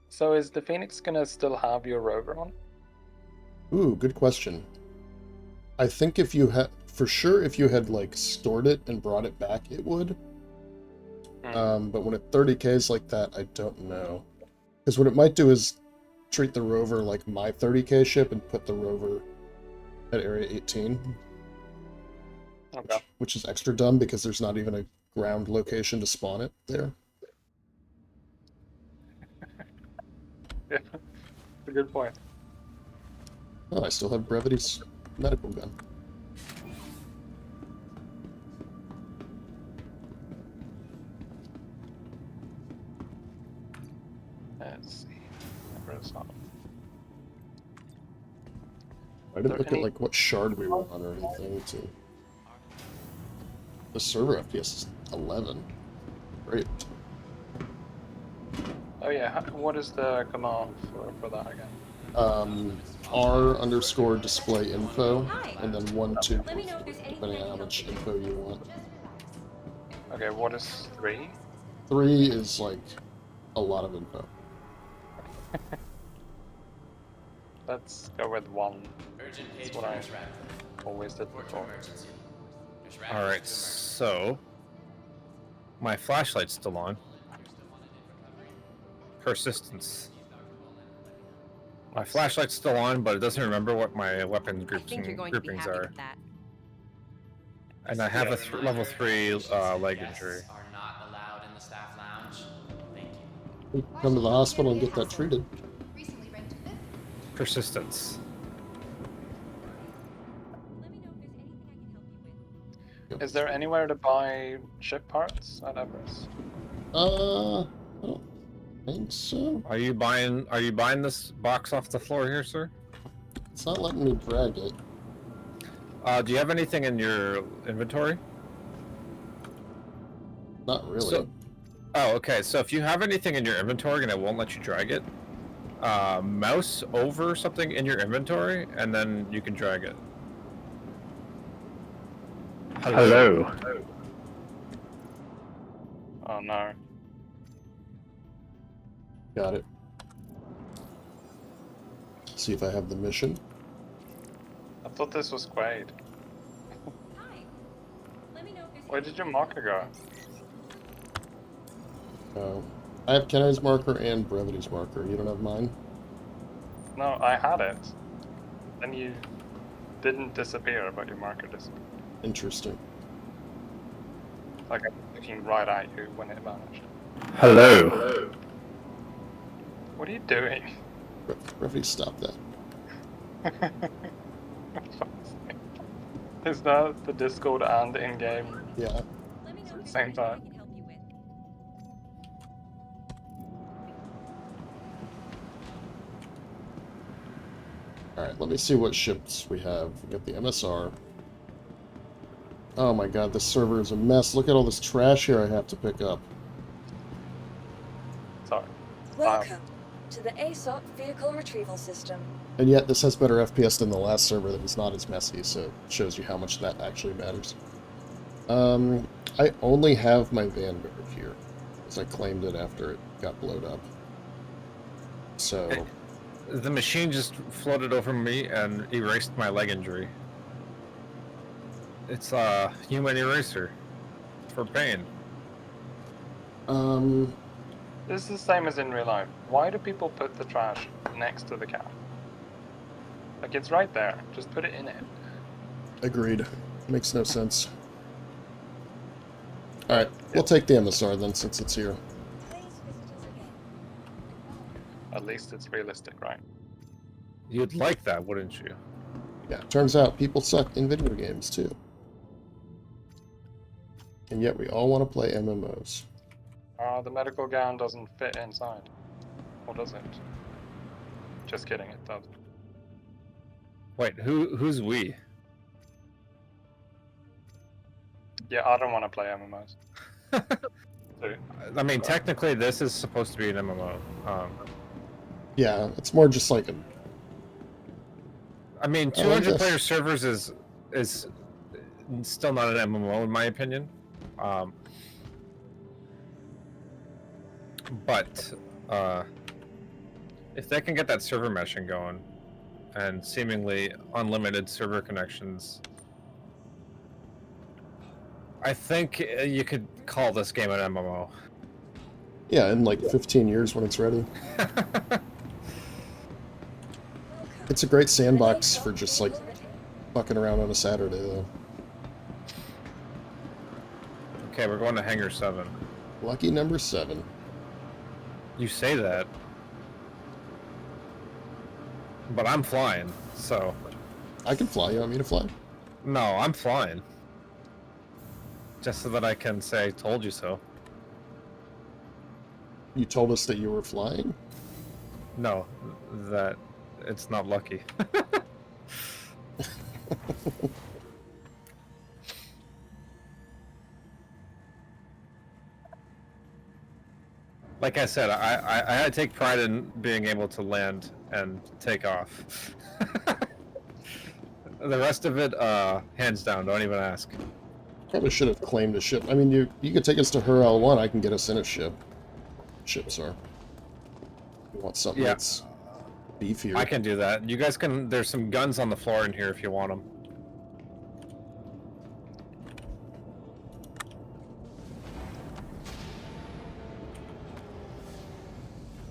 So is the Phoenix gonna still have your rover on? Ooh, good question. I think if you had, for sure, if you had like stored it and brought it back, it would. But when it 30Ks like that, I don't know. Because what it might do is treat the rover like my 30K ship and put the rover at Area 18. Okay. Which is extra dumb because there's not even a ground location to spawn it there. Yeah. That's a good point. Oh, I still have Brevity's medical gun. Let's see. Where's that? I didn't there look any- at like what shard we were on or anything to. The server FPS is 11. Great. Oh yeah, what is the command for that again? R_display info, and then 1, 2, Let me know if there's anything depending I on how can much help info you want. Okay, what is 3? 3 is like a lot of info. Let's go with 1. Urgent That's page what for I Nurse Radcliffe. always did Report to before. emergency. Nurse Radcliffe All right, to emergency. so my flashlight's still on. Persistence. My flashlight's still on, but it doesn't remember what my weapon I groups think you're and going to be groupings happy are. with that. And I have a level 3 leg Guests injury. are not allowed in the staff lounge. Thank you. We can come to the hospital and get that treated. Recently rented this. Persistence. Let me know if there's anything I can help you with. Is there anywhere to buy ship parts at Everest? I don't think so. Are you buying this box off the floor here, sir? It's not letting me drag it. Do you have anything in your inventory? Not really. So- Oh, okay. So if you have anything in your inventory and it won't let you drag it, mouse over something in your inventory and then you can drag it. Hello. Oh no. Got it. See if I have the mission. I thought this was Quade. Hi. Let me know if there's Where did your marker go? I have Kienai's marker and Brevity's marker. You don't have mine? No, I had it. Then you didn't disappear, but your marker disappeared. Interesting. Like I'm looking right at you when it vanished. Hello. What are you doing? Brevity, stop that. Is that the Discord and in-game? Yeah. Let me know if there's Same anything I time. can help you with. Alright, let me see what ships we have. We got the MSR. Oh my god, this server is a mess. Look at all this trash here I have to pick up. Sorry. Welcome to the ASOP Vehicle Retrieval System. And yet this has better FPS than the last server that was not as messy, so it shows you how much that actually matters. I only have my Vanguard here, because I claimed it after it got blowed up. So, The machine just floated over me and erased my leg injury. It's a human eraser for pain. This is the same as in real life. Why do people put the trash next to the cat? Like, it's right there. Just put it in it. agreed. Makes no sense. Alright, we'll take the MSR then, since it's here. Please visit us again. At least it's realistic, right? You'd like that, wouldn't you? Yeah, turns out people suck in video games, too. And yet we all want to play MMOs. The medical gown doesn't fit inside. Or does it? Just kidding, it does. Wait, who's we? Yeah, I don't want to play MMOs. So, I mean, technically, this is supposed to be an MMO. Yeah, it's more just like a... I mean, I like 200 this. player servers is still not an MMO in my opinion. But if they can get that server meshing going and seemingly unlimited server connections, I think you could call this game an MMO. Yeah, in like 15 years when it's ready. It's a great sandbox for just like fucking around on a Saturday, though. Okay, we're going to Hangar 7. Lucky number 7. You say that, but I'm flying, so... I can fly. You want me to fly? No, I'm flying. Just so that I can say, told you so. You told us that you were flying? No, that it's not lucky. Like I said, I take pride in being able to land and take off. The rest of it, hands down, don't even ask. Probably should have claimed a ship. I mean, you could take us to her L1. I can get us in a ship. Ships are. You want something Yeah. that's beefier. I can do that. You guys can. There's some guns on the floor in here if you want them.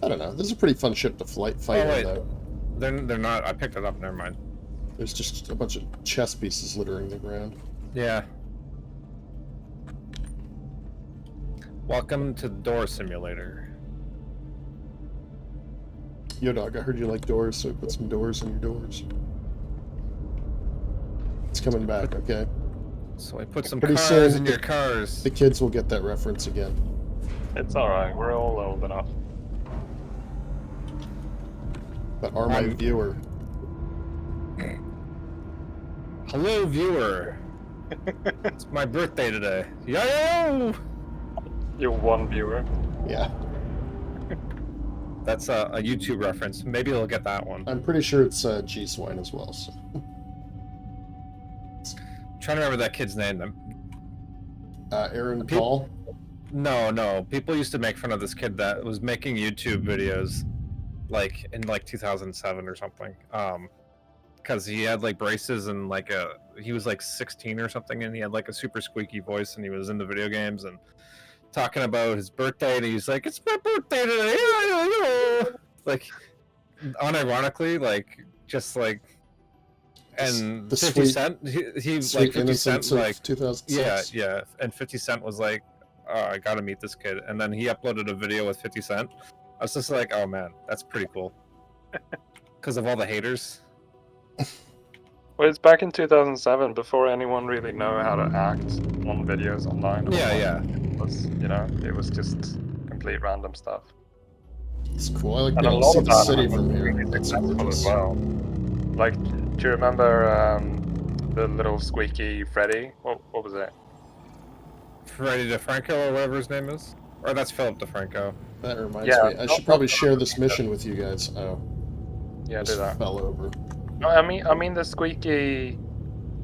I don't know. This is a pretty fun ship to fight Oh in, wait, though. they're not. I picked it up. Never mind. There's just a bunch of chess pieces littering the ground. Yeah. Welcome to Door Simulator. Yo, dog, I heard you like doors, so put some doors in your doors. It's coming back, okay? So I put some Pretty cars soon in your cars. The kids will get that reference again. It's alright, we're all old enough. But are my viewer? Hello, viewer. It's my birthday today. Yo! You're one viewer. Yeah. That's a YouTube reference. Maybe you'll get that one. I'm pretty sure it's G-Swine as well, so... trying to remember that kid's name. Aaron Paul? No. People used to make fun of this kid that was making YouTube videos, like, in, like, 2007 or something. Because he had, like, braces and, like, he was, like, 16 or something, and he had, like, a super squeaky voice, and he was into video games, and talking about his birthday, and he's like, it's my birthday today! Like, unironically, like, just, like... And the 50 Cent, he sweet like 50 Cent, innocence of like 2006. yeah, and 50 Cent was like, oh, I gotta meet this kid, and then he uploaded a video with 50 Cent. I was just like, oh man, that's pretty cool, because of all the haters. Well, it's back in 2007, before anyone really knew how to act on videos online. Yeah. It was, you know, it was just complete random stuff. It's cool. I like And being a able to lot see of the that city was from here. really That's successful gorgeous. as well. Like, do you remember the little squeaky Freddy? What was it? Freddie DeFranco or whatever his name is, or that's Philip DeFranco. That reminds Yeah, me. I should probably share this mission with you guys. Oh, Yeah, do just that. fell over. No, I mean the squeaky.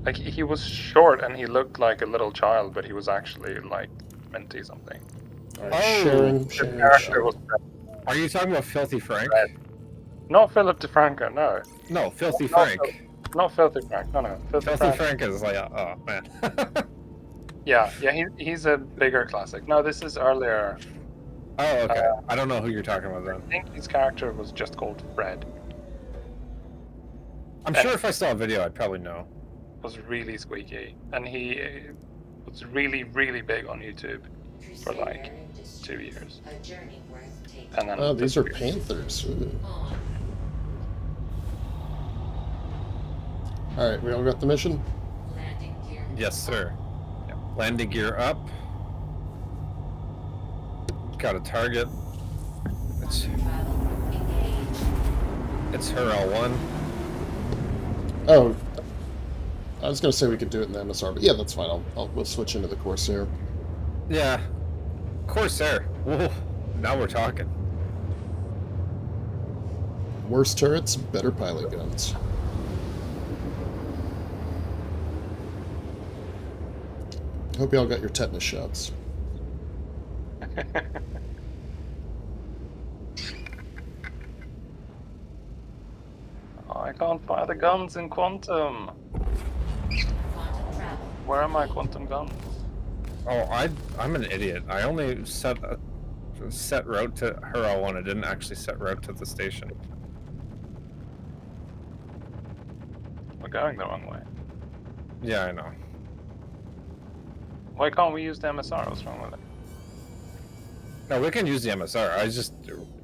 Like, he was short and he looked like a little child, but he was actually like 20 something. Alright, Oh, sharing The a character shot. was Are you talking about Filthy Frank? not Philip DeFranco, no. No, Filthy Not Frank. Not Filthy Frank, no. Filthy Filthy Frank. Frank is like, oh man. Yeah, he's a bigger classic. No, this is earlier. Oh, okay. I don't know who you're talking about I then. think his character was just called Fred. I'm sure if I saw a video, I'd probably know. Was really squeaky, and he was really, really big on YouTube for like 2 years. And then Oh, these are disappeared. panthers. Alright, we all got the mission? Yes, sir. Landing gear up. Got a target. It's her L1. Oh, I was gonna say we could do it in the MSR, but yeah, that's fine. We'll switch into the Corsair. Yeah. Corsair. Whoa. Now we're talking. Worse turrets, better pilot guns. Hope y'all got your tetanus shots. Oh, I can't fire the guns in Quantum. Where are my Quantum guns? Oh, I'm an idiot. I only set route to her L1. I didn't actually set route to the station. We're going the wrong way. Yeah, I know. Why can't we use the MSR? What's wrong with it? No, we can use the MSR. I just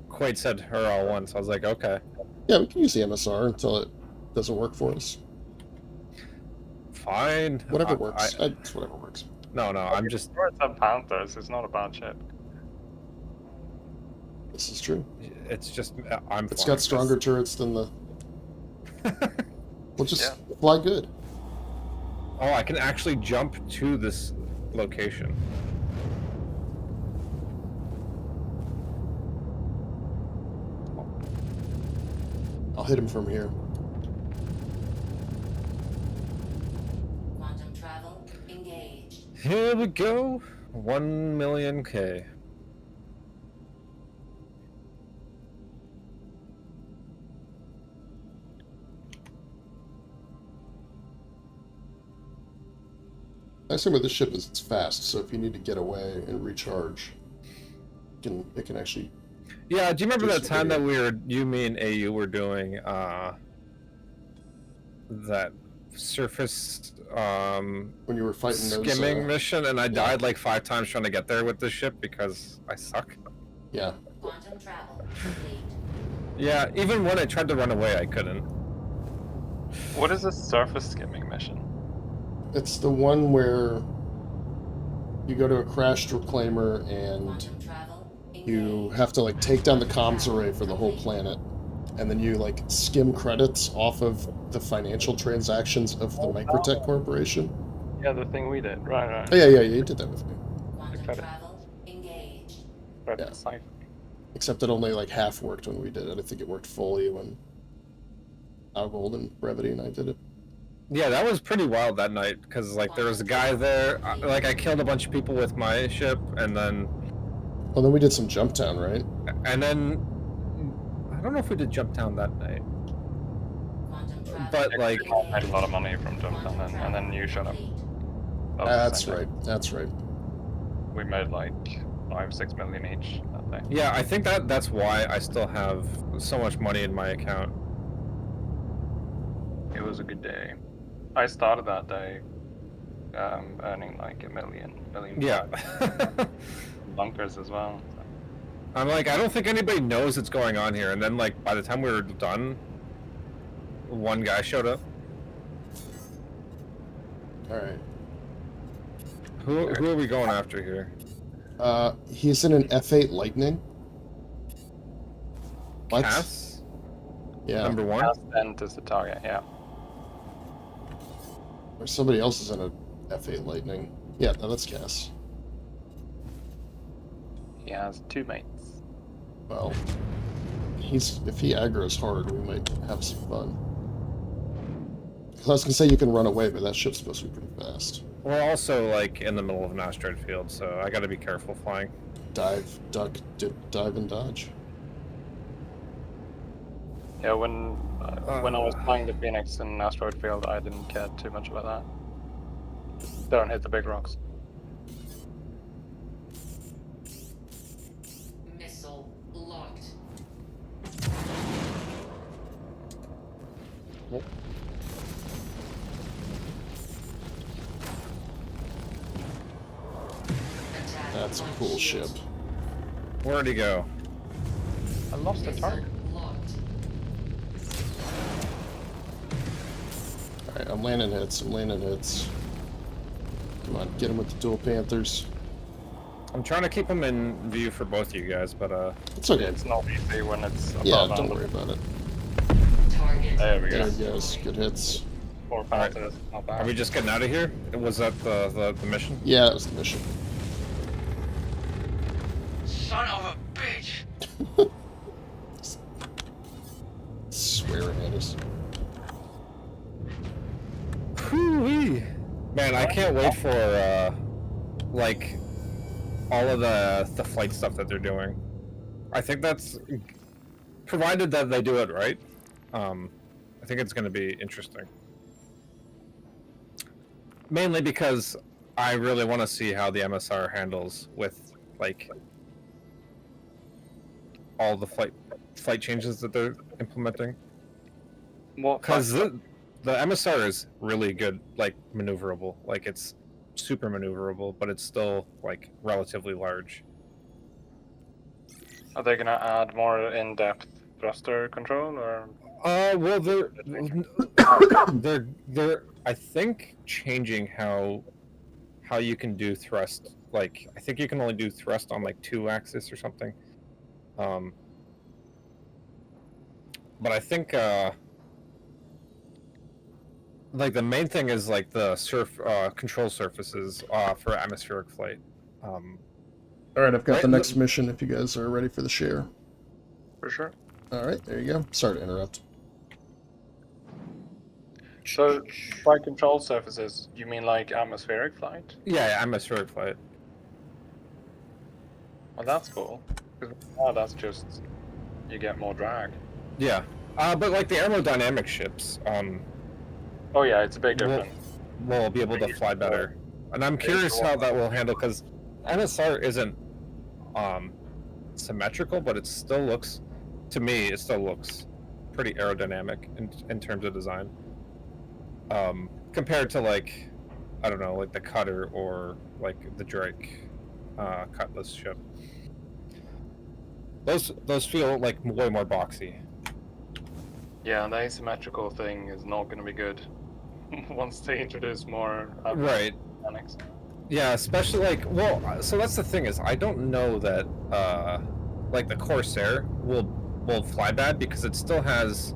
Quade said her L1, so I was like, okay. Yeah, we can use the MSR until it doesn't work for us. Fine. Whatever works. It's whatever works. No, I'm just. It's a Panthers. It's not a bad ship. This is true. It's just. I'm. It's flying got stronger turrets than the... this. We'll just fly good. Oh, I can actually jump to this location. I'll hit him from here. Quantum travel engaged. Here we go. 1 million K. Nice thing with this ship is it's fast, so if you need to get away and recharge, it can actually... Yeah, do you remember Do that some time that video. you, me, and AU were doing that surface When you were fighting those... skimming mission, and I died like 5 times trying to get there with this ship because I suck? Yeah. Quantum travel complete. Yeah, even when I tried to run away, I couldn't. What is a surface skimming mission? It's the one where you go to a crashed reclaimer and Quantum travel you have to like take down the comms array for the whole planet, and then you like skim credits off of the financial transactions of the Microtech Corporation. Yeah, the thing we did. Right. Oh, yeah, you did that with me. Quantum credit. travel engaged. Right, Yeah. Cypher. Except it only like half worked when we did it. I think it worked fully when Algold and Brevity and I did it. Yeah, that was pretty wild that night because like there was a guy there. Like I killed a bunch of people with my ship, and then Well, then we did some jump town, right? I don't know if we did jump down that night, Quantum travel but like I made a lot of money from Jumptown, and then you shut up. That was the That's same day. right. That's right. We made like 5-6 million each that day. yeah, I think that's why I still have so much money in my account. It was a good day. I started that day earning like $1 million. Yeah. Bunkers as well. I'm like, I don't think anybody knows what's going on here. And then, like, by the time we were done, one guy showed up. All right. Who are we going after here? He's in an F8 Lightning. What? Cass? Yeah. Number 1? Stanton is the target, yeah. Or somebody else is in a F8 Lightning. Yeah, no, that's Cass. He has 2 mates. Well, if he aggro's hard, we might have some fun. I was gonna say you can run away, but that ship's supposed to be pretty fast. We're also like in the middle of an asteroid field, so I gotta be careful flying. Dive, duck, dip, dive, and dodge. Yeah, when I was flying the Phoenix in asteroid field, I didn't care too much about that. Don't hit the big rocks. Missile locked. Attack That's a on cool ship. shield. Where'd he go? I lost the Missile target. locked. Alright, I'm landing hits. Come on, get him with the dual Panthers. I'm trying to keep him in view for both of you guys, but It's okay. It's not easy when it's above Yeah, and don't worry about it. Target. There we There go. he goes. Good hits. 4 Panthers, not bad. are we just getting out of here? Was that the mission? Yeah, that was the mission. Son of a bitch! Swearing at us. Whoo-wee. Man, I can't wait for like all of the flight stuff that they're doing. I think that's provided that they do it right. I think it's going to be interesting. Mainly because I really want to see how the MSR handles with like all the flight changes that they're implementing. What Because the MSR is really good, like maneuverable. Like it's super maneuverable, but it's still like relatively large. Are they gonna add more in-depth thruster control, or Well, they're I think changing how you can do thrust. Like I think you can only do thrust on like 2 axis or something. But I think like the main thing is like the control surfaces for atmospheric flight. Alright, I've got Right, the next mission if you guys are ready for the share. for sure? Alright, there you go. Sorry to interrupt. So, by control surfaces, you mean like atmospheric flight? Yeah, atmospheric flight. Well, that's cool. Because now that's just you get more drag. Yeah, but like the aerodynamic ships, Oh yeah, it's a big Well- difference. will be able to fly better. And I'm curious how that will handle because MSR isn't symmetrical, but it still looks, to me, it still looks pretty aerodynamic in terms of design. Compared to like, I don't know, like the Cutter or like the Drake Cutlass ship. Those feel like way more boxy. Yeah, the asymmetrical thing is not going to be good once they introduce more Right. mechanics. Yeah, especially like, well, so that's the thing is I don't know that like the Corsair will fly bad because it still has,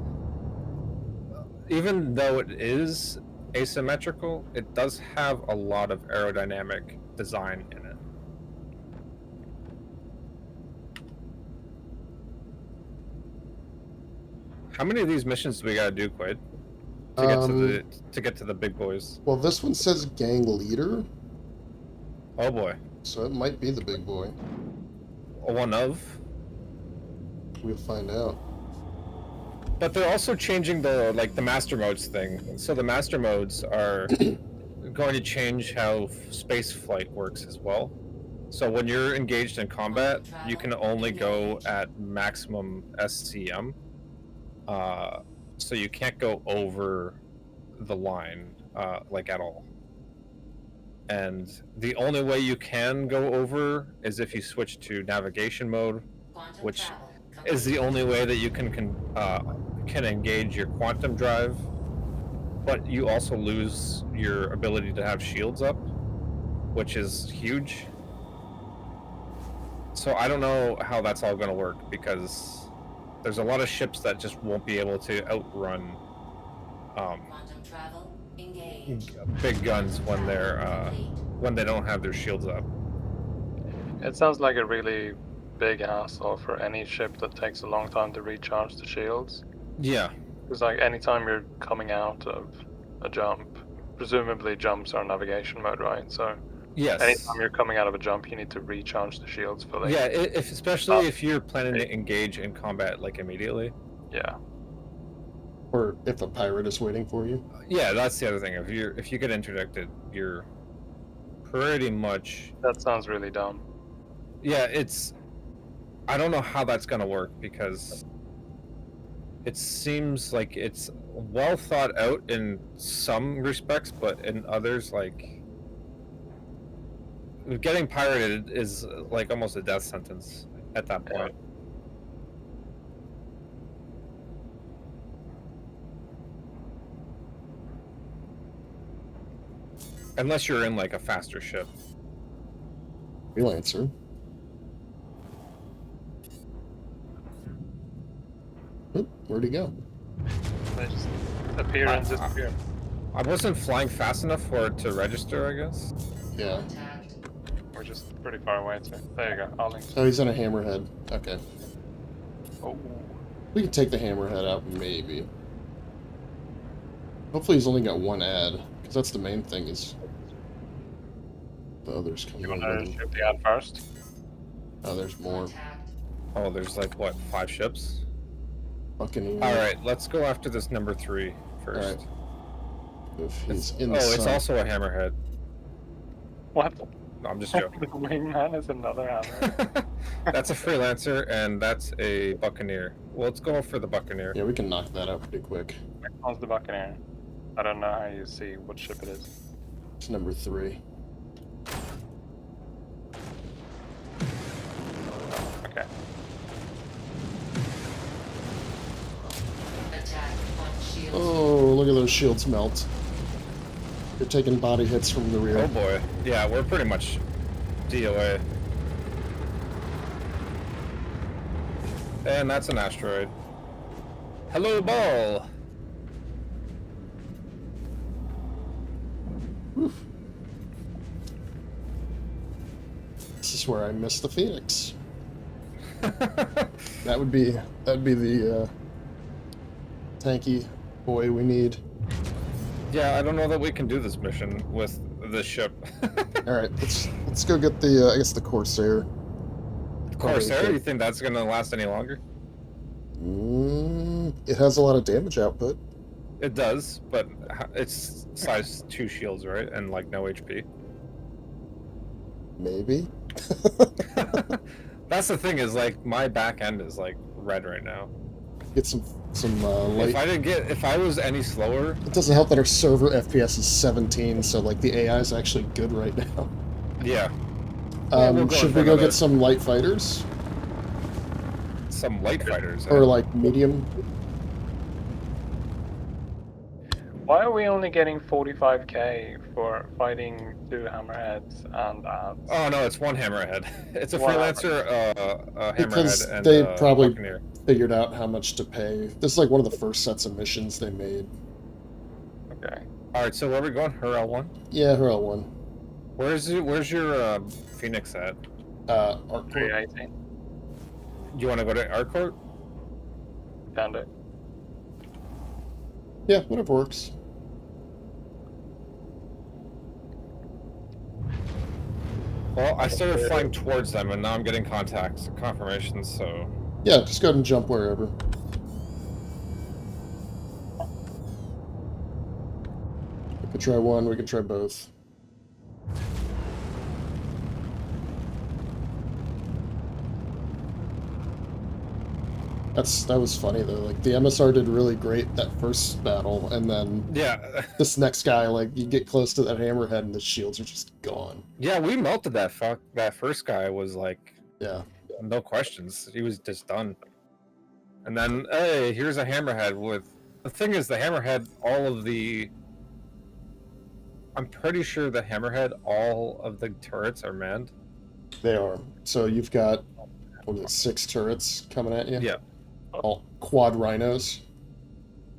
even though it is asymmetrical, it does have a lot of aerodynamic design in it. How many of these missions do we gotta do, Quade? To get to the big boys. Well, this one says gang leader, Oh boy. so it might be the big boy. One of. We'll find out. But they're also changing the master modes thing. So the master modes are going to change how space flight works as well. So when you're engaged in combat, you can only go at maximum SCM. So you can't go over the line like at all. And the only way you can go over is if you switch to navigation mode, which is the only way that you can engage your quantum drive, but you also lose your ability to have shields up, which is huge. So I don't know how that's all going to work because there's a lot of ships that just won't be able to outrun Quantum travel engaged. big guns when they don't have their shields up. It sounds like a really big hassle for any ship that takes a long time to recharge the shields. Yeah. Because like anytime you're coming out of a jump. Presumably jumps are navigation mode, right? So Yes. anytime you're coming out of a jump, you need to recharge the shields fully. Yeah, if especially if you're planning to engage in combat like immediately. Yeah. Or if a pirate is waiting for you. Yeah, that's the other thing. If you get interdicted, you're pretty much. That sounds really dumb. Yeah, it's. I don't know how that's gonna work because it seems like it's well thought out in some respects, but in others, like getting pirated is like almost a death sentence at that point. Unless you're in like a faster ship. Freelancer. Oop, where'd he go? They just appear and disappear. I wasn't flying fast enough for it to register, I guess. Yeah. We're just pretty far away too. There you go, Arlington. Oh, he's on a hammerhead. Okay. Oh. We can take the hammerhead out, maybe. Hopefully he's only got one ad, because that's the main thing, is the others coming You want over. to shoot the ad first? Oh, there's more. Oh, there's like, what, 5 ships? Buccaneer. Alright, let's go after this number 3 first. Alright. If he's It's, in the it's sun. also a hammerhead. What? No, I'm just The joking. wingman is another hammer. That's a freelancer, and that's a buccaneer. Well, let's go for the buccaneer. Yeah, we can knock that out pretty quick. Which one's the Buccaneer? I don't know how you see what ship it is. It's number 3. Okay. Oh, look at those shields melt. You're taking body hits from the rear. Oh boy. Yeah, we're pretty much DOA. And that's an asteroid. Hello, ball! Oof. This is where I missed the Phoenix. That would be the tanky boy we need. Yeah, I don't know that we can do this mission with this ship. All right, let's go get the I guess the Corsair. Corsair, you think that's gonna last any longer? It has a lot of damage output. It does, but it's size 2 shields, right? And like no HP. Maybe. That's the thing, is like my back end is like red right now. Get some light. If I was any slower, It doesn't help that our server FPS is 17, so like the AI is actually good right now. yeah. Yeah, we'll go Should in we front go of get it. some light fighters Some light fighters. or like medium? Why are we only getting 45k for fighting 2 hammerheads and ads? Oh no, it's one hammerhead. It's a One freelancer, a Because hammerhead, and they a probably buccaneer. figured out how much to pay. This is like one of the first sets of missions they made. Okay. All right, so where are we going? Hurrah 1. Yeah, Hurl 1. Where's your Phoenix at? Arc 318. Do you want to go to Arcourt? Found it. Yeah, whatever works. Well, I started flying towards them, and now I'm getting contacts, confirmations. So Yeah, just go ahead and jump wherever. We could try one, we could try both. That was funny though. Like the MSR did really great that first battle, and then yeah, this next guy, like you get close to that hammerhead and the shields are just gone. yeah, we melted that fuck. That first guy was like, Yeah. no questions. He was just done. And then, hey, here's a hammerhead with. The thing is, the hammerhead, I'm pretty sure the hammerhead, all of the turrets are manned. They are. So you've got, what is it, 6 turrets coming at you? Yeah. All quad rhinos.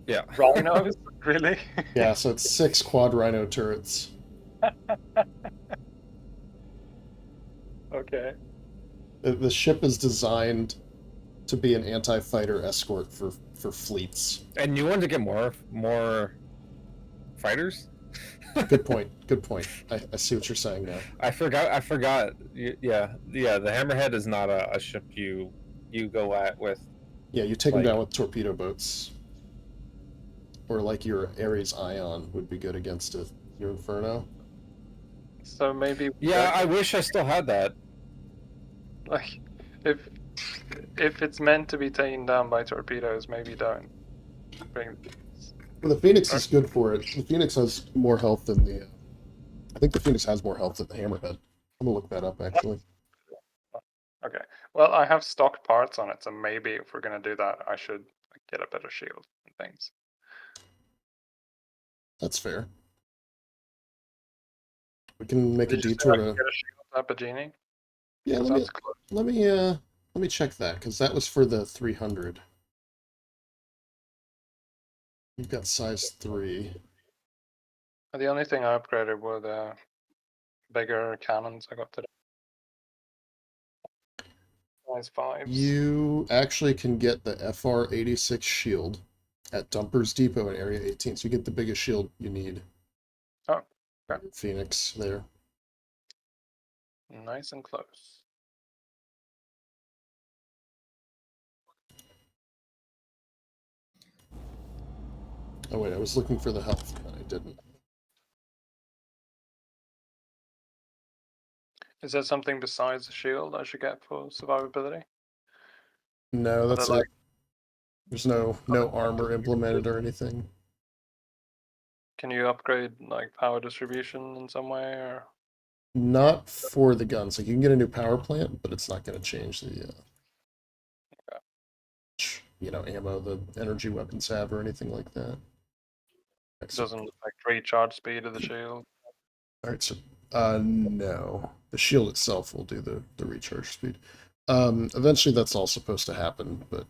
Yeah. Rhinos? Really? Yeah, so it's 6 quad rhino turrets. Okay. The ship is designed to be an anti-fighter escort for fleets. And you wanted to get more fighters. Good point. Good point. I see what you're saying now. I forgot. Yeah. The Hammerhead is not a ship you go at with. Yeah, you take them Like- down with torpedo boats. Or like your Ares Ion would be good against it. Your Inferno. So maybe Yeah, I wish I still had that. like if it's meant to be taken down by torpedoes, maybe don't bring. Well, the Phoenix is good for it. The Phoenix has more health than the... I think the Phoenix has more health than the Hammerhead. I'm gonna look that up, actually. Okay. Well, I have stocked parts on it, so maybe if we're gonna do that, I should get a better shield and things. That's fair. We can make a Did you say detour I can to... get a shield at Bagini? Yeah, 'Cause let me that's close. let me check that, because that was for the 300. You've got size 3. The only thing I upgraded were the bigger cannons I got today. Size 5s. You actually can get the FR-86 shield at Dumpers Depot in Area 18, so you get the biggest shield you need. Oh, okay. Phoenix there. Nice and close. Oh wait, I was looking for the health, but I didn't. Is there something besides the shield I should get for survivability? No, that's Other, it. There's no armor implemented or anything. Can you upgrade like power distribution in some way, or Not for the guns. Like you can get a new power plant, but it's not going to change the ammo the energy weapons have or anything like that. it doesn't like recharge speed of the shield? All right, so no, the shield itself will do the recharge speed. Eventually that's all supposed to happen, but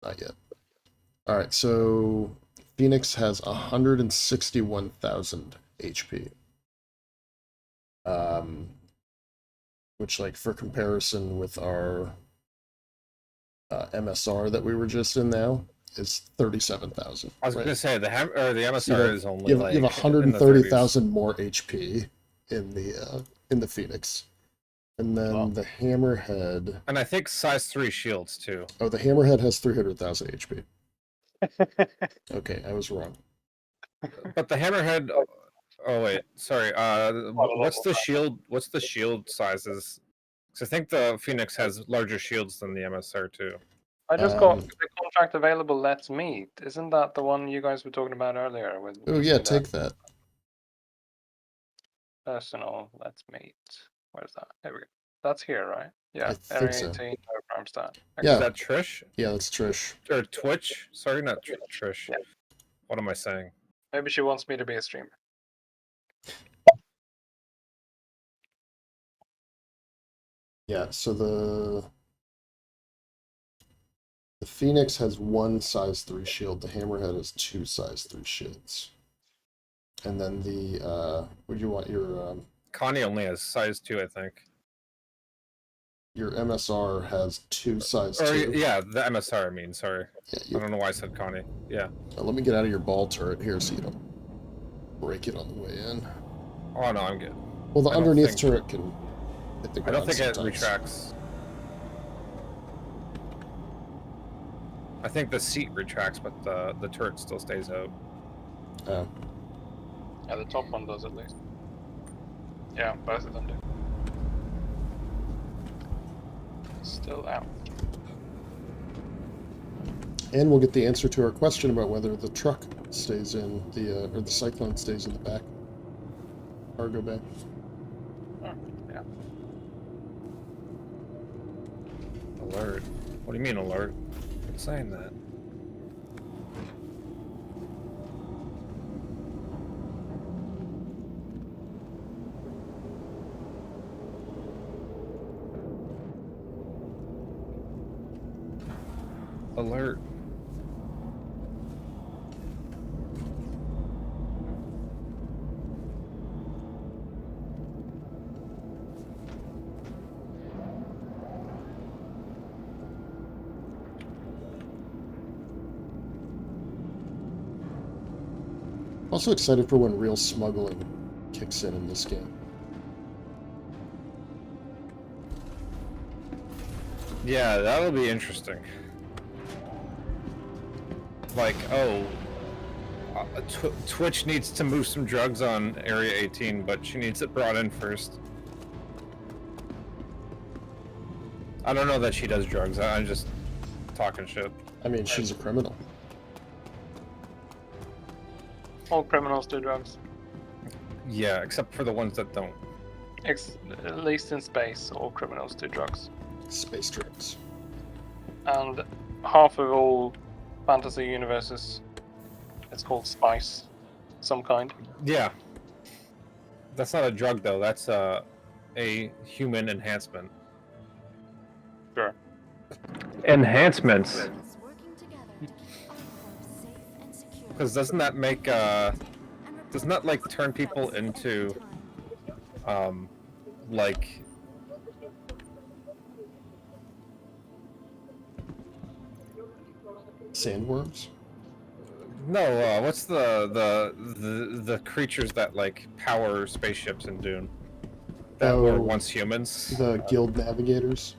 not yet. All right, so Phoenix has 161,000 HP. Which, like, for comparison with our MSR that we were just in now, is 37,000. I was right? gonna say the MSR is only you like have in the 130,000 more HP in the Phoenix, and then Wow. the Hammerhead. and I think size 3 shields too. Oh, the Hammerhead has 300,000 HP. Okay, I was wrong. But the Hammerhead. Oh wait, sorry. What's the shield? What's the shield sizes? Because I think the Phoenix has larger shields than the MSR too. I just got Um, the contract available. Let's meet. Isn't that the one you guys were talking about earlier? With Oh yeah, with the take that. personal. Let's meet. Where's that? There we go. That's here, right? Yeah. I think Area so. 18, no prime stat. Yeah. Is that Trish Yeah, that's Trish. or Twitch? Sorry, not Trish. Yeah. What am I saying? Maybe she wants me to be a streamer. Yeah, so the Phoenix has one size 3 shield, the Hammerhead has 2 size 3 shields. And then the would you want Connie only has size 2, I think. your MSR has 2 size Or 2. yeah, the MSR. I mean, sorry. Yeah, I don't know why I said Connie. Yeah. let me get out of your ball turret here so you don't break it on the way in. Oh no, I'm good. Well, the I don't underneath think- turret can hit the I ground don't think it sometimes. retracts. I think the seat retracts, but the turret still stays out. Oh. Yeah, the top one does at least. Yeah, both of them do. Still out. And we'll get the answer to our question about whether the truck stays in or the Cyclone stays in the back cargo bay. Oh, yeah. Alert. What do you mean alert? I'm saying that. Alert. Also excited for when real smuggling kicks in this game. Yeah, that'll be interesting. Like, oh, Twitch needs to move some drugs on Area 18, but she needs it brought in first. I don't know that she does drugs. I'm just talking shit. I mean, she's a criminal. All criminals do drugs. Yeah, except for the ones that don't. At least in space, all criminals do drugs. Space drugs. And half of all fantasy universes, it's called spice, some kind. Yeah. That's not a drug, though. That's a human enhancement. Sure. Enhancements. Working together to keep our corps safe and secure. Because doesn't that make, doesn't that, like, turn people into, like... Sandworms? No, what's the creatures that, like, power spaceships in Dune? That were once humans? The guild navigators?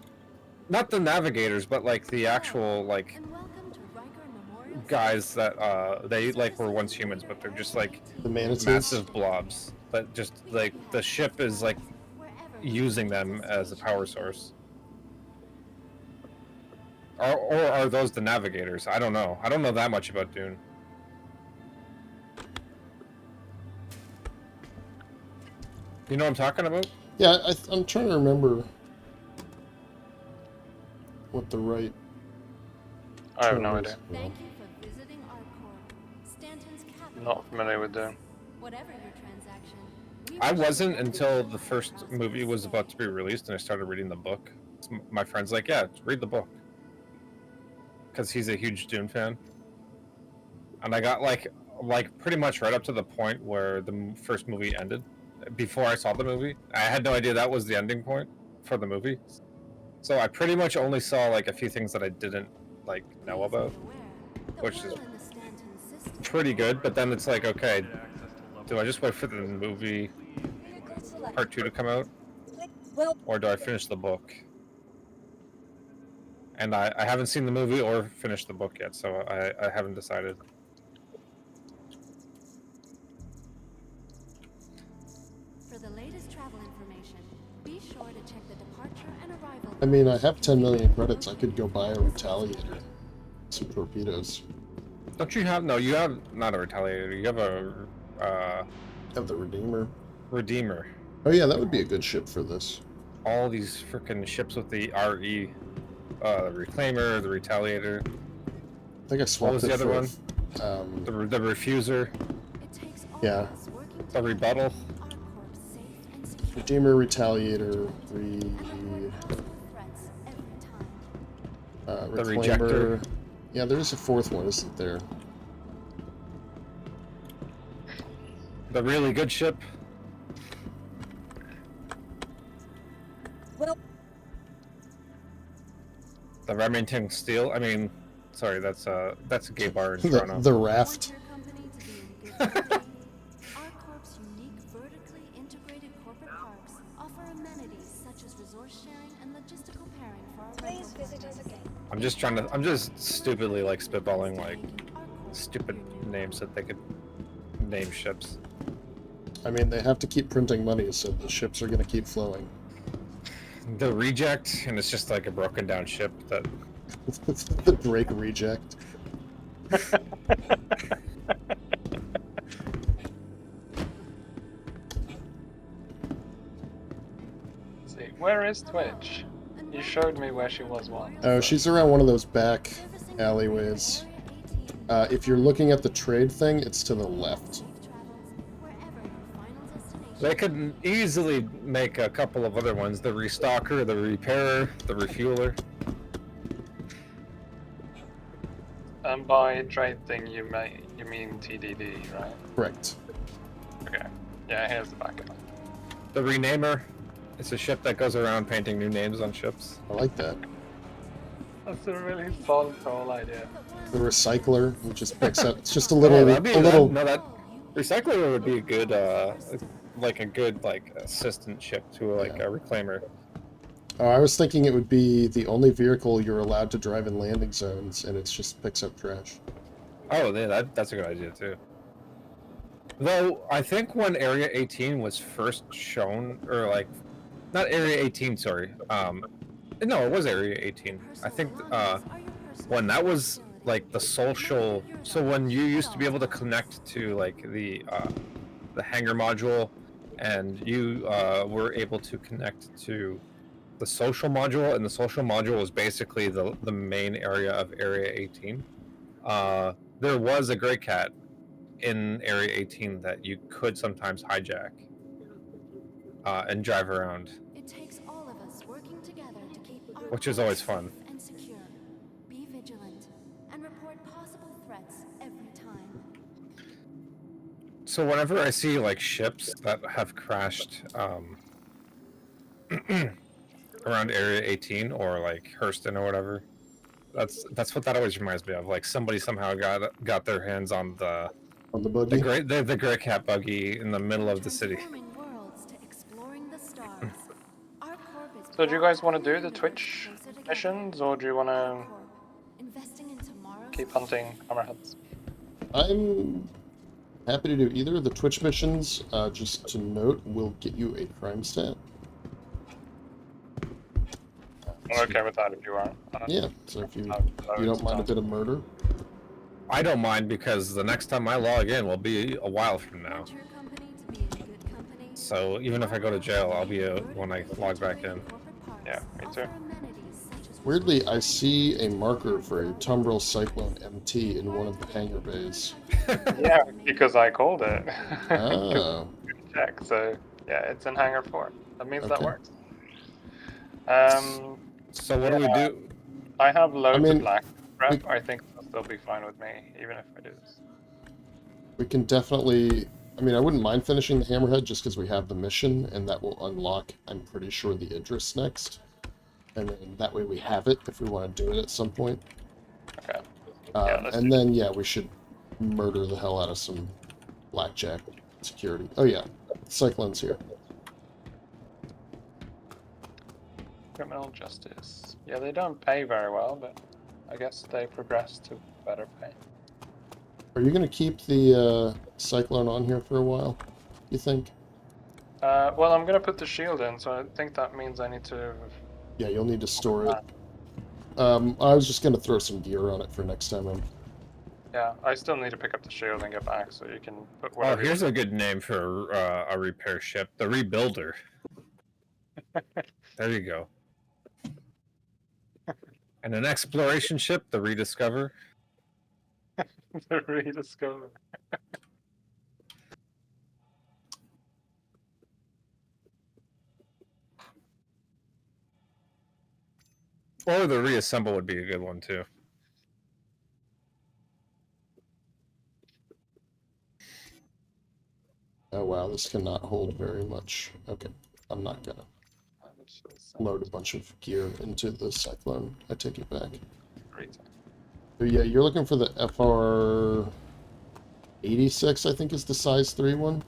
Not the navigators, but, like, the actual, like, And welcome to Riker Memorial guys that, they, like, were once humans, but they're just, like, The manatees? massive blobs. That just, like, the ship is, like, using them as a power source. Or are those the navigators? I don't know. I don't know that much about Dune. You know what I'm talking about? Yeah, I'm trying to remember what the right... I have term no is. idea. Thank you for visiting our corps. Stanton's capital. Not familiar with Dune. Whatever your transaction. we I wish wasn't you until the the first best movie was possible. about to be released and I started reading the book. My friend's like, yeah, read the book. Because he's a huge Dune fan. And I got like pretty much right up to the point where the first movie ended. Before I saw the movie, I had no idea that was the ending point for the movie. So I pretty much only saw like a few things that I didn't like know about, which is pretty good. But then it's like, okay, do I just wait for the movie Vehicle select. part 2 to come out, Well, or do I finish the book? And I haven't seen the movie or finished the book yet, so I haven't decided. For the latest travel information, be sure to check the departure and arrival. I mean, I have 10 million credits. I could go buy a Retaliator. Some torpedoes. Don't you have? No, you have not a Retaliator. You have a Have the Redeemer. Redeemer. Oh yeah, that would be a good ship for this. All these freaking ships with the RE, the Reclaimer, the Retaliator, I think I swapped was the it other for, one? The Refuser, It takes all Yeah. of us working the Rebuttal. our corps safe and secure. Redeemer, Retaliator, And we're prepared for threats every time. The Reclaimer. Rejector. Yeah, there's a fourth one, isn't there? The really good ship. well, The Remington Steel. I mean, sorry, that's a gay bar in The, Toronto. the Raft. Want your company to be in good company? Our corp's unique vertically integrated corporate parks offer amenities such as resource sharing and logistical pairing for our please rental visit us partners. again. I'm just stupidly like spitballing like Our corp's stupid your new names that they could name ships. I mean, they have to keep printing money, so the ships are going to keep flowing. The Reject, and it's just like a broken down ship that The Drake Reject. See, where is Twitch? You showed me where she was once. Oh, she's around one of those back alleyways. If you're looking at the trade thing, it's to the left. they could easily make a couple of other ones: the Restocker, the Repairer, the Refueler. And by trade thing, you mean TDD, right? Correct. Okay. Yeah, here's the back of it. The Renamer. It's a ship that goes around painting new names on ships. I like that. That's a really solid whole idea. The Recycler, which just picks up. It's just a little, that'd be- a little. no, that Recycler would be a good, like a good assistant ship to a reclaimer. I was thinking it would be the only vehicle you're allowed to drive in landing zones, and it just picks up trash. Oh, yeah, that's a good idea too. Though I think when Area 18 was first shown, or like, not Area 18, sorry. No, it was Area 18. I think when that was like the social. So when you used to be able to connect to like the hangar module, and you were able to connect to the social module, and the social module was basically the main area of Area 18. There was a gray cat in Area 18 that you could sometimes hijack and drive around. It takes all of us working together to keep our Which is always fun. safe and secure. Be vigilant and report possible threats every time. So whenever I see like ships that have crashed around Area 18 or like Hurston or whatever, that's what that always reminds me of. Like somebody somehow got their hands on the buggy. the gray cat buggy in the middle of the city. Transforming worlds to exploring the stars. Our corp is So do you guys want to do bringing the the Twitch universe closer together. missions, or do you want Our to corp, investing in tomorrow's keep hunting hammerheads? I'm happy to do either. The Twitch missions, just to note, will get you a crime stat. I'm okay with that if you are. Yeah, so if you don't mind a bit of murder. I don't mind because the next time I log in will be a while from now. Want your company to be in good company? So even if I go to jail, I'll be when I log back in. Yeah, me too. Weirdly, I see a marker for a Tumbril Cyclone MT in one of the hangar bays. Yeah, because I called it. Oh. Check. So yeah, it's in hangar 4. That means that Okay. works. So what do we do? I have loads mean, of black prep. I think that'll still be fine with me, even if I do this. We can definitely... I mean, I wouldn't mind finishing the Hammerhead just because we have the mission, and that will unlock, I'm pretty sure, the Idris next. And then that way we have it if we want to do it at some point. Okay. Yeah, And then, yeah, we should murder the hell out of some blackjack security. Oh, yeah. Cyclone's here. Criminal justice. Yeah, they don't pay very well, but I guess they progress to better pay. Are you going to keep the Cyclone on here for a while, you think? Well, I'm gonna put the shield in, so I think that means I need to... Yeah, you'll need to store it. I was just going to throw some gear on it for next time. Yeah, I still need to pick up the shield and get back, so you can put Oh, whatever... here's a good name for a repair ship. The Rebuilder. There you go. And an exploration ship, the Rediscover. The Rediscover. Or the Reassemble would be a good one too. Oh wow, this cannot hold very much. Okay, I'm not gonna load a bunch of gear into the Cyclone. I take it back. But yeah, you're looking for the FR 86, I think is the size 3 one.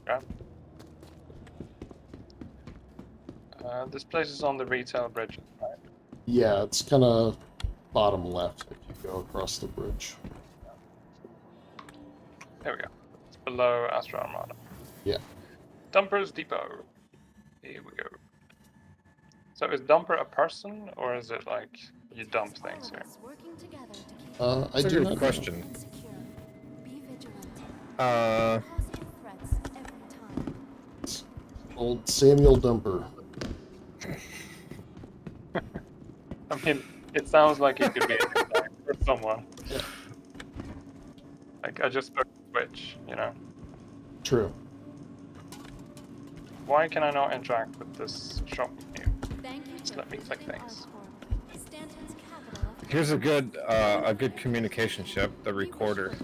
Yeah. This place is on the retail bridge, right? Yeah, it's kind of bottom left if you go across the bridge. There we go. It's below Astra Armada. Yeah. Dumper's Depot. Here we go. So is dumper a person, or is it like you dump things here? I That's a do good not question. Old Samuel Dumper. I mean, it sounds like it could be a good name for someone. Yeah. Like, I just spoke Twitch, you know? True. Why can I not interact with this shop menu? Just let me click things. Here's a good communication ship, the Recorder.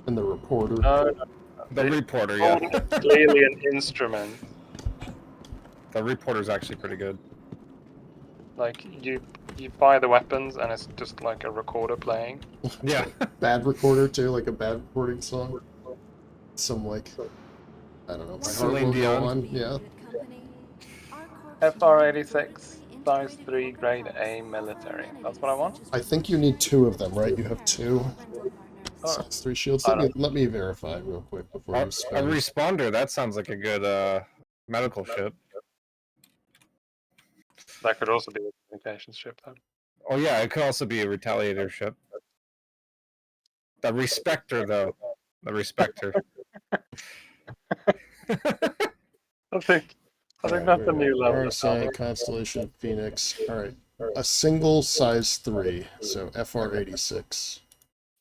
And the Reporter. No, The Reporter, yeah. it's clearly an instrument. The Reporter's actually pretty good. Like, you You fire the weapons and it's just like a recorder playing. Yeah. Bad recorder too, like a bad recording song. Some like, I don't know, my heart Celine will go Dion. on. Yeah. FR86, size 3, grade A military. That's what I want? I think you need 2 of them, right? You have 2 Oh, size 3 shields. I Let me verify real quick before A you spend. responder, that sounds like a good medical ship. that could also be a communications ship, though. Oh yeah, it could also be a retaliator ship. The Respector, though. The Respector. I think Alright, that's a new level. RSA, Constellation, Phoenix. Alright. A single size 3, so FR86.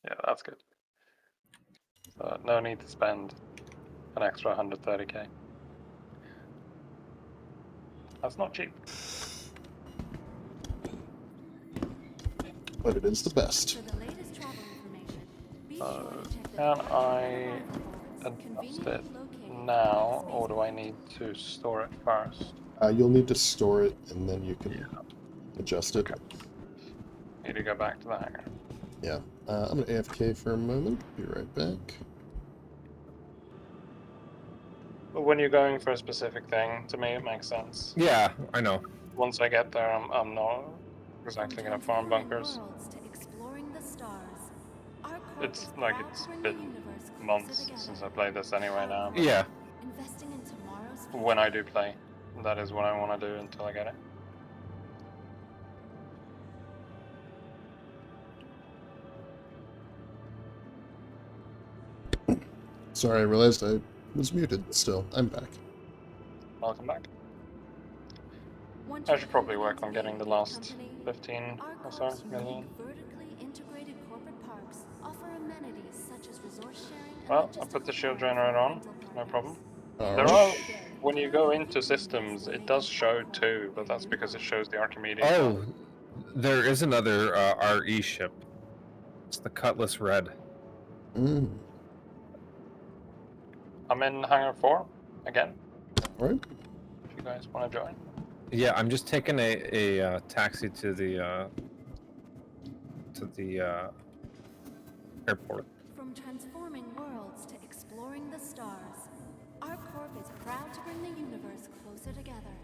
Yeah, that's good. So no need to spend an extra 130k. That's not cheap. But it is the best. Can I adjust it now, or do I need to store it first? You'll need to store it, and then you can adjust it. Okay. Need to go back to the hangar. Yeah. I'm going to AFK for a moment. Be right back. But when you're going for a specific thing, to me it makes sense. Yeah, I know. Once I get there, I'm not exactly gonna farm bunkers. It's like it's been months since I played this anyway now. But Yeah. when I do play, that is what I want to do until I get it. Sorry, I realized I was muted still. I'm back. Welcome back. I should probably work on getting the last 15 or so million. Well, I'll put the shield generator on, no problem. There are, when you go into systems, it does show 2, but that's because it shows the Archimedes. Oh, there is another RE ship. It's the Cutlass Red. Mm. I'm in Hangar 4 again. Alright. If you guys want to join. Yeah, I'm just taking a taxi to the airport. From transforming worlds to exploring the stars, our corp is proud to bring the universe closer together.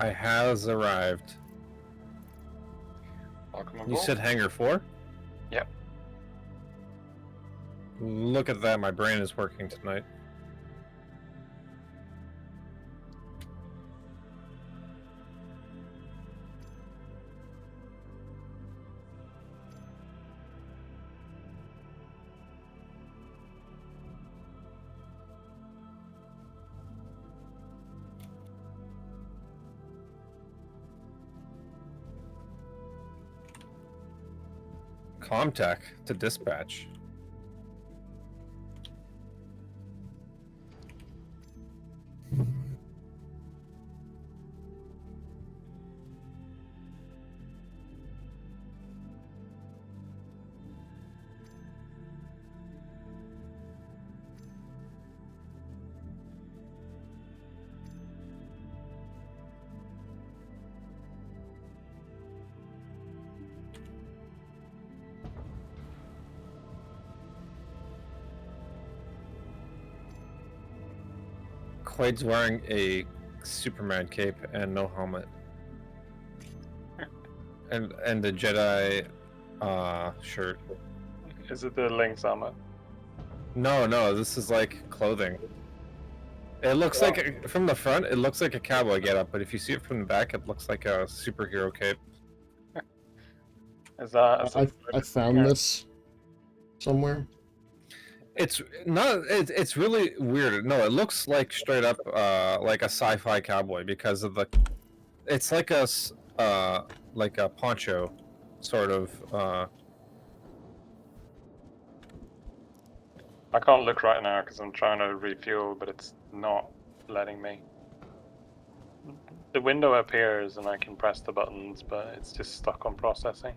I has arrived. Welcome aboard. You said Hangar 4? Yep. Look at that, my brain is working tonight. Comtech to dispatch. Quade's wearing a Superman cape and no helmet. And the Jedi shirt. Is it the Link's armor? No, this is like clothing. It looks like from the front, it looks like a cowboy getup, but if you see it from the back, it looks like a superhero cape. Is that? I found this somewhere. It's not. It's really weird. No, it looks like straight up like a sci-fi cowboy because of the. It's like a poncho, sort of. I can't look right now because I'm trying to refuel, but it's not letting me. The window appears and I can press the buttons, but it's just stuck on processing.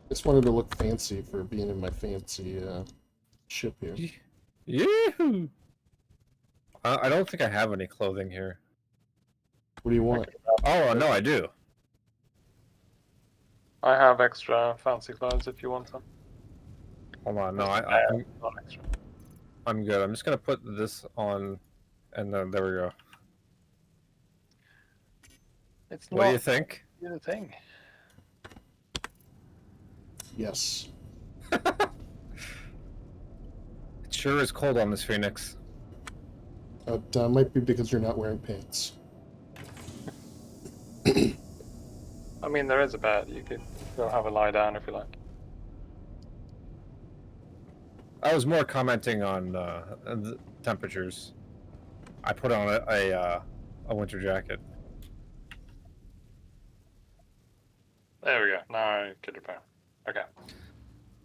Just wanted to look fancy for being in my fancy ship here. Yoo! I don't think I have any clothing here. What do you want? Oh no, I do. I have extra fancy clothes if you want them. Hold on, no, Not extra. I'm good. I'm just gonna put this on, and then there we go. It's What do not you think? the thing. Yes. It sure is cold on this Phoenix. Might be because you're not wearing pants. I mean, there is a bed. You could go have a lie down if you like. I was more commenting on the temperatures. I put on a winter jacket. There we go. Now I could repair. Okay.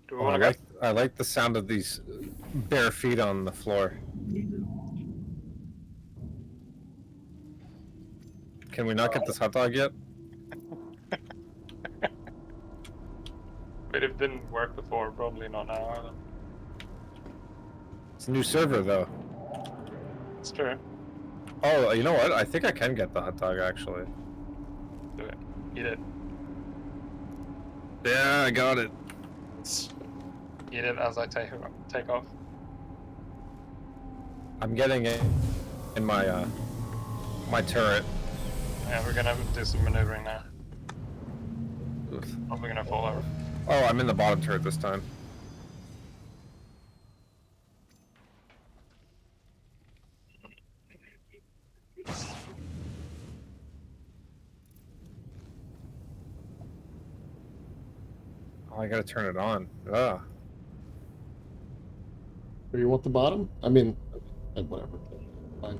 Do we Oh, want to go? I like the sound of these bare feet on the floor. Can we not get this hot dog yet? But if it didn't work before, probably not now either. It's a new server though. It's true. Oh, you know what? I think I can get the hot dog actually. Do it. Eat it. Yeah, I got it. Eat it as I take off. I'm getting it in my my turret. Yeah, we're gonna do some maneuvering now. Oof. Probably gonna fall over. Oh, I'm in the bottom turret this time. Oh, I gotta turn it on. Ugh. Or you want the bottom? I mean, whatever. Fine.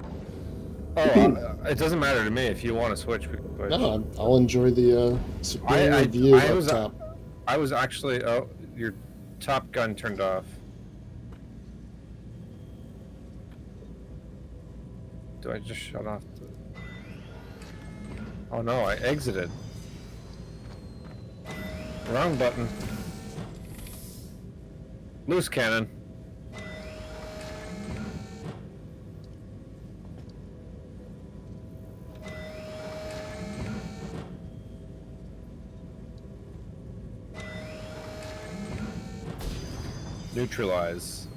Oh, it doesn't matter to me if you want to switch. We can switch. No, I'll enjoy the superior view up top. I was actually. Oh, your Top Gun turned off. Do I just shut off the... Oh no, I exited. Wrong button. Loose cannon. Neutralize.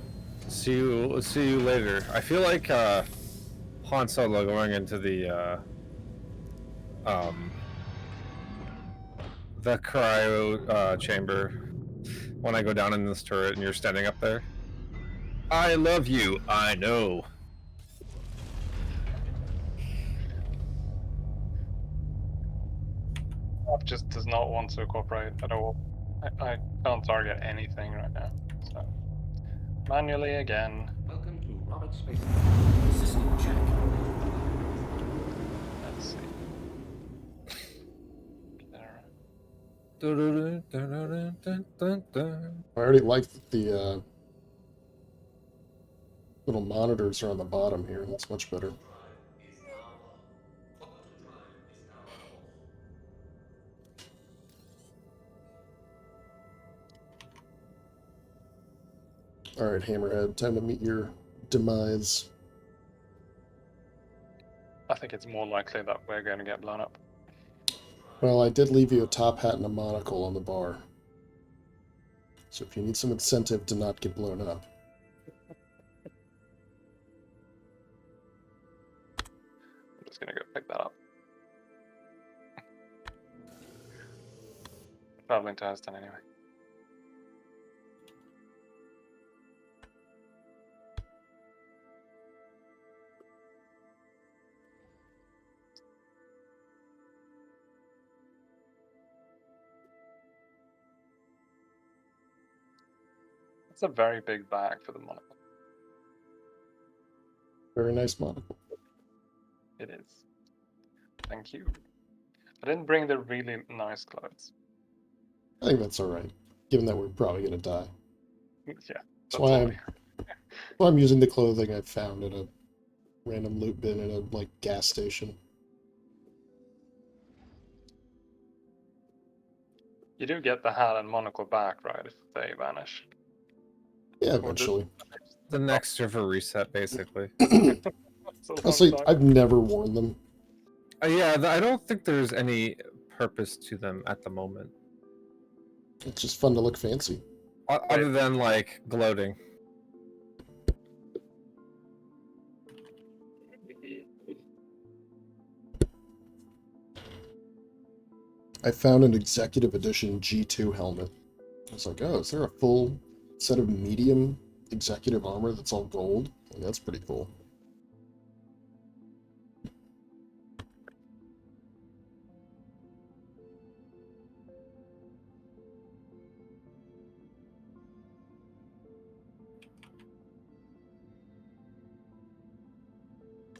See you later. I feel like Han Solo going into the cryo chamber when I go down in this turret and you're standing up there. I love you. I know. Just does not want to cooperate at all. I can't target anything right now. So manually again. Welcome to Robert Space. System check. Let's see. I already like that the little monitors are on the bottom here. That's much better. Alright, Hammerhead, time to meet your demise. I think it's more likely that we're going to get blown up. Well, I did leave you a top hat and a monocle on the bar. So if you need some incentive to not get blown up. I'm just going to go pick that up. Traveling to Aston anyway. It's a very big bag for the monocle. Very nice monocle. It is. Thank you. I didn't bring the really nice clothes. I think that's alright, given that we're probably gonna die. Yeah, That's that's why I'm using the clothing I found in a random loot bin at a like gas station. You do get the hat and monocle back, right, if they vanish. Yeah, Or eventually. The next server reset, basically. It's a long Honestly, time. I've never worn them. Yeah, I don't think there's any purpose to them at the moment, It's just fun to look fancy. other than like gloating. I found an executive edition G2 helmet. I was like, oh, is there a full set of medium executive armor that's all gold? Like, that's pretty cool.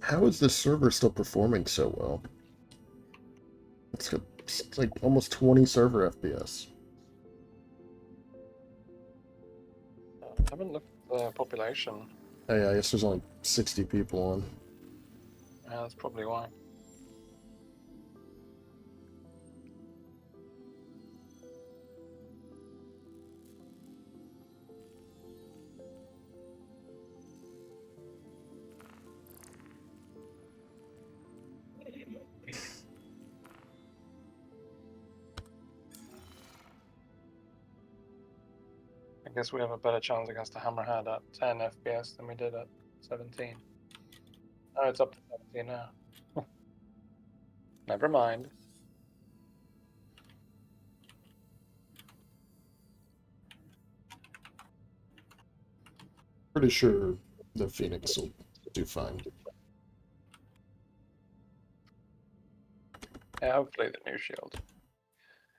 How is this server still performing so well? It's like almost 20 server FPS. I haven't looked at the population. Oh yeah, I guess there's only 60 people on. Yeah, that's probably why. I guess we have a better chance against the Hammerhead at 10 FPS than we did at 17. Oh, it's up to 17 now. Never mind. Pretty sure the Phoenix will do fine. Yeah, hopefully the new shield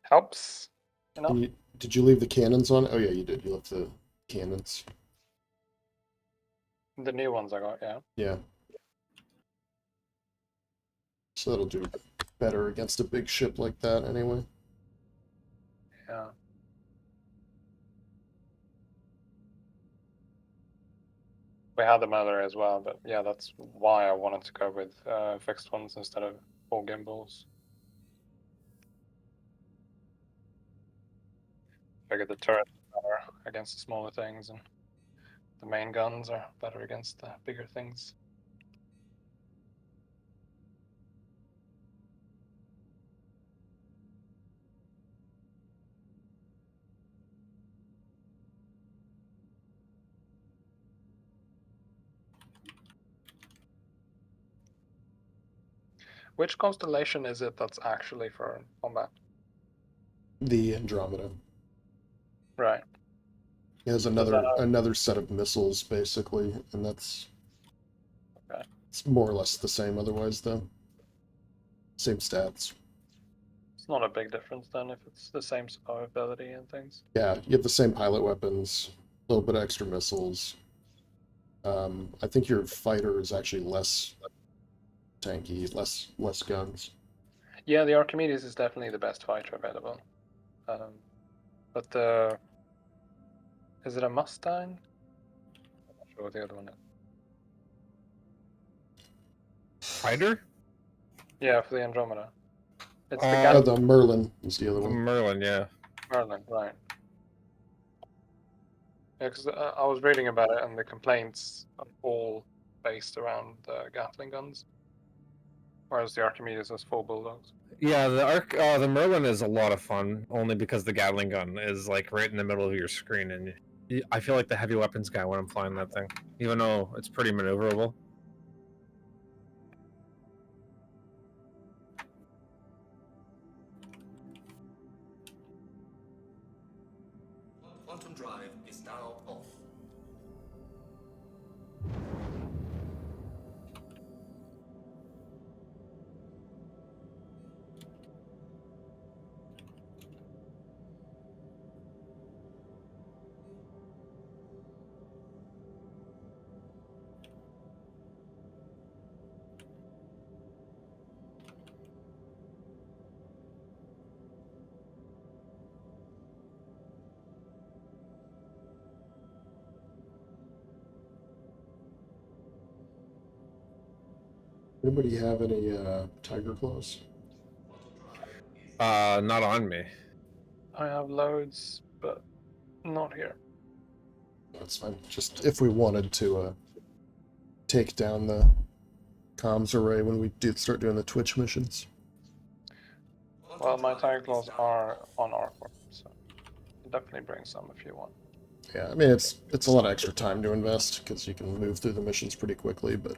helps. You know? And did you leave the cannons on? Oh yeah, you did. You left the cannons. The new ones I got, yeah. Yeah. So that'll do better against a big ship like that anyway. Yeah. We had them earlier as well, but yeah, that's why I wanted to go with fixed ones instead of full gimbals. Figured the turret is better against the smaller things, and the main guns are better against the bigger things. Which constellation is it that's actually for combat? The Andromeda. Right. It has Does that have- another set of missiles basically, and that's Okay. it's more or less the same otherwise though. Same stats. It's not a big difference then if it's the same survivability and things. Yeah, you have the same pilot weapons, a little bit of extra missiles. I think your fighter is actually less tanky, less guns. Yeah, the Archimedes is definitely the best fighter available. But the is it a Mustang? I'm not sure what the other one is. Fighter? Yeah, for the Andromeda. It's the Oh, Gat the Merlin is the other one. Merlin, yeah. Merlin, right? Yeah, because I was reading about it, and the complaints are all based around the Gatling guns, whereas the Archimedes has full bulldogs. Yeah, the Merlin is a lot of fun, only because the Gatling gun is like right in the middle of your screen, and I feel like the heavy weapons guy when I'm flying that thing, even though it's pretty maneuverable. Quantum drive is now off. Anybody have any tiger claws? Not on me. I have loads, but not here. That's fine. Just if we wanted to take down the comms array when we start doing the Twitch missions. Well, my tiger claws are on Arcor, so definitely bring some if you want. Yeah, I mean it's a lot of extra time to invest because you can move through the missions pretty quickly, but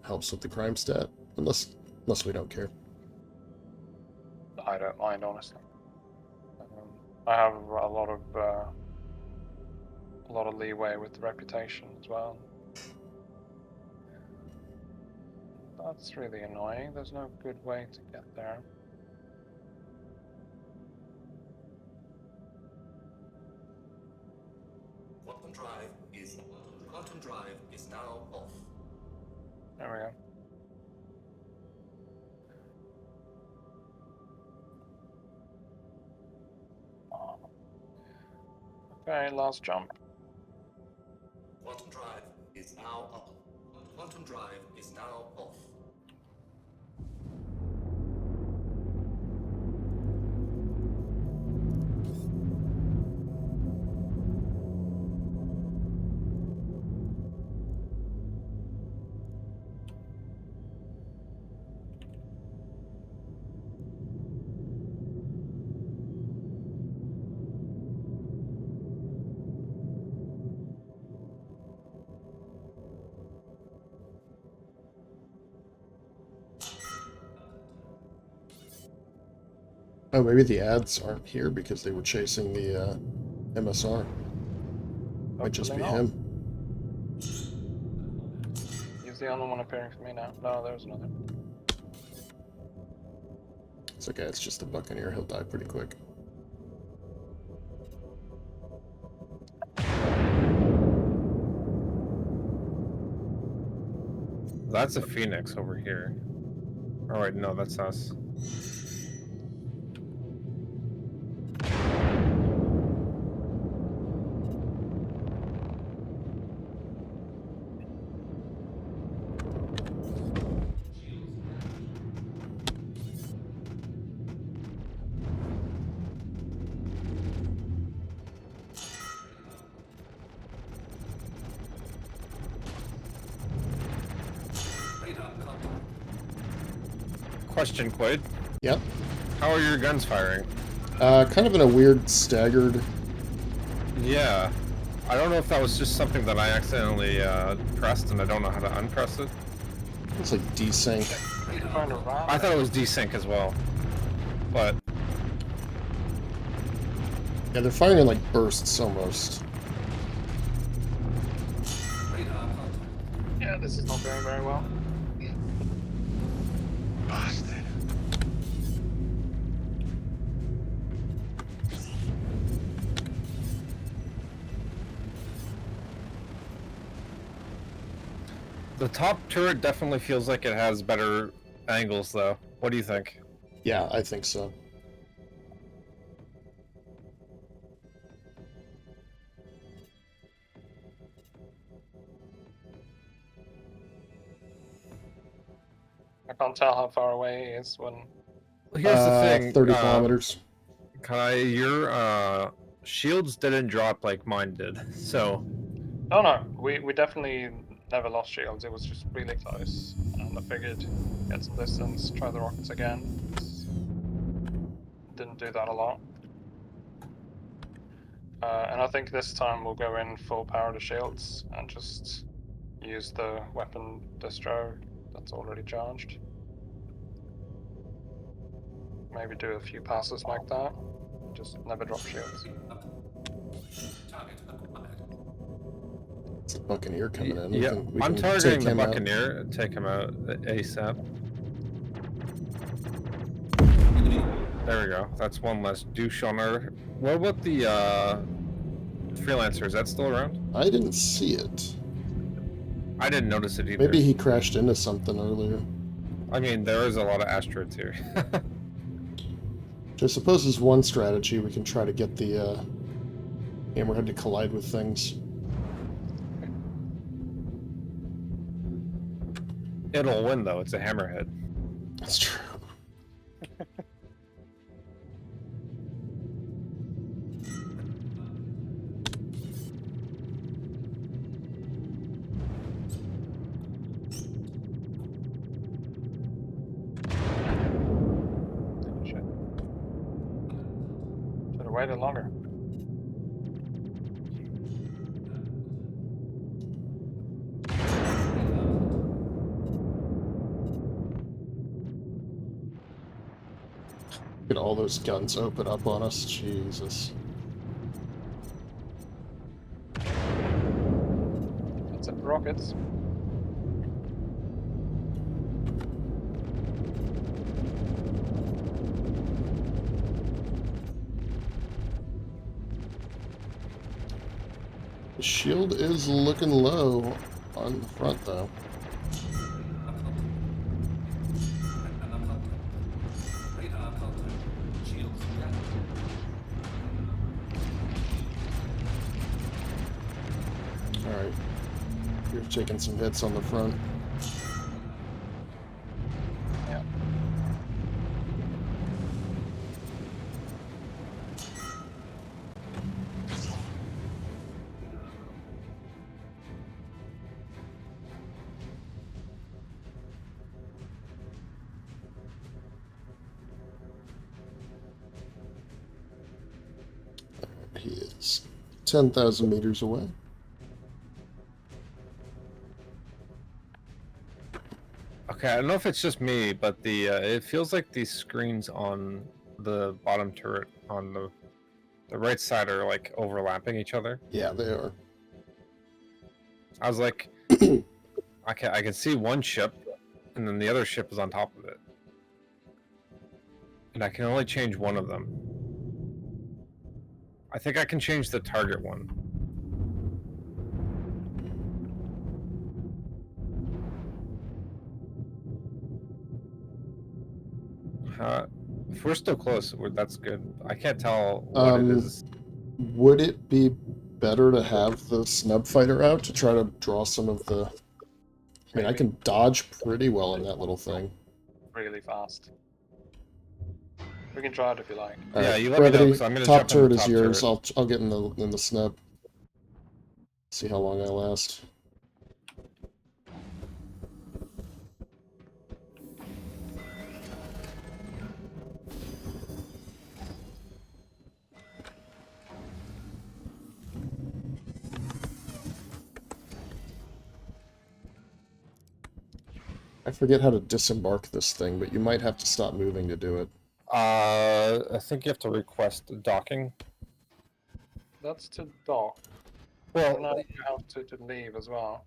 helps with the crime stat unless we don't care. I don't mind, honestly. I have a lot of leeway with the reputation as well. That's really annoying. There's no good way to get there. Quantum drive is now off. There we go. Okay, last jump. Quantum drive is now up. Quantum drive is now off. Oh, maybe the ads aren't here because they were chasing the MSR. Might just be Hopefully not. him. He's the only one appearing for me now. No, there's another. It's okay, it's just a Buccaneer. He'll die pretty quick. That's a Phoenix over here. Oh wait, no, that's us. Question, Quade. Yep. How are your guns firing? Kind of in a weird staggered. Yeah. I don't know if that was just something that I accidentally pressed and I don't know how to unpress it. It's like desync. Trying to round I thought it was desync as well. But Yeah, they're firing in like bursts almost. yeah, this is not going very well. Bastard. the top turret definitely feels like it has better angles though. What do you think? Yeah, I think so. I can't tell how far away he is when. Well, here's the thing. 30 kilometers. Kai, your shields didn't drop like mine did. So Oh no, we definitely never lost shields. It was just really close, and I figured get some distance, try the rockets again. Didn't do that a lot. And I think this time we'll go in full power to shields and just use the weapon distro that's already charged. Maybe do a few passes like that. Just never drop shields. It's a Buccaneer coming in. yeah, We I'm can targeting take the him out. Buccaneer. Take him out ASAP. There we go. That's one less douche on our. What about the Freelancer? Is that still around? I didn't see it. I didn't notice it either. Maybe he crashed into something earlier. I mean, there is a lot of asteroids here. Which I suppose is one strategy. We can try to get the Hammerhead to collide with things. It'll win though. It's a hammerhead. That's true. Shit. Should have waited longer. Get all those guns open up on us. Jesus. That's it, rockets. The shield is looking low on the front, though. Radar contact. Shields down. Alright. You're taking some hits on the front. Yeah. He is 10,000 meters away. Okay, I don't know if it's just me, but the it feels like these screens on the bottom turret on the right side are like overlapping each other. Yeah, they are. I was like, I can see one ship, and then the other ship is on top of it, and I can only change one of them. I think I can change the target one. If we're still close, that's good. I can't tell what it is. Would it be better to have the snub fighter out to try to draw some of the... I mean, I can dodge pretty well in that little thing. Really fast. We can try it if you like. Yeah, Alright, you let me know, Brevity, 'cause I'm gonna top jump in turret the is top yours. turret. I'll get in the snub. See how long I last. I forget how to disembark this thing, but you might have to stop moving to do it. I think you have to request docking. That's to dock. Well, Now you have to leave as well.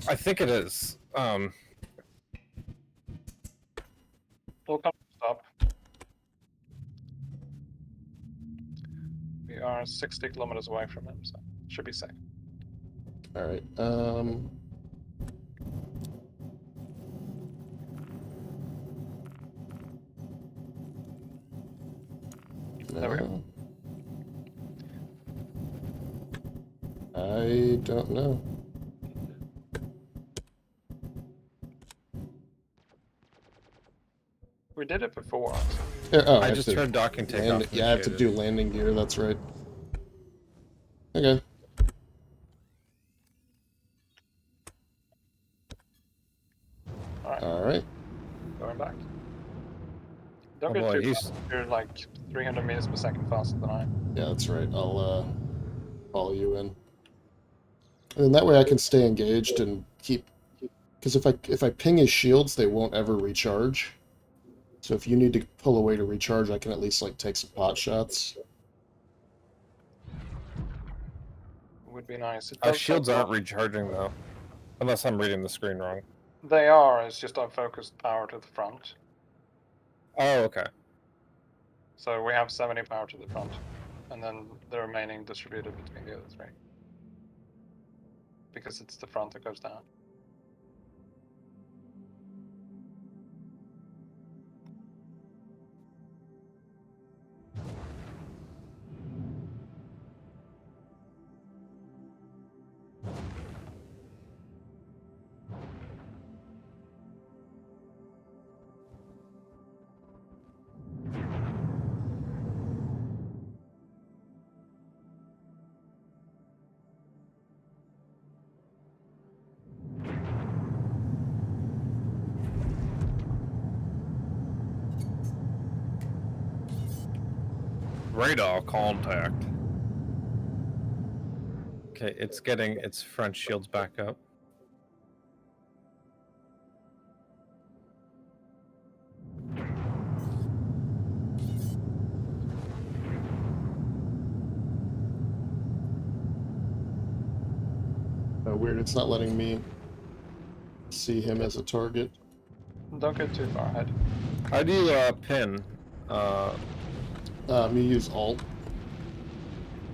I think it is. We'll come to stop. We are 60 kilometers away from him, so should be safe. Alright, There we go. no. I don't know. We did it before. Yeah, oh, I have just to turned docking takeoff. land, yeah, I have to do initiated. landing gear, that's right. Okay. Alright, Alright. going back. Don't Oh get boy, too he's fast. You're like 300 meters per second faster than I am. Yeah, that's right. I'll follow you in. And then that way I can stay engaged and keep... Because if I ping his shields, they won't ever recharge. So if you need to pull away to recharge, I can at least like take some pot shots. Would be nice. It Our does shields take aren't long. recharging though, unless I'm reading the screen wrong. They are, it's just I've focused power to the front. Oh, okay. So we have 70 power to the front. And then the remaining distributed between the other three. Because it's the front that goes down. Radar contact. Okay, it's getting its front shields back up. Oh, weird, it's not letting me see him as a target. Don't get too far ahead. How do you pin? You use Alt.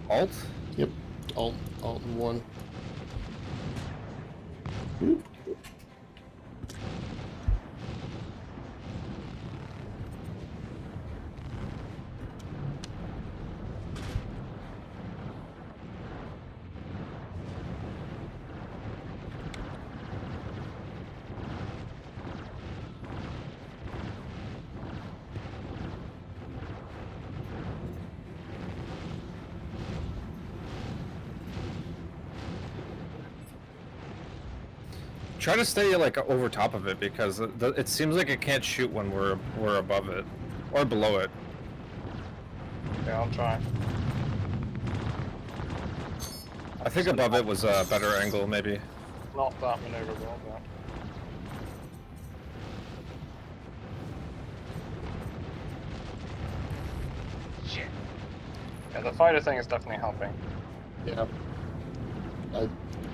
Alt? Yep, Alt and 1. Oop. Try to stay like over top of it because it seems like it can't shoot when we're above it or below it. Yeah, I'll try. I think above it was a better angle, maybe. Not that maneuverable, but... Shit. Yeah, the fighter thing is definitely helping. Yeah.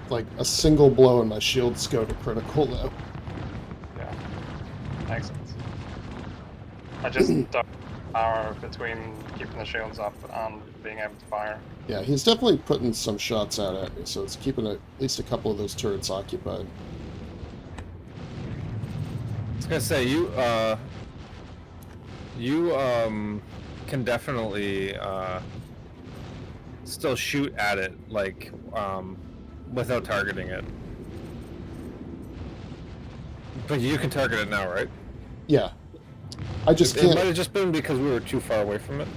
Like, a single blow and my shields go to critical, though. Yeah. Excellent. I just don't power between keeping the shields up and being able to fire. Yeah, he's definitely putting some shots out at me, so it's keeping at least a couple of those turrets occupied. I was gonna say you can definitely still shoot at it like without targeting it. But you can target it now, right? Yeah. I just It can't... might have just been because we were too far away from it.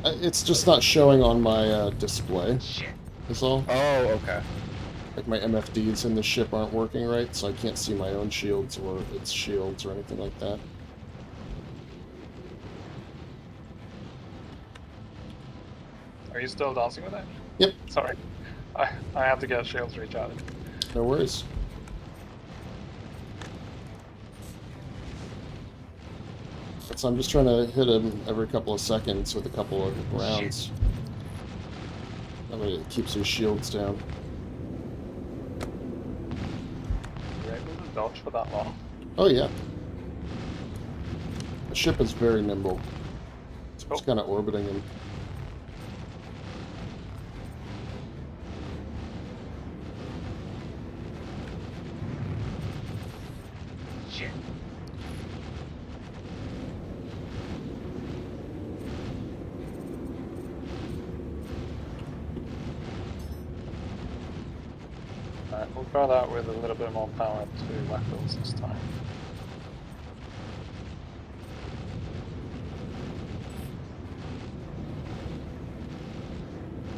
It's just not showing on my display, Shit. is all. Oh, okay. Like, my MFDs in the ship aren't working right, so I can't see my own shields or its shields or anything like that. Are you still dancing with it? Yep. Sorry. I have to get shields recharged. No worries. So I'm just trying to hit him every couple of seconds with a couple of rounds. That way it keeps his shields down. You're able to dodge for that long? Oh yeah. The ship is very nimble. It's just kind of orbiting him. Shit. Alright, we'll try that with a little bit more power to weapons this time.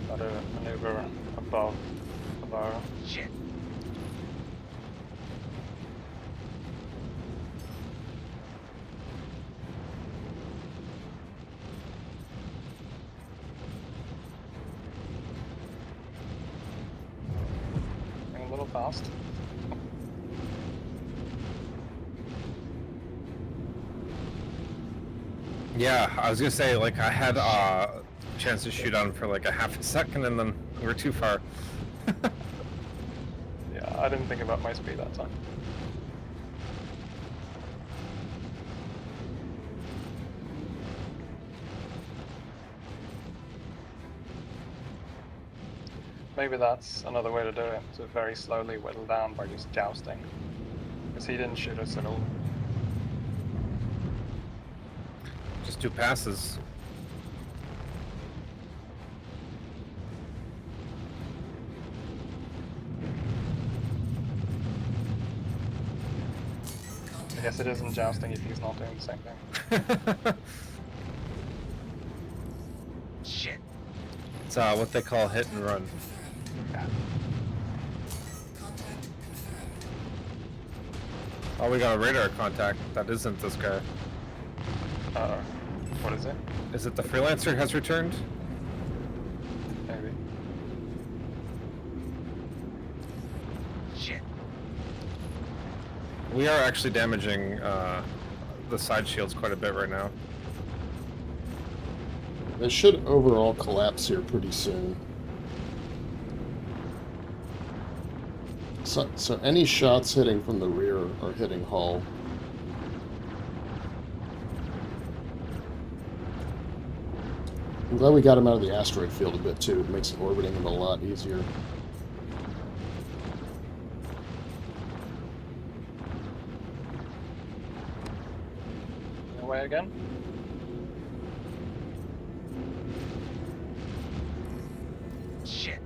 Got to maneuver above the bow. Shit. Going a little fast. Yeah, I was gonna say, like, I had a chance to shoot on for like a half a second and then we were too far. Yeah, I didn't think about my speed that time. Maybe that's another way to do it, to very slowly whittle down by just jousting. Because he didn't shoot us at all. Just 2 passes. I guess it isn't jousting if he's not doing the same thing. Shit. It's what they call hit and run. Yeah. Oh, we got a radar contact. That isn't this guy. Uh-oh. What is it? Is it the freelancer has returned? Maybe. Shit. We are actually damaging the side shields quite a bit right now. They should overall collapse here pretty soon. So any shots hitting from the rear are hitting hull. I'm glad we got him out of the asteroid field a bit too. It makes orbiting him a lot easier. Away again? Shit.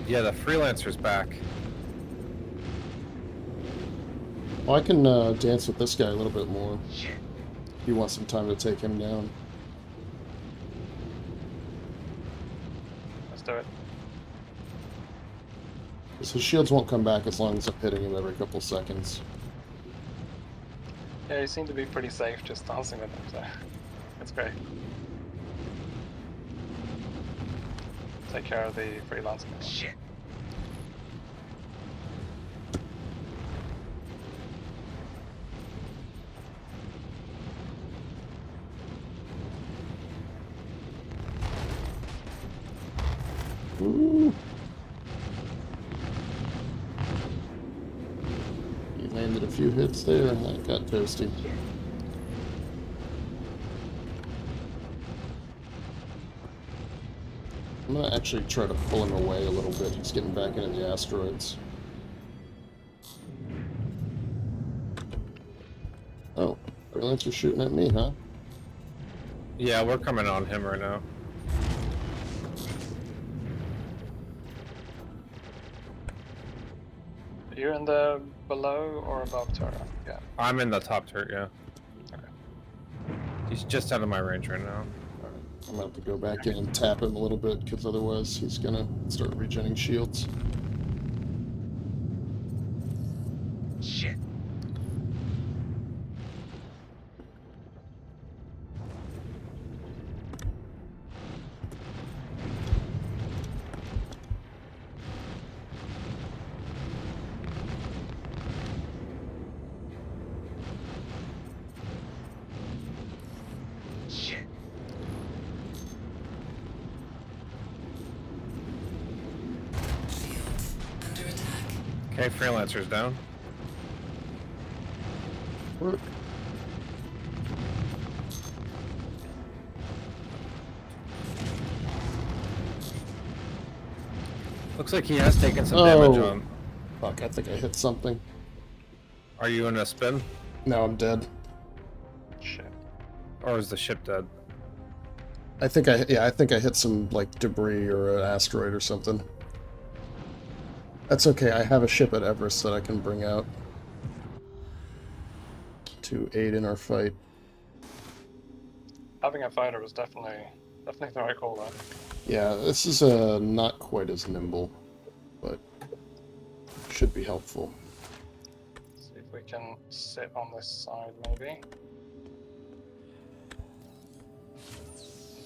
Yeah, the freelancer's back. Well, I can dance with this guy a little bit more. Shit. If you want some time to take him down. Let's do it. Because his shields won't come back as long as I'm hitting him every couple seconds. Yeah, you seem to be pretty safe just dancing with them, so that's great. Take care of the freelancer. Shit. Ooh. He landed a few hits there and that got toasty. I'm gonna actually try to pull him away a little bit. He's getting back into the asteroids. Oh, freelancer's shooting at me, huh? Yeah, we're coming on him right now. You're in the below or above turret? Yeah. I'm in the top turret, yeah. Okay. He's just out of my range right now. I'm gonna have to go back in and tap him a little bit, because otherwise he's gonna start regenerating shields. Shit. Shit. Okay, freelancer's down. Work. Looks like he has taken some damage Oh. on. Fuck, I think I hit something. Are you in a spin? No, I'm dead. Shit. Or is the ship dead? I think I think I hit some, like, debris or an asteroid or something. That's okay, I have a ship at Everest that I can bring out to aid in our fight. Having a fighter was definitely the right call though. Yeah, this is not quite as nimble, but should be helpful. See if we can sit on this side maybe.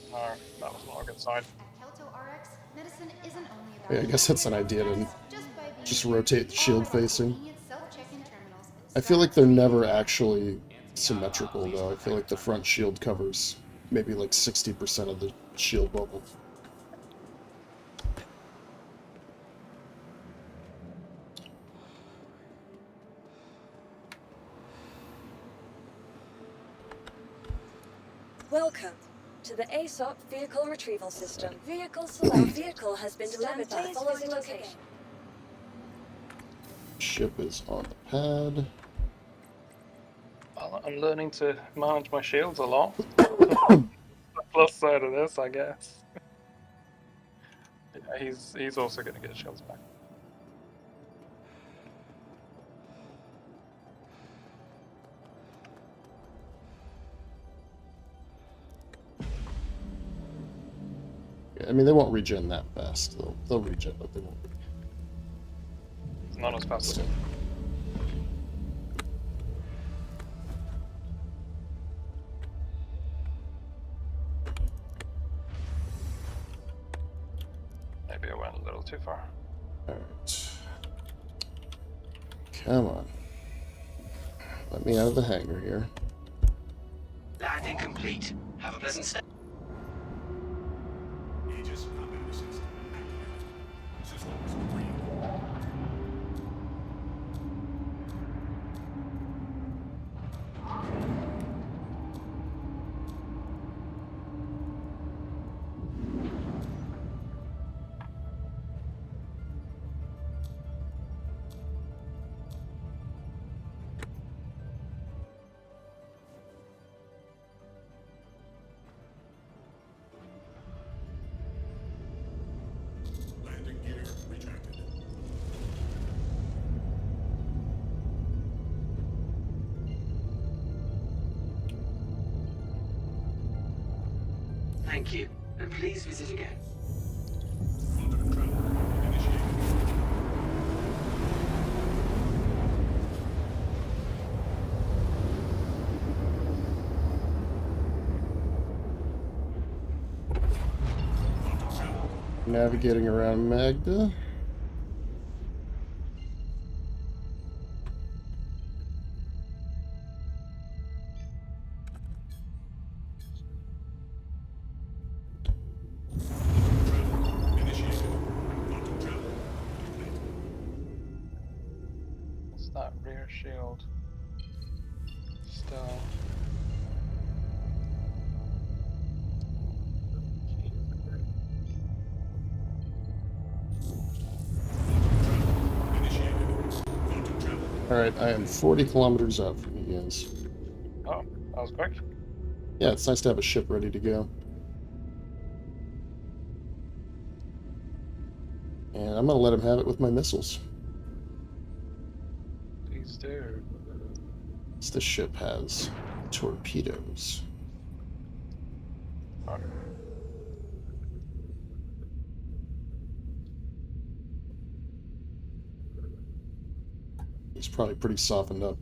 No, that was not a good side. Yeah, I guess that's an idea to just rotate the shield facing. I feel like they're never actually symmetrical though. I feel like the front shield covers maybe like 60% of the shield bubble. Welcome to the ASOP Vehicle Retrieval System. Vehicle select. Vehicle has been delivered to the following location. Ship is on the pad. Well, I'm learning to manage my shields a lot. The plus side of this, I guess. Yeah, he's also going to get shields back. I mean, they won't regen that fast. They'll regen, but they won't. It's not as fast as Still. Maybe I went a little too far. Alright. Come on. Let me out of the hangar here. Landing complete. Have a pleasant stay. Aegis combat assist activated. Systems green. Landing gear retracted. Thank you, and please visit again. Quantum travel initiated. Quantum travel. Navigating around Magda. Travel initiated. Quantum travel complete. What's that rear shield? Still. Initiated. Quantum travel. Alright, I am 40 kilometers out from you guys. Oh, that was quick. Yeah, it's nice to have a ship ready to go. And I'm gonna let him have it with my missiles. Please do. This ship has torpedoes. Oh. He's probably pretty softened up.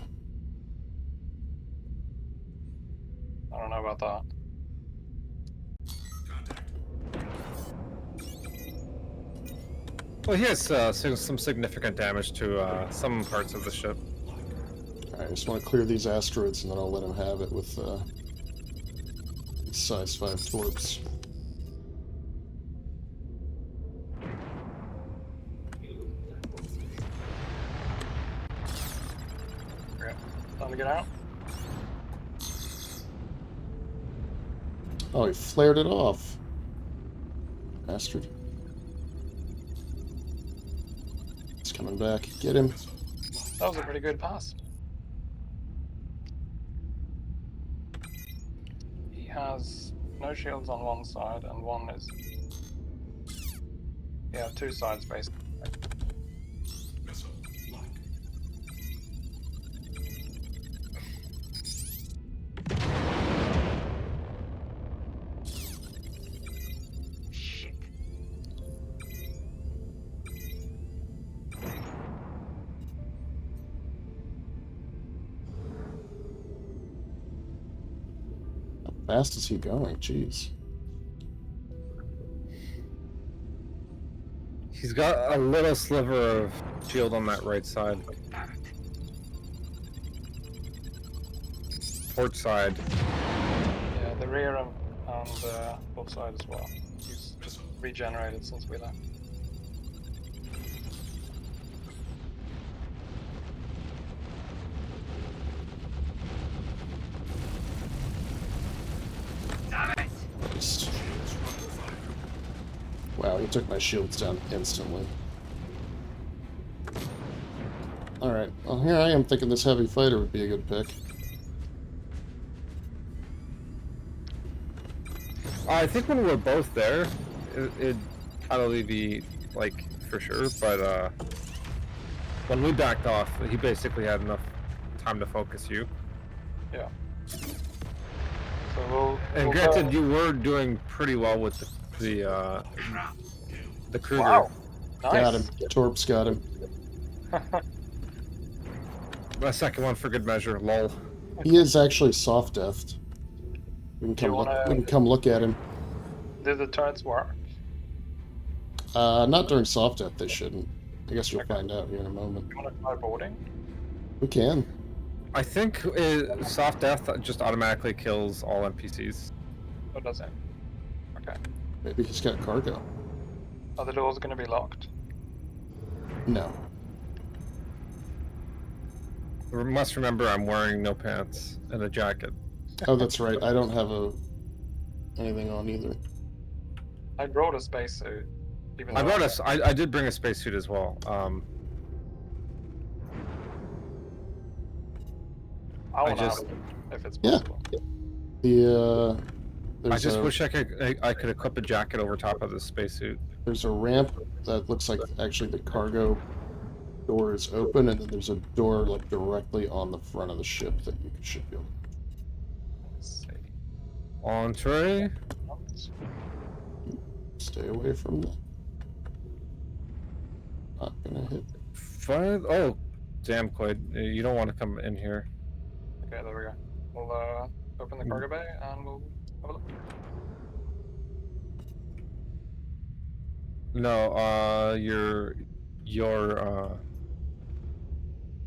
I don't know about that. Contact. Well, he has some significant damage to some parts of the ship. Alright, I just want to clear these asteroids and then I'll let him have it with these size 5 torps. Okay. Time to get out. Oh, he flared it off. Bastard. He's coming back. Get him. That was a pretty good pass. He has no shields on one side, and one is. Yeah, two sides basically. Missile lock. Shit. How fast is he going? Jeez. He's got a little sliver of shield on that right side. Port side. Yeah, the rear and both side as well. He's just regenerated since we left. Damn it! Nice. Shields under fire. Wow, he took my shields down instantly. Alright, well here I am thinking this heavy fighter would be a good pick. I think when we're both there, it'd probably be, like, for sure, but when we backed off, he basically had enough time to focus you. Yeah. So we'll. And we'll granted, go- you were doing pretty well with the Kruger. Wow. Got him. Nice. Torp's got him. The second one for good measure. Lol. He is actually soft deathed. We can Do you come look. wanna- We can come look at him. Do the turrets work? Not during soft death. They shouldn't. I guess you'll Okay. find out here in a moment. You want to try boarding? We can. I think soft death just automatically kills all NPCs. Or does it? Okay. Maybe he's got cargo. Are the doors going to be locked? No. We must remember I'm wearing no pants and a jacket. Oh, that's right. I don't have anything on either. I brought a spacesuit. Even I though brought us. I did bring a spacesuit as well. I want to just- have it if it's Yeah. possible. The I there's just a, wish I could equip a jacket over top of this spacesuit. there's a ramp that looks like actually the cargo door is open, and then there's a door like directly on the front of the ship that you should be able. Let's see. Entree. Stay away from that. Not gonna hit. Five. Oh, damn, Quade. You don't want to come in here. Okay, there we go. We'll open the cargo bay and we'll have a look. No. Your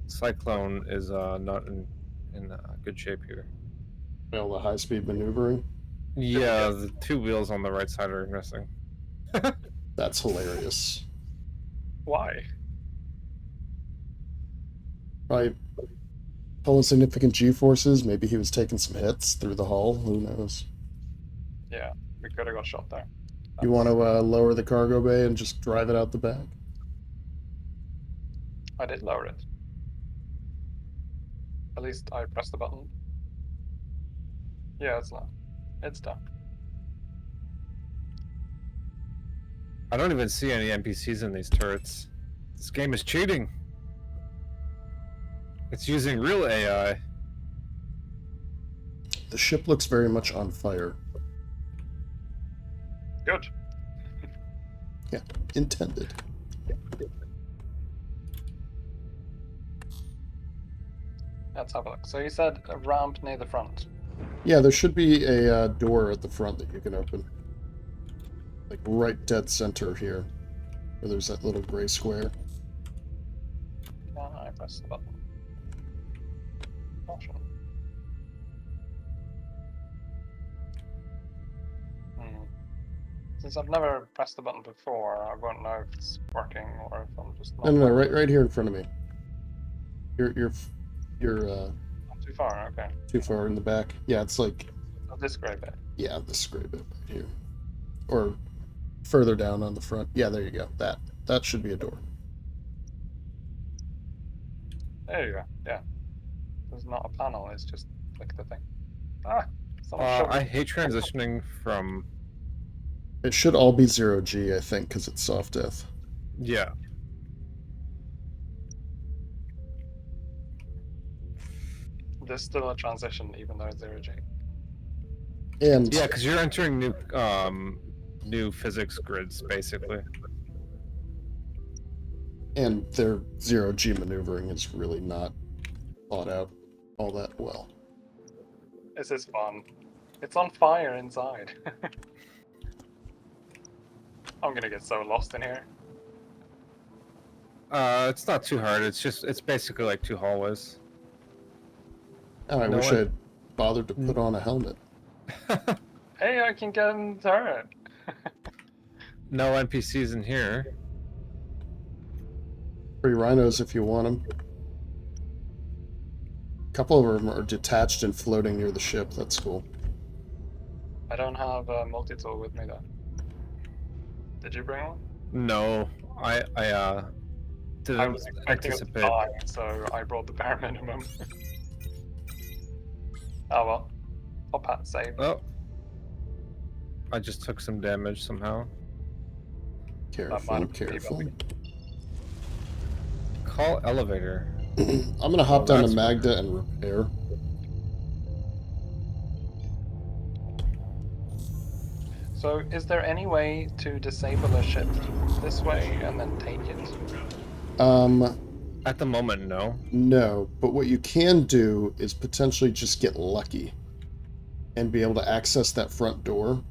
cyclone is not in good shape here. Well, the high-speed maneuvering. Yeah, the two wheels on the right side are missing. That's hilarious. Why? Probably pulling significant G-forces. Maybe he was taking some hits through the hull. Who knows? Yeah, we could have got shot there. You want to lower the cargo bay and just drive it out the back? I did lower it. At least I pressed the button. Yeah, it's not. It's done. I don't even see any NPCs in these turrets. This game is cheating. It's using real AI. The ship looks very much on fire. Good. Intended. Let's have a look. So you said a ramp near the front. Yeah, there should be a door at the front that you can open. Like right dead center here. Where there's that little gray square. Can I press the button? Caution. Since I've never pressed the button before, I won't know if it's working or if I'm just not. No, right here in front of me. You're Not too far. Okay. too far in the back. Yeah, it's like, So this gray bit. yeah, this gray bit right here. Or further down on the front. Yeah, there you go. That should be a door. There you go. Yeah. There's not a panel. It's just click the thing. Ah. Someone shoved I it. hate transitioning from. It should all be 0G, I think, because it's soft death. Yeah. There's still a transition, even though it's 0G. And Yeah, because you're entering new physics grids, basically. and their 0G maneuvering is really not thought out all that well. This is fun. It's on fire inside. I'm gonna get so lost in here. It's not too hard. It's basically like two hallways. Oh, I No wish one- I had bothered to put on a helmet. Hey, I can get in the turret. No NPCs in here. Free rhinos if you want them. A couple of them are detached and floating near the ship. That's cool. I don't have a multi-tool with me though. Did you bring one? No, I I didn't was expecting it to anticipate. die, so I brought the bare minimum. Oh well. I'll pat save. Oh, I just took some damage somehow. Careful, might be careful. bubbly. Call elevator. I'm gonna hop Oh, down to that's Magda and repair. So, is there any way to disable a ship this way and then take it? At the moment, no. No, but what you can do is potentially just get lucky and be able to access that front door,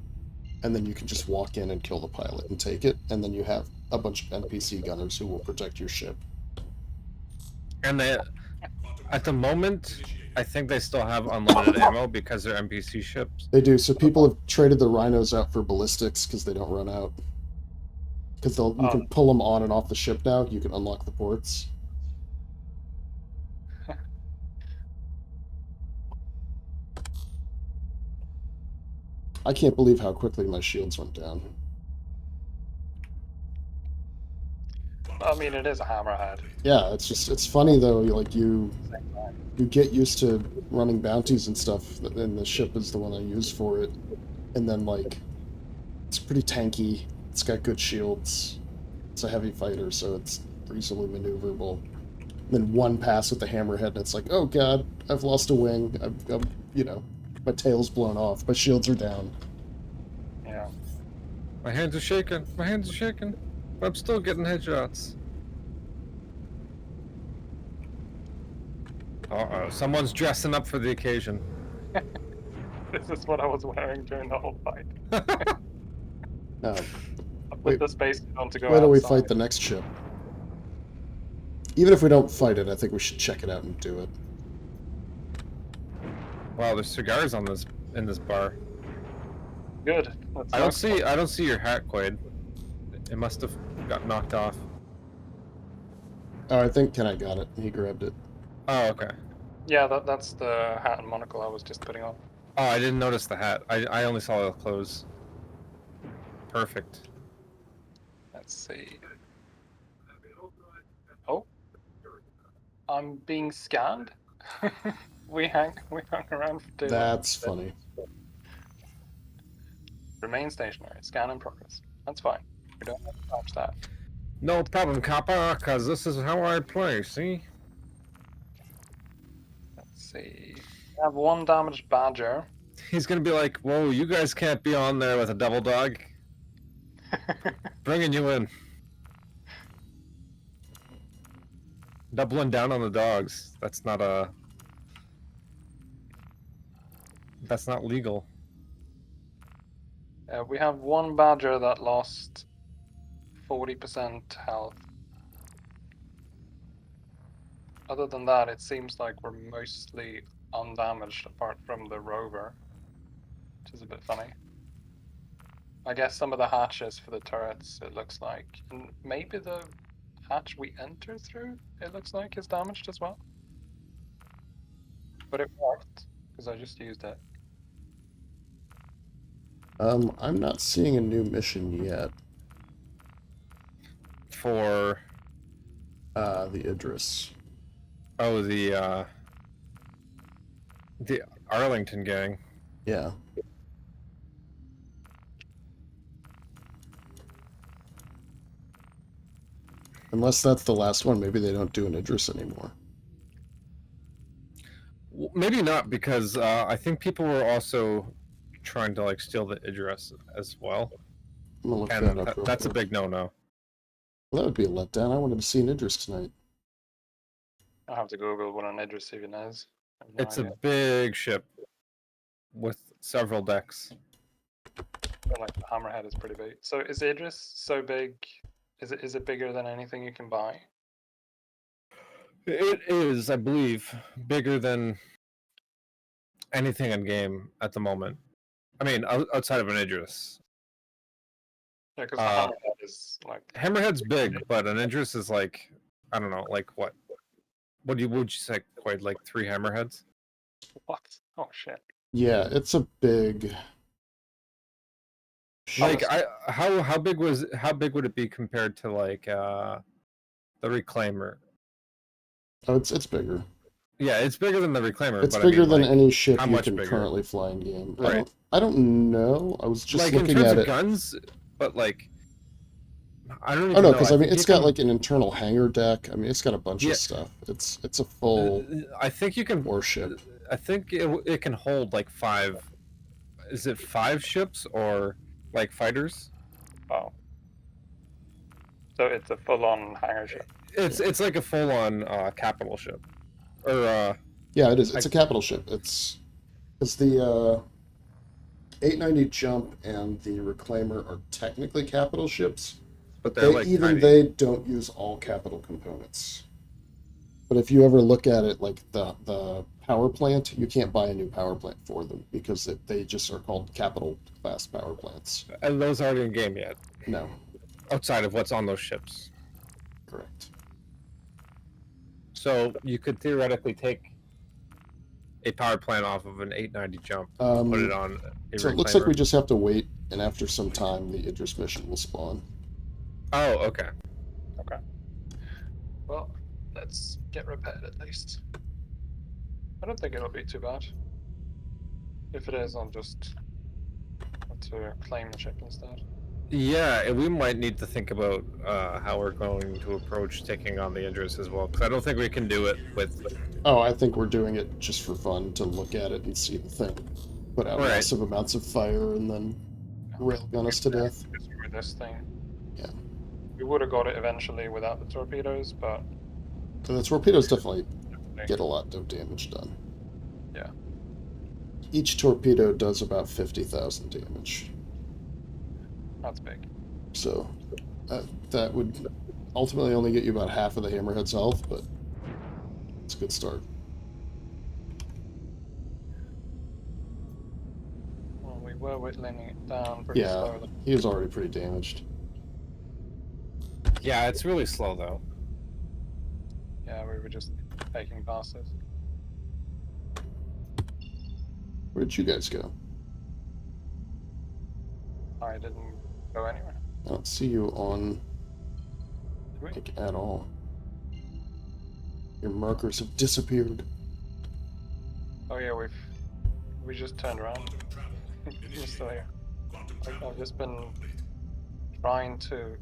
and then you can just walk in and kill the pilot and take it, and then you have a bunch of NPC gunners who will protect your ship. And they, at the moment, I think they still have unlimited ammo because they're NPC ships. They do, so people have traded the rhinos out for ballistics because they don't run out. Because you can pull them on and off the ship now, you can unlock the ports. I can't believe how quickly my shields went down. I mean, it is a hammerhead. Yeah, it's funny though, like you get used to running bounties and stuff, and the ship is the one I use for it. And then like, it's pretty tanky, it's got good shields, it's a heavy fighter, so it's reasonably maneuverable. Then one pass with the hammerhead and it's like, oh god, I've lost a wing, I'm you know, my tail's blown off, my shields are down. Yeah. My hands are shaking. My hands are shaking. But I'm still getting headshots. Uh-oh. Someone's dressing up for the occasion. This is what I was wearing during the whole fight. I put Wait, the space on to go why don't we outside. fight the next ship? Even if we don't fight it, I think we should check it out and do it. Wow, there's cigars on this in this bar. Good. I don't see your hat, Quade. It must have got knocked off. Oh, I think Kienai got it. He grabbed it. Oh, okay. Yeah, that's the hat and monocle I was just putting on. Oh, I didn't notice the hat. I only saw the clothes. Perfect. Let's see. Oh, I'm being scanned. we hung around for too long. That's funny. Remain stationary. Scan in progress. That's fine. We don't have to touch that. No problem, Kappa, because this is how I play, see? Let's see. We have one damaged badger. He's gonna be like, whoa, you guys can't be on there with a double dog. Bringing you in. Doubling down on the dogs. That's not legal. We have one badger that lost 40% health. Other than that, it seems like we're mostly undamaged apart from the rover, which is a bit funny. I guess some of the hatches for the turrets, it looks like. And maybe the hatch we enter through, it looks like, is damaged as well. But it worked, because I just used it. I'm not seeing a new mission yet. For The Idris. oh, the Arlington gang. Yeah. Unless that's the last one, maybe they don't do an Idris anymore. Maybe not, because I think people were also trying to like steal the Idris as well, I'm gonna look and that up real that's a quick. big no-no. Well, that would be a letdown. I wanted to see an Idris tonight. I'll have to Google what an Idris even is. I have no It's a idea. big ship with several decks. I feel like the hammerhead is pretty big. So is Idris so big? Is it bigger than anything you can buy? It is, I believe, bigger than anything in game at the moment. I mean, outside of an Idris. Yeah, because the hammerhead is like. Hammerhead's big, but an Idris is like, I don't know, like what? Would you say, Quite like 3 hammerheads? What? Oh shit. Yeah, it's a big. Like, how big would it be compared to like the Reclaimer? Oh, it's bigger. Yeah, it's bigger than the Reclaimer. It's but bigger I mean, than like, any ship how you much can bigger? currently fly in game. Right. I don't know. I was just like in looking terms at of it. guns, but like, I don't even Oh no, know. because I mean, think it's you got can- like an internal hangar deck. I mean, it's got a bunch Yeah. of stuff. It's a full I think you can. warship. I think it can hold like 5. Is it 5 ships or like fighters. Oh. So it's a full-on hangar ship. It's like a full-on capital ship, or Yeah, it is. It's a capital ship. It's the 890 Jump and the Reclaimer are technically capital ships, but they're like tiny. they don't use all capital components. But if you ever look at it, like the power plant, you can't buy a new power plant for them because they just are called capital class power plants. And those aren't in game yet. No, Outside of what's on those ships. correct. So you could theoretically take a power plant off of an 890 Jump, put it on a So it looks like we Reclaimer. just have to wait, and after some time, the Idris mission will spawn. Oh, okay. Okay. Well, let's get repaired at least. I don't think it'll be too bad. If it is, I'll just have to claim the ship instead. Yeah, and we might need to think about how we're going to approach taking on the Idris as well, because I don't think we can do it with. Oh, I think we're doing it just for fun, to look at it and see the thing. Put out Right. massive amounts of fire and then railgun us to death. Destroy this thing. Yeah. We would have got it eventually without the torpedoes, but So the torpedoes definitely get a lot of damage done. yeah. Each torpedo does about 50,000 damage. That's big. So that would ultimately only get you about half of the Hammerhead's health, but it's a good start. Well, we were whittling it down pretty Yeah, slowly. he was already pretty damaged. Yeah, it's really slow though. Yeah, we were just taking passes. Where'd you guys go? I didn't go anywhere. I don't see you on Did we? like at all. Your markers have disappeared. Oh yeah, we just turned around. Quantum travel. We're still here. Quantum I've travel just been complete. trying to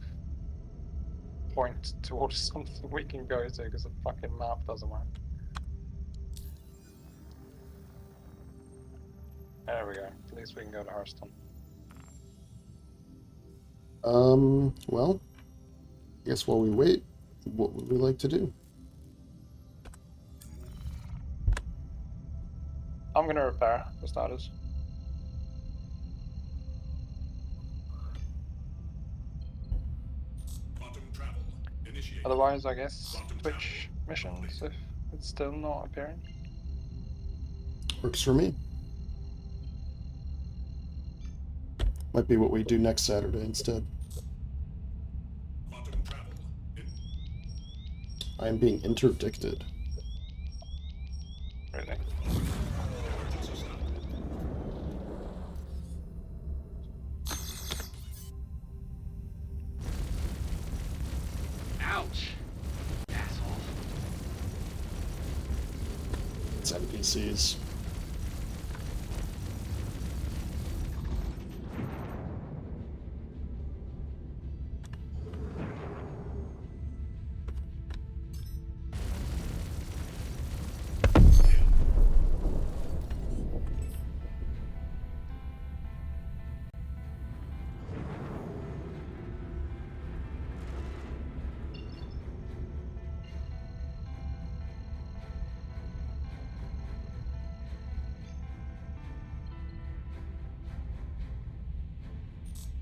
point towards something we can go to because the fucking map doesn't work. There we go. At least we can go to Hurston. Well, I guess while we wait, what would we like to do? I'm gonna repair for starters. Quantum travel initiated. Otherwise, I guess Twitch missions if it's still not appearing. Works for me. Might be what we do next Saturday instead. Quantum travel. I am being interdicted. Really. Ouch! Asshole. It's NPCs.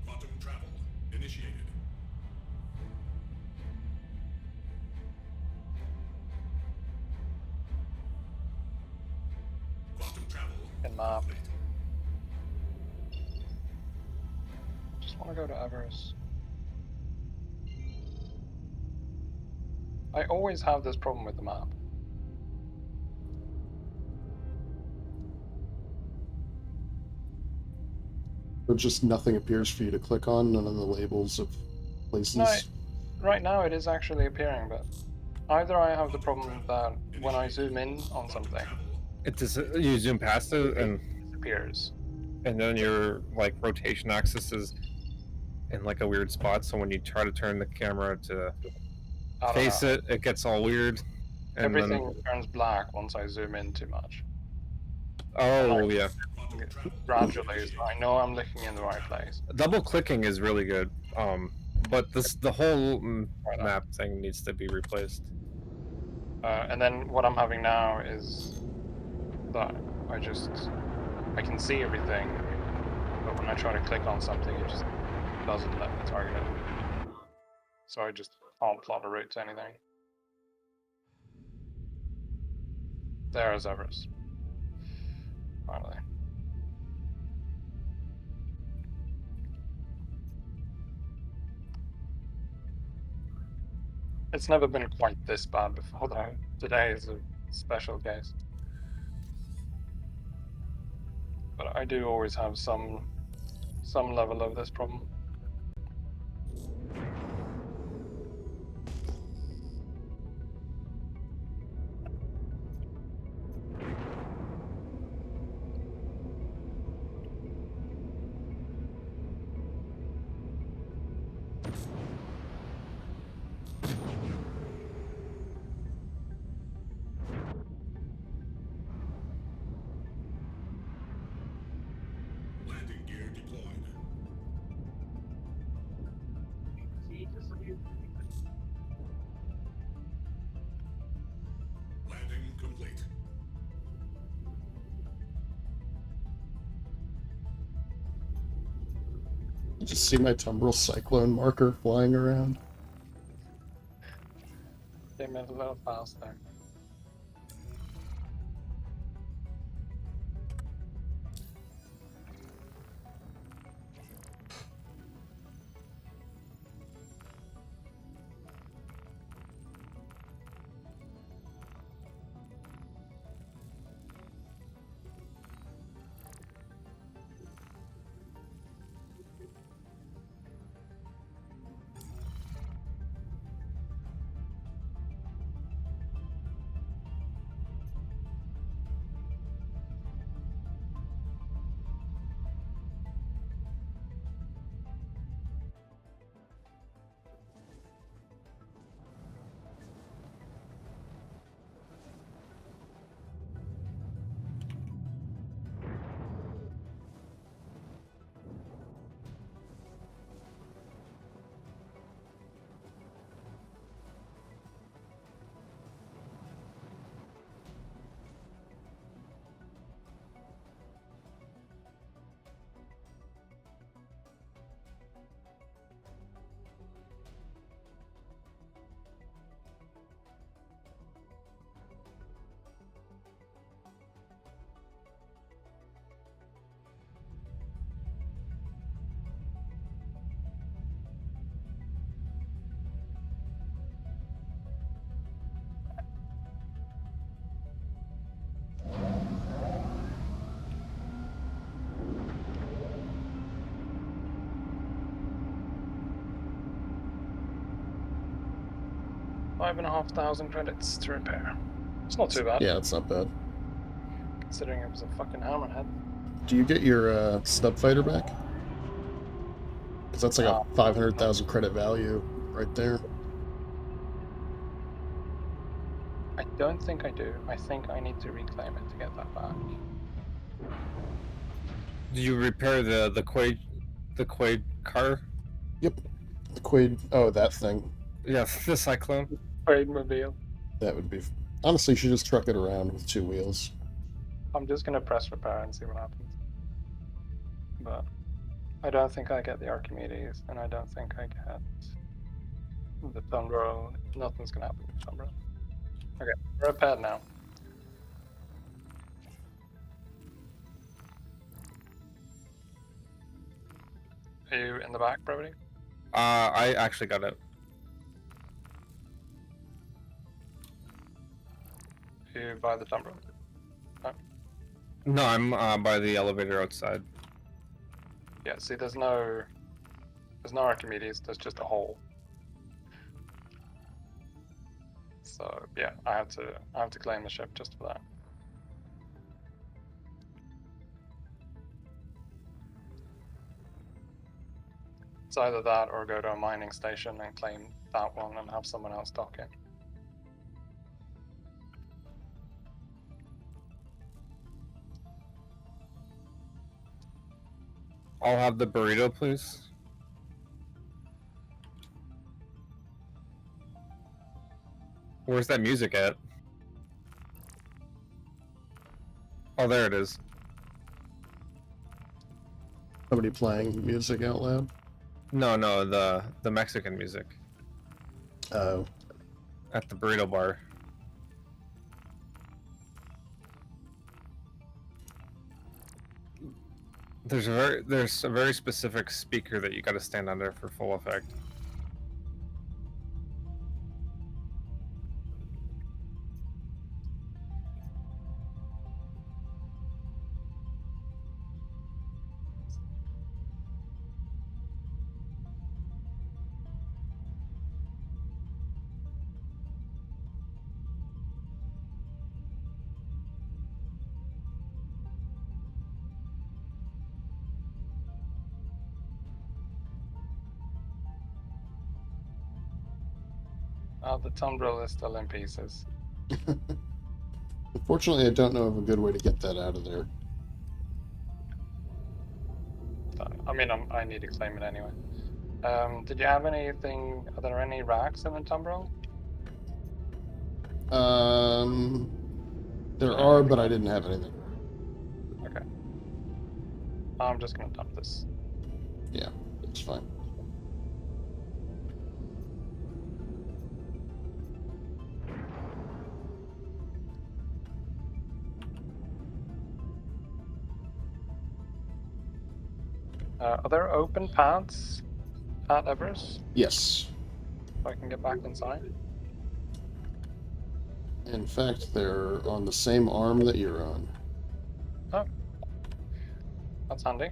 Quantum travel initiated. Quantum travel In map. complete. Just want to go to Everest. I always have this problem with the map. But just nothing appears for you to click on, none of the labels of places. No, right now it is actually appearing, but either I have the problem that when I zoom in on something, It just you zoom past it, and it disappears. then your like rotation axis is in like a weird spot. So when you try to turn the camera to I don't face know. it gets all weird. And Everything turns black once I zoom in too much. Oh yeah, Quantum travel. Gradually, so I know I'm looking in the right place. double clicking is really good. But the whole Right on. map thing needs to be replaced. And then what I'm having now is that I can see everything, but when I try to click on something, it just doesn't let me target it. So I just can't plot a route to anything. There's Everest. Finally. It's never been quite this bad before though. Today is a special case. But I do always have some level of this problem. Landing gear deployed. Landing complete. You just see my Tumbril Cyclone marker flying around. Came in a little fast there. $5,500 credits to repair. It's not too bad, Yeah, it's not bad. considering it was a fucking hammerhead. Do you get your Stub Fighter back? Because that's like a 500,000 credit value right there. I don't think I do. I think I need to reclaim it to get that back. Do you repair the Quade car? Yep. The Quade. Oh, that thing. Yeah, the Cyclone. Trade mobile. That would be. Honestly, you should just truck it around with 2 wheels. I'm just gonna press repair and see what happens. But I don't think I get the Archimedes, and I don't think I get the Thunder. Nothing's gonna happen with Thunder. Okay, we're repaired now. Are you in the back, Brevity? I actually got it. Are you by the Thunder? No, I'm by the elevator outside. Yeah, see, there's no Archimedes, there's just a hole. So yeah, I have to claim the ship just for that. It's either that or go to a mining station and claim that one and have someone else dock it. I'll have the burrito, please. Where's that music at? Oh, there it is. Somebody playing music out loud? No, the Mexican music Oh. at the burrito bar. There's a very specific speaker that you got to stand under for full effect. The tumbril is still in pieces. Unfortunately, I don't know of a good way to get that out of there. I mean, I need to claim it anyway. Did you have anything? Are there any racks in the tumbril? There are, but I didn't have anything. Okay. I'm just gonna dump this. Yeah, it's fine. Are there open paths at Everest Yes. so I can get back inside? In fact, they're on the same arm that you're on. Oh, that's handy.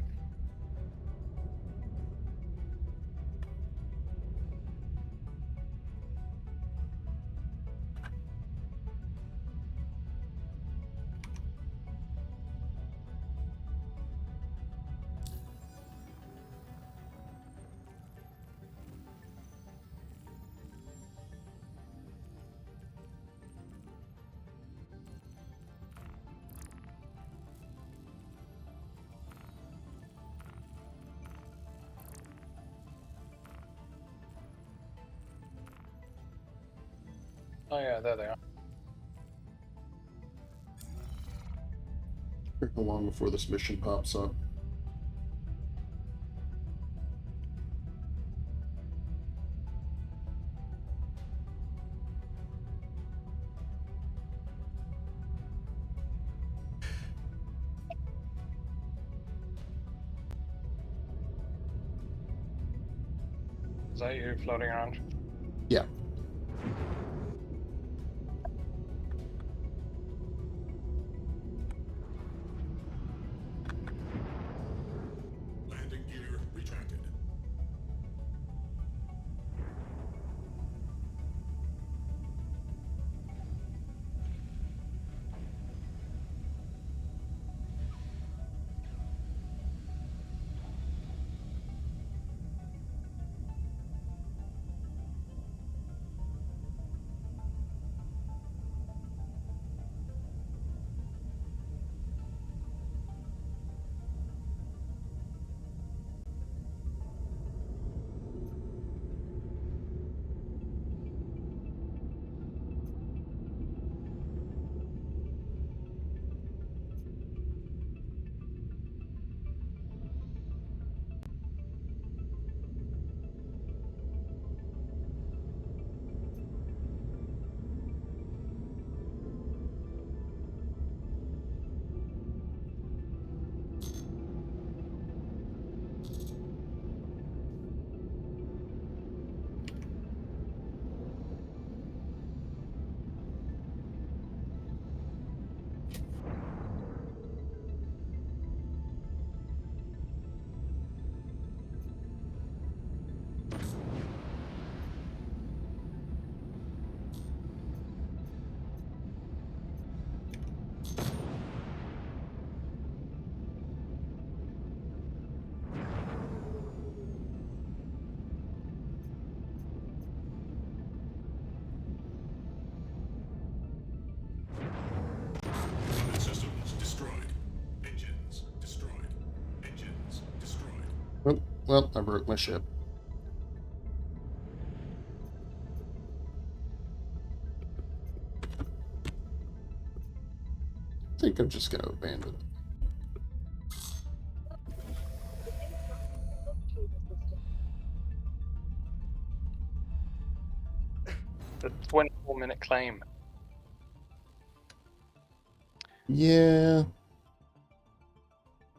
Oh yeah, there they are. How long before this mission pops up? Is that you floating around? Yeah. Landing gear retracted. well, I broke my ship. I think I'm just gonna abandon it. The 24-minute claim. Yeah.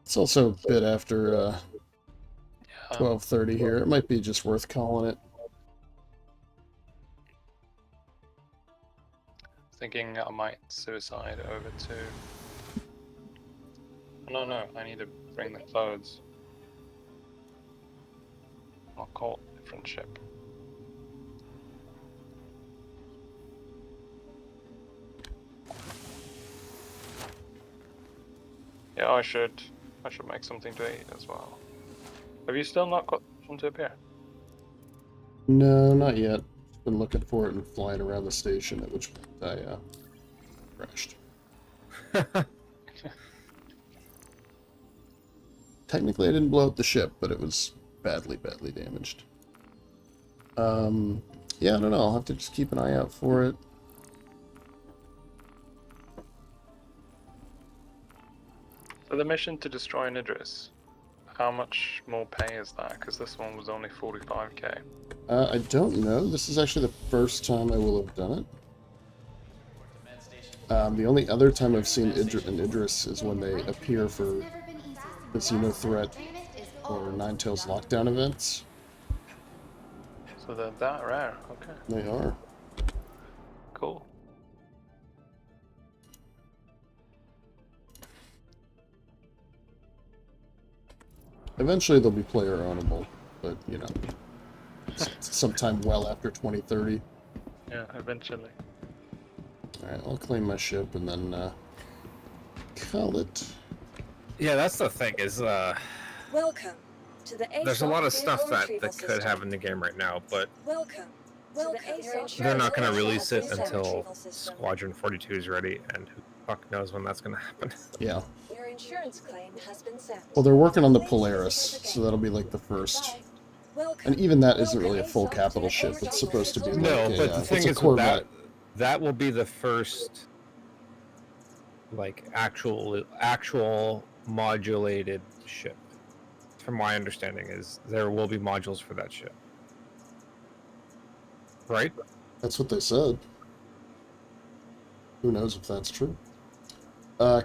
It's also a bit after Yeah. 12:30 here. It might be just worth calling it. Thinking I might suicide over to... No, I need to bring the clothes. I'll call it a different ship. Yeah, I should make something to eat as well. Have you still not got them to appear? No, not yet. Been looking for it and flying around the station, at which point I crashed. Technically, I didn't blow up the ship, but it was badly damaged. Yeah, I don't know. I'll have to just keep an eye out for it. So the mission to destroy Nidris, how much more pay is that? Because this one was only 45k. I don't know. This is actually the first time I will have done it. The only other time I've seen an Idris is when they appear for Casino Threat or Ninetales lockdown events. So they're that rare, okay. They are. Cool. Eventually they'll be player ownable, but you know, sometime well after 2030. Yeah, eventually. Alright, I'll claim my ship and then call it. Yeah, that's the thing is, Welcome to the there's a lot of vehicle stuff that retrieval they could system. have in the game right now, but Welcome. they're not going to release it Vehicle until retrieval system. Squadron 42 is ready, and who the fuck knows when that's going to happen. Yeah. Your insurance claim has been sent. Well, they're working on the Polaris, so that'll be like the first. Welcome. And even that isn't really a full capital ship. It's supposed to be like No, a, but the thing it's a is with Corvette. that will be the first, like, actual modulated ship. From my understanding, is there will be modules for that ship, right? That's what they said. Who knows if that's true? I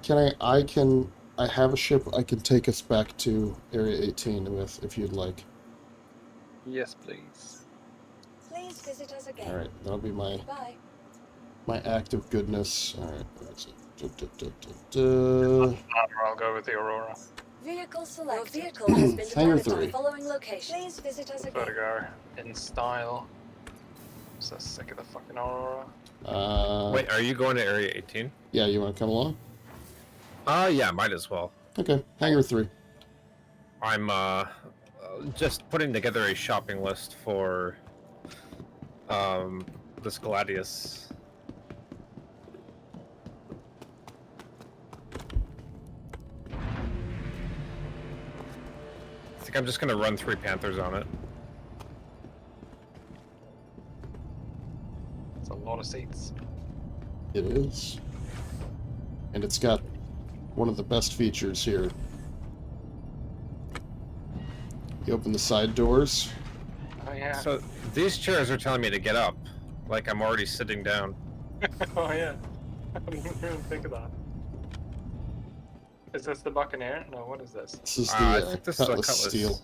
have a ship I can take us back to Area 18 with, if you'd like. Yes, please. Please visit us again. Alright, that'll be my act of goodness. Alright, that's it. I'll go with the Aurora. Vehicle select. Your vehicle has been Hangar deployed to 3. the following location. Please visit us again. Vertigo in style. I'm so sick of the fucking Aurora. Wait, are you going to Area 18? Yeah, you want to come along? Yeah, might as well. Okay, Hangar 3. I'm just putting together a shopping list for this Gladius. I think I'm just gonna run 3 Panthers on it. It's a lot of seats. It is. And it's got one of the best features here. You open the side doors. Oh yeah. So these chairs are telling me to get up, like I'm already sitting down. Oh yeah. I didn't even think of that. Is this the Buccaneer? No, what is this? This is the I think this is a Cutlass Cutlass. Steel.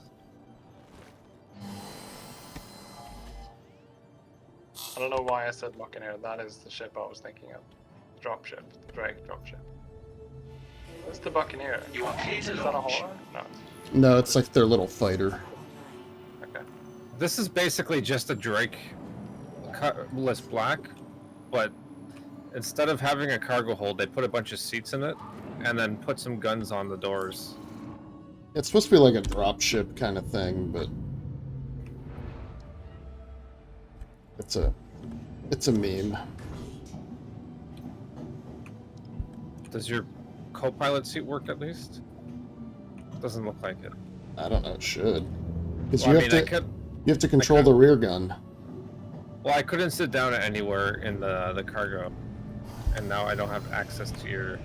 I don't know why I said Buccaneer. That is the ship I was thinking of. Dropship. The Drake dropship. What's the Buccaneer? You are clear Is to that a launch. horror? No. No, it's like their little fighter. Okay. This is basically just a Drake Cutlass Black, but instead of having a cargo hold, they put a bunch of seats in it and then put some guns on the doors. It's supposed to be like a dropship kind of thing, but it's a meme. Does your co-pilot seat work at least? Doesn't look like it. I don't know, it should. Because Well, you I have mean, to you have to control the rear gun. Well, I couldn't sit down anywhere in the cargo, and now I don't have access to your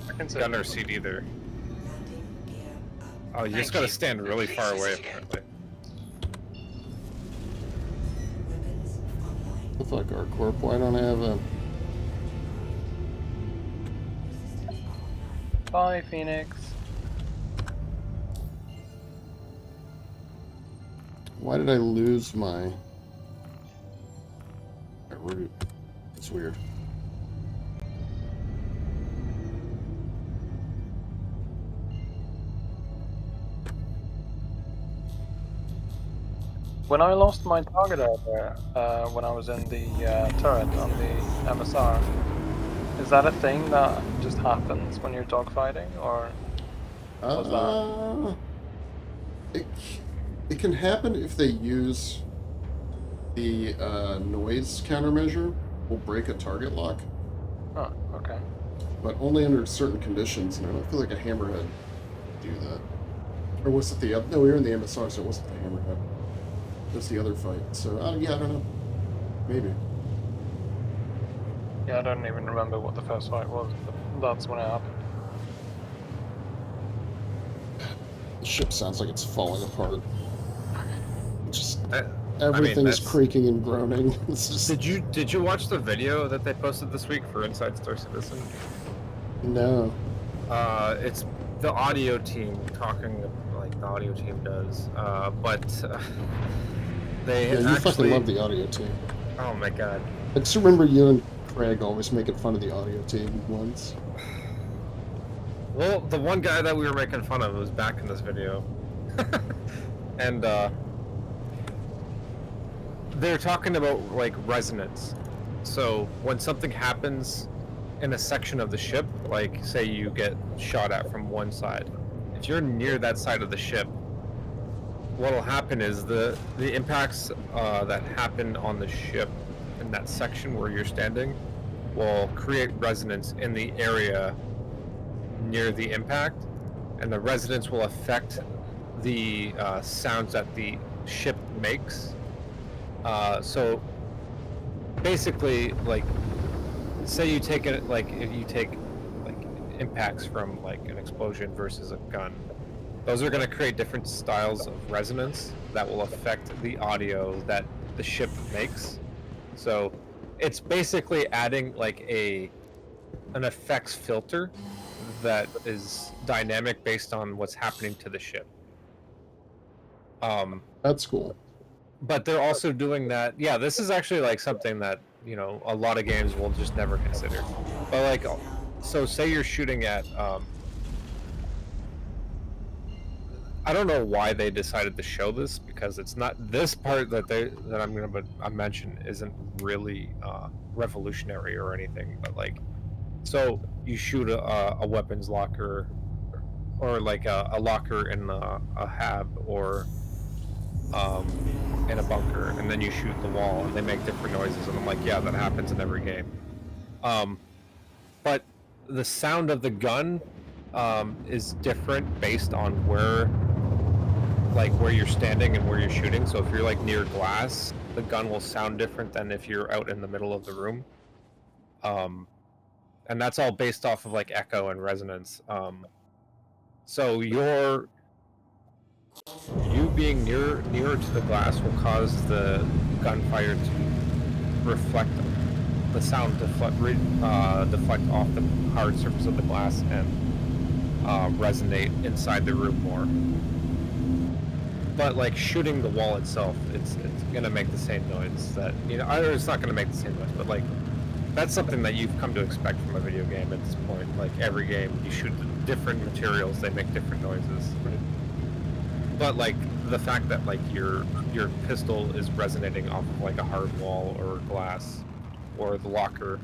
I can say gunner seat either. Oh, you just gotta stand really far away, apparently. The fuck, ArcCorp? Why don't I have a... Bye, Phoenix. Why did I lose my route? It's weird. When I lost my target out there, when I was in the turret on the MSR, is that a thing that just happens when you're dogfighting, or was that? It can happen if they use the noise countermeasure will break a target lock, Oh, okay. but only under certain conditions, and I don't feel like a hammerhead would do that. Or was it the other? No, we were in the MSR, so it wasn't the hammerhead. It was the other fight. So, yeah, I don't know. Maybe. Yeah, I don't even remember what the first fight was, but that's when it happened. The ship sounds like it's falling apart. Just I everything mean, is creaking and groaning. It's just... Did you watch the video that they posted this week for Inside Star Citizen? No. It's the audio team talking like the audio team does, but they Yeah, you actually... fucking love the audio team. Oh my god. I just remember you and Craig always making fun of the audio team once. Well, the one guy that we were making fun of was back in this video. And they're talking about like resonance. So when something happens in a section of the ship, like say you get shot at from one side, if you're near that side of the ship, what'll happen is the impacts that happen on the ship in that section where you're standing will create resonance in the area near the impact, and the resonance will affect the sounds that the ship makes. So basically, like, say you take it, like if you take like impacts from like an explosion versus a gun, those are going to create different styles of resonance that will affect the audio that the ship makes. So it's basically adding like an effects filter that is dynamic based on what's happening to the ship. That's cool. But they're also doing that. Yeah, this is actually like something that, you know, a lot of games will just never consider. But like, so say you're shooting at, I don't know why they decided to show this, because it's not this part that I'm gonna mention isn't really revolutionary or anything. But like, so you shoot a weapons locker, or like a locker in a hab, or in a bunker, and then you shoot the wall, and they make different noises. And I'm like, yeah, that happens in every game. But the sound of the gun is different based on where you're standing and where you're shooting. So if you're like near glass, the gun will sound different than if you're out in the middle of the room. And that's all based off of like echo and resonance. So you being nearer to the glass will cause the gunfire to reflect the sound, deflect off the hard surface of the glass and resonate inside the room more. But like shooting the wall itself, it's gonna make the same noise that, you know, either it's not gonna make the same noise, but like that's something that you've come to expect from a video game at this point. Like every game, you shoot different materials, they make different noises. But like the fact that like your pistol is resonating off of like a hard wall or glass or the locker,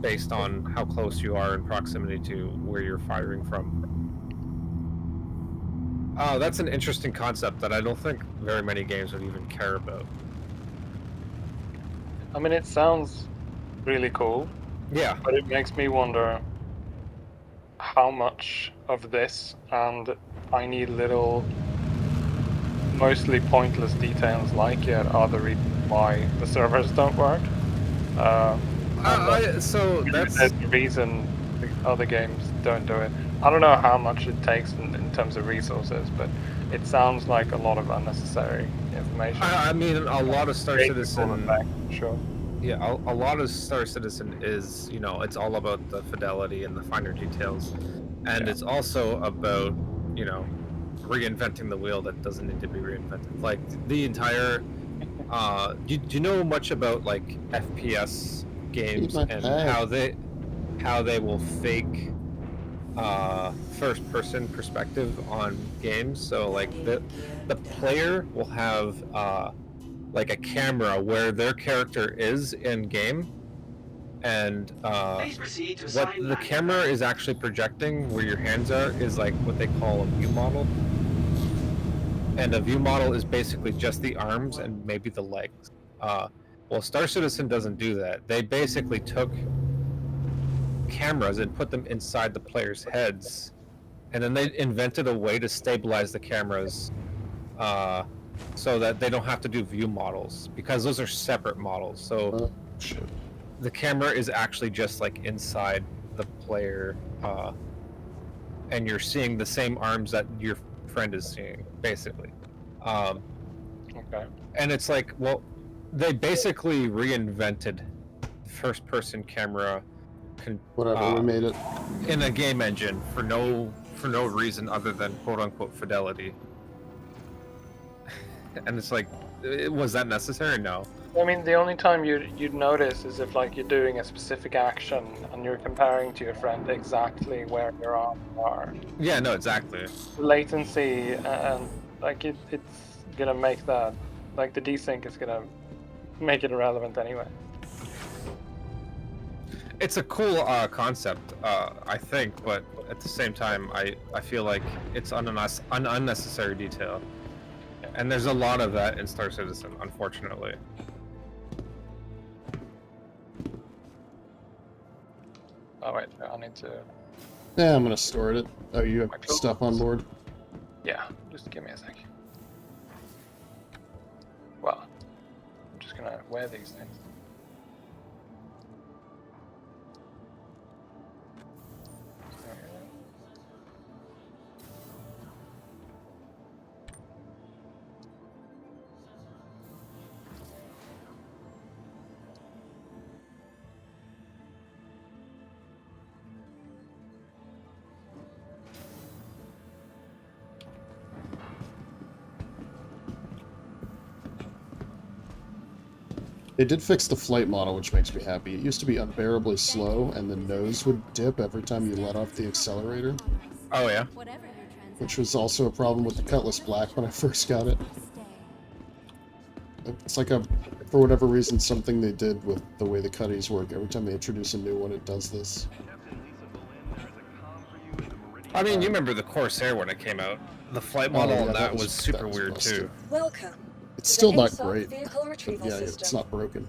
based on how close you are in proximity to where you're firing from. That's an interesting concept that I don't think very many games would even care about. I mean, it sounds really cool. Yeah. But it makes me wonder how much of this and tiny little mostly pointless details like it are the reason why the servers don't work. So There's that's the reason the other games don't do it. I don't know how much it takes in terms of resources, but it sounds like a lot of unnecessary information. I mean, a lot of Star Great for Citizen. effect, sure. Yeah, a lot of Star Citizen is, you know, it's all about the fidelity and the finer details, and Yeah. it's also about, you know, reinventing the wheel that doesn't need to be reinvented. Like the entire, do you know much about like FPS games my and bag. how they will fake first person perspective on games? So like the player will have like a camera where their character is in game, and Please proceed to what assign the landing camera craft. is actually projecting where your hands are is like what they call a view model, and a view model is basically just the arms and maybe the legs. Well, Star Citizen doesn't do that. They basically took cameras and put them inside the players' heads, and then they invented a way to stabilize the cameras so that they don't have to do view models, because those are separate models. So Oh, shit. the camera is actually just like inside the player, and you're seeing the same arms that your friend is seeing, basically. Okay. And it's like, well, they basically reinvented first-person camera Whatever, we made it. in a game engine for no reason other than quote-unquote fidelity. And it's like, was that necessary? No. I mean, the only time you'd notice is if like you're doing a specific action and you're comparing to your friend exactly where your arms are. Yeah, no, exactly. The latency and like it's gonna make that, like the desync is gonna make it irrelevant anyway. It's a cool concept, I think, but at the same time, I feel like it's an unnecessary detail. And there's a lot of that in Star Citizen, unfortunately. Oh wait, I need to. Yeah, I'm gonna store it. Oh, you have My clothes. stuff on board? Yeah, just give me a sec. Well, I'm just gonna wear these things. They did fix the flight model, which makes me happy. It used to be unbearably slow, and the nose would dip every time you let off the accelerator, Oh yeah. Whatever your which was also a problem with the Cutlass Black when I first got it. stay. It's like for whatever reason, something they did with the way the cutties work. Every time they introduce a new one, it does this. I mean, you remember the Corsair when it came out. The flight model yeah, on that that was- was super that was weird busted. too. Welcome. It's to still the not ASOP great. Vehicle retrieval Yeah, system. it's not broken.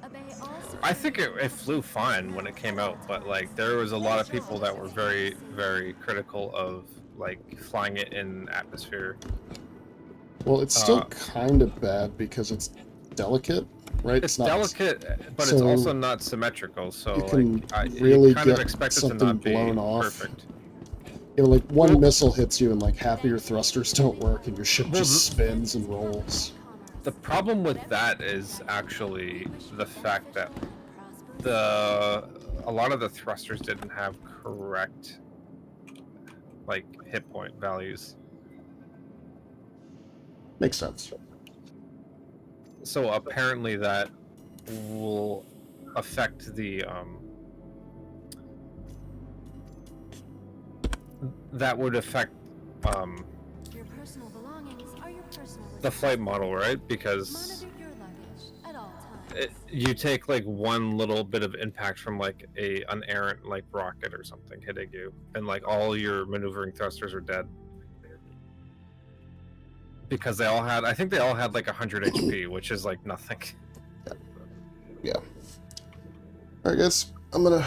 Obey all I think it flew fine when it came out, but like there was a lot of people that were very, very critical of like flying it in atmosphere. Well, it's still kind of bad because it's delicate, right? It's not delicate, but it's so also not symmetrical. So you can like, really you kind of get expect it to something not be blown off. perfect. You know, like one Well- missile hits you and like half of your thrusters don't work and your ship Well, just spins and rolls. The problem with that is actually the fact that a lot of the thrusters didn't have correct like hit point values. Makes sense. So apparently that will affect the that would affect Your personal belongings are your personal the flight model, right? Because Monitor your luggage at all times. you take like one little bit of impact from like an errant like rocket or something hitting you, and like all your maneuvering thrusters are dead. Because I think they all had like 100 HP, which is like nothing. Yeah. Alright guys, I'm gonna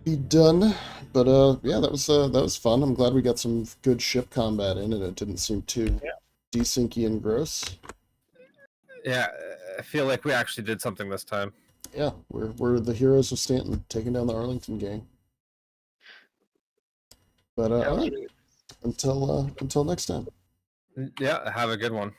be done. But yeah, that was fun. I'm glad we got some good ship combat in, and it didn't seem too desyncy and gross. Yeah, I feel like we actually did something this time. Yeah, we're the heroes of Stanton, taking down the Arlington gang. But Yeah, all right, until next time. Yeah, have a good one.